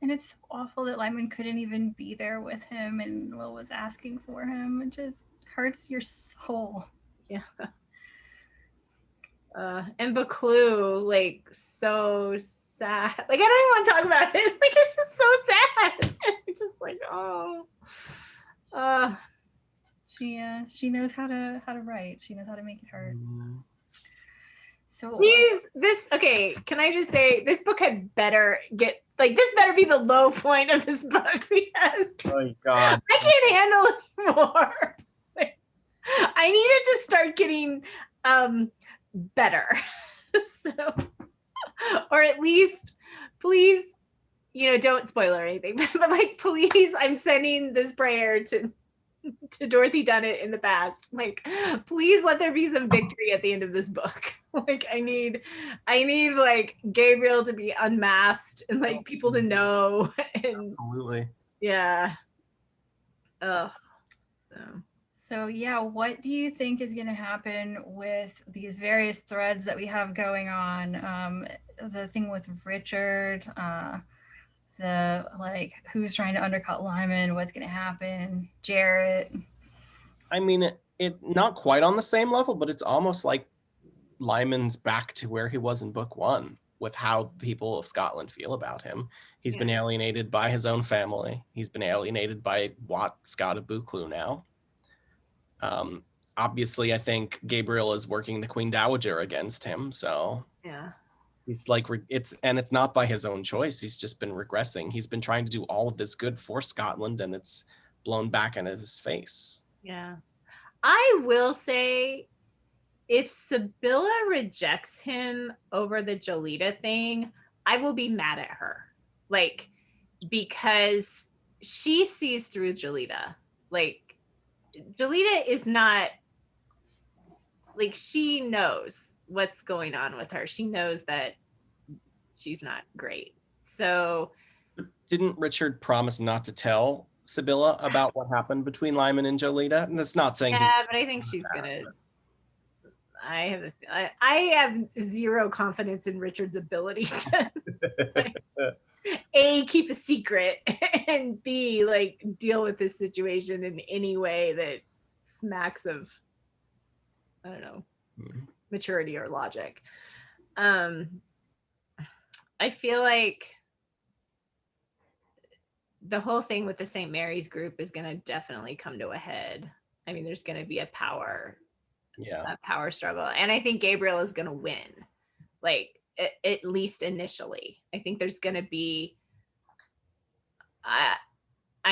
S1: And it's so awful that Lymond couldn't even be there with him and Will was asking for him. It just hurts your soul.
S2: Yeah. And Buccleuch, like, so sad. Like, I don't even want to talk about this. Like, it's just so sad. It's just like, oh.
S1: She knows how to write. She knows how to make it hurt. So
S2: okay, can I just say this book had better get, like, this better be the low point of this book because
S3: oh God,
S2: I can't handle it more. Like, I needed to start getting better. So, or at least please, don't spoil or anything, but like, please, I'm sending this prayer to Dorothy Dunnett in the past. Like, please let there be some victory at the end of this book. Like, I need like Gabriel to be unmasked and like people to know. And
S3: absolutely.
S2: Yeah. Oh.
S1: So yeah, what do you think is going to happen with these various threads that we have going on? The thing with Richard, the like who's trying to undercut Lymond, what's going to happen, Jarrett.
S3: I mean, it not quite on the same level, but it's almost like Lymond's back to where he was in book one with how people of Scotland feel about him. He's been alienated by his own family. He's been alienated by Wat Scott of Buccleuch now. Obviously, I think Gabriel is working the Queen Dowager against him. So
S2: yeah,
S3: he's like, it's not by his own choice. He's just been regressing. He's been trying to do all of this good for Scotland, and it's blown back into his face.
S2: Yeah, I will say if Sibylla rejects him over the Jolita thing, I will be mad at her. Like, because she sees through Jolita. Like, Jolita is not, like, she knows what's going on with her. She knows that she's not great. So
S3: didn't Richard promise not to tell Sibylla about what happened between Lymond and Jolita? And it's not saying
S2: yeah, but I think she's gonna. I have zero confidence in Richard's ability to like, A, keep a secret, and B, like, deal with this situation in any way that smacks of, I don't know, maturity or logic. I feel like the whole thing with the St. Mary's group is going to definitely come to a head. I mean, there's going to be a power struggle. And I think Gabriel is going to win, like, at least initially. I think there's going to be, I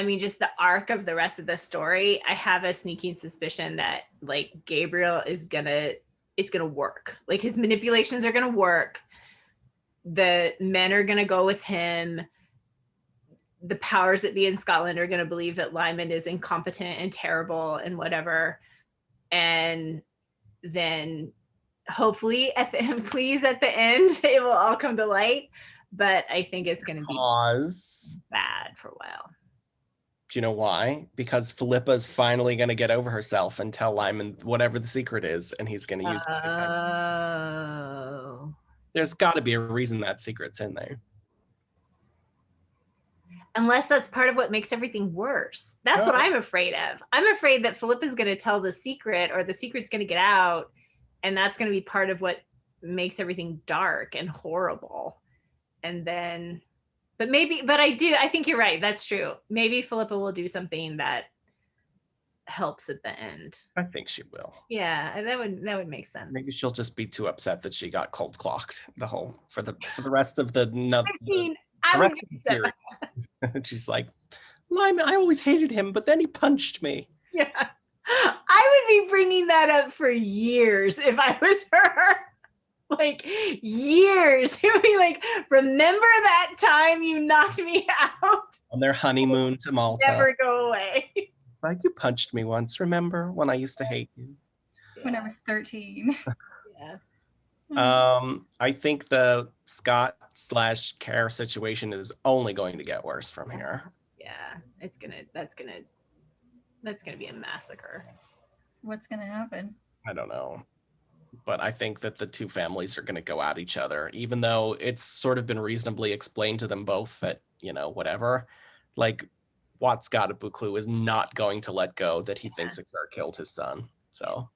S2: mean, just the arc of the rest of the story. I have a sneaking suspicion that, like, Gabriel is it's going to work. Like, his manipulations are going to work. The men are going to go with him. The powers that be in Scotland are going to believe that Lymond is incompetent and terrible and whatever. And then hopefully at the end it will all come to light. But I think it's going to be bad for a while.
S3: Do you know why? Because Philippa's finally going to get over herself and tell Lymond whatever the secret is, and he's going to use it.
S2: Oh.
S3: There's got to be a reason that secret's in there.
S2: Unless that's part of what makes everything worse. That's what I'm afraid of. I'm afraid that Philippe is going to tell the secret, or the secret's going to get out, and that's going to be part of what makes everything dark and horrible. And then, but I think you're right. That's true. Maybe Philippa will do something that helps at the end.
S3: I think she will.
S2: Yeah, that would make sense.
S3: Maybe she'll just be too upset that she got cold clocked for the rest of the. She's like, Lymond, I always hated him, but then he punched me.
S2: Yeah, I would be bringing that up for years if I was her. Like, years. It would be like, remember that time you knocked me out?
S3: On their honeymoon to Malta.
S2: Never go away.
S3: It's like, you punched me once. Remember when I used to hate you?
S1: When I was 13.
S2: Yeah.
S3: I think the Scott/Care situation is only going to get worse from here.
S2: Yeah, that's gonna be a massacre.
S1: What's gonna happen?
S3: I don't know. But I think that the two families are going to go at each other, even though it's sort of been reasonably explained to them both that, whatever. Like, Watt Scott of Buccleuch is not going to let go that he thinks Akar killed his son. So,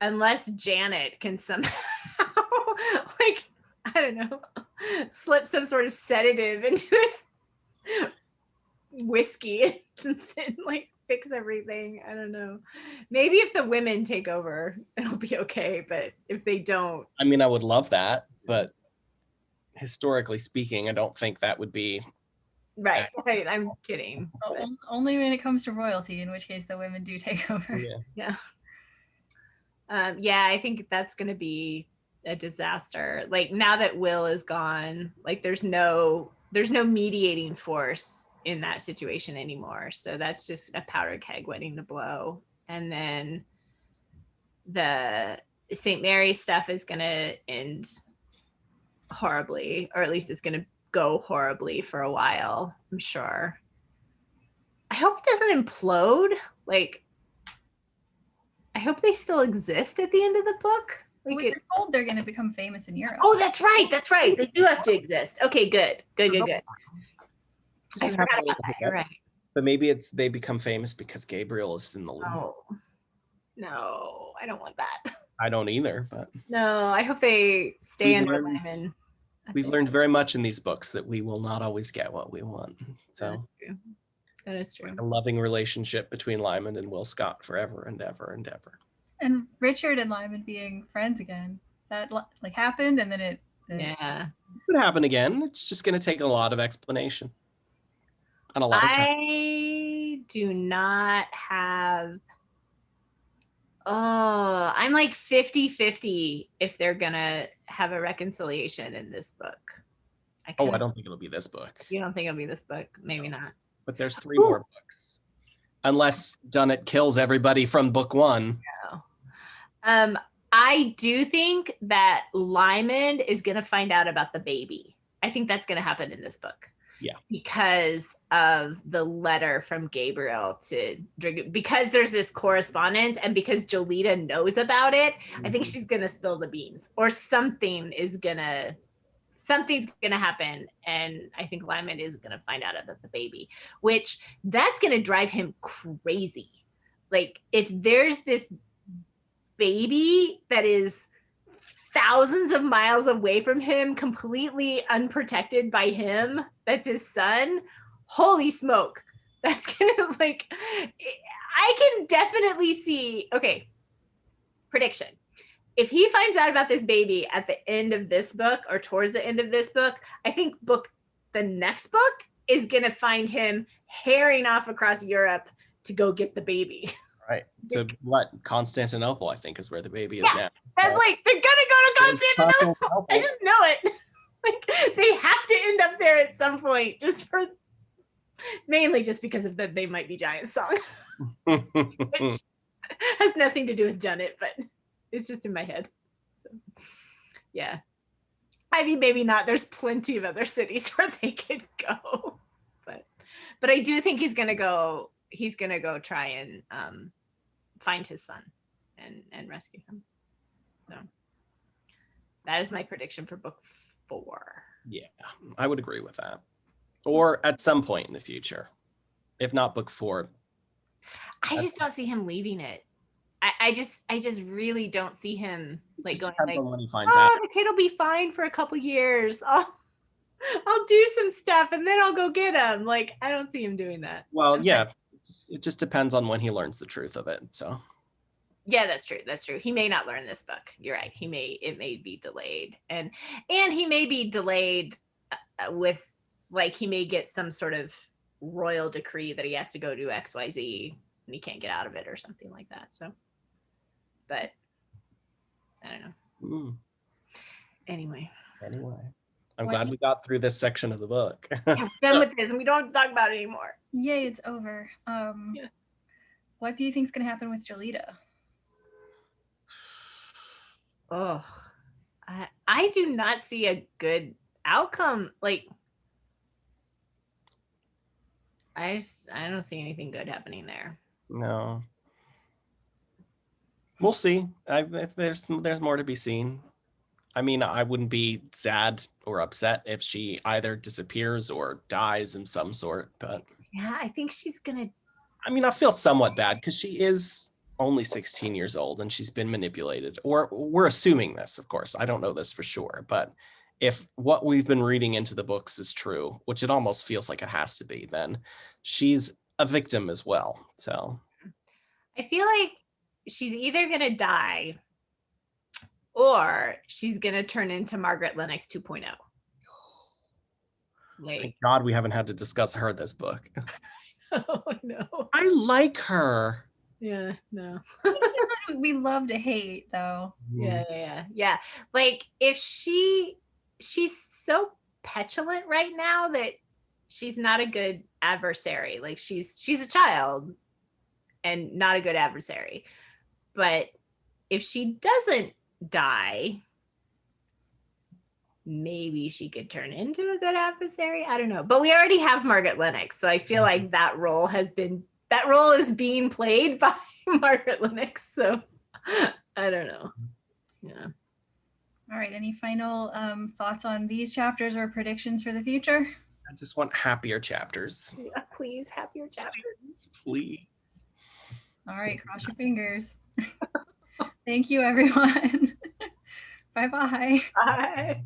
S2: unless Janet can somehow, like, I don't know, slip some sort of sedative into his whiskey and then, like, fix everything. I don't know. Maybe if the women take over, it'll be okay. But if they don't,
S3: I mean, I would love that, but historically speaking, I don't think that would be
S2: right. I'm kidding.
S1: Only when it comes to royalty, in which case the women do take over.
S2: Yeah. I think that's going to be a disaster. Like, now that Will is gone, like, there's no mediating force in that situation anymore. So that's just a powder keg waiting to blow. And then the St. Mary's stuff is going to end horribly, or at least it's going to go horribly for a while, I'm sure. I hope it doesn't implode. Like, I hope they still exist at the end of the book. Like,
S1: we're told they're going to become famous in Europe.
S2: Oh, that's right. They do have to exist. Okay, good. I forgot about that. You're right.
S3: But maybe they become famous because Gabriel is in the lead.
S2: No, I don't want that.
S3: I don't either, but
S2: no, I hope they stay under Lymond.
S3: We've learned very much in these books that we will not always get what we want. So
S2: that is true.
S3: A loving relationship between Lymond and Will Scott forever and ever and ever.
S1: And Richard and Lymond being friends again. That like happened, and then it
S3: could happen again. It's just going to take a lot of explanation. And a lot of time.
S2: I do not have Oh, I'm like 50-50 if they're gonna have a reconciliation in this book.
S3: I don't think it'll be this book.
S2: You don't think it'll be this book? Maybe not.
S3: But there's 3 more books. Unless Dunnett kills everybody from book 1.
S2: No. I do think that Lymond is gonna find out about the baby. I think that's gonna happen in this book.
S3: Yeah.
S2: Because of the letter from Gabriel to because there's this correspondence, and because Jolita knows about it, I think she's gonna spill the beans, or something's gonna happen, and I think Lymond is gonna find out about the baby, which that's gonna drive him crazy. Like, if there's this baby that is thousands of miles away from him, completely unprotected by him, that's his son, holy smoke, that's gonna, like, I can definitely see, okay, prediction. If he finds out about this baby at the end of this book, or towards the end of this book, I think the next book is gonna find him herring off across Europe to go get the baby.
S3: Right. To Constantinople, I think, is where the baby is now.
S2: That's like, they're gonna go to Constantinople. I just know it. Like, they have to end up there at some point, mainly just because of the "They Might Be Giants" song, which has nothing to do with Dunnett, but it's just in my head. So, yeah. I mean, maybe not. There's plenty of other cities where they could go, but I do think he's gonna go. He's gonna go try and find his son and rescue him. So that is my prediction for book 4.
S3: Yeah, I would agree with that. Or at some point in the future, if not book 4.
S2: I just don't see him leaving it. I just really don't see him like going.
S3: Depends on when he finds out.
S2: The kid will be fine for a couple years. I'll do some stuff and then I'll go get him. Like, I don't see him doing that.
S3: Well, yeah, it just depends on when he learns the truth of it. So.
S2: Yeah, that's true. He may not learn this book. You're right. It may be delayed, and he may be delayed with, like, he may get some sort of royal decree that he has to go do XYZ and he can't get out of it or something like that. So, but I don't know. Anyway,
S3: I'm glad we got through this section of the book.
S2: I'm done with this, and we don't have to talk about it anymore.
S1: Yay, it's over. Yeah. What do you think is going to happen with Jolita?
S2: Oh, I do not see a good outcome. Like, I don't see anything good happening there.
S3: No. We'll see. There's more to be seen. I mean, I wouldn't be sad or upset if she either disappears or dies in some sort, but
S2: yeah, I think she's gonna.
S3: I mean, I feel somewhat bad because she is only 16 years old and she's been manipulated, or we're assuming this, of course. I don't know this for sure, but if what we've been reading into the books is true, which it almost feels like it has to be, then she's a victim as well. So
S2: I feel like she's either going to die or she's going to turn into Margaret Lennox 2.0.
S3: Like, thank God we haven't had to discuss her this book.
S2: Oh, no.
S3: I like her.
S2: Yeah, no.
S1: We love to hate, though.
S2: Yeah. Like, if she's so petulant right now that she's not a good adversary. Like, she's a child and not a good adversary. But if she doesn't die, maybe she could turn into a good adversary. I don't know. But we already have Margaret Lennox, so I feel like that role is being played by Margaret Lennox. So I don't know. Yeah.
S1: All right. Any final thoughts on these chapters or predictions for the future?
S3: I just want happier chapters.
S2: Yeah, please, happier chapters.
S3: Please.
S1: All right. Cross your fingers. Thank you, everyone. Bye-bye.
S2: Bye.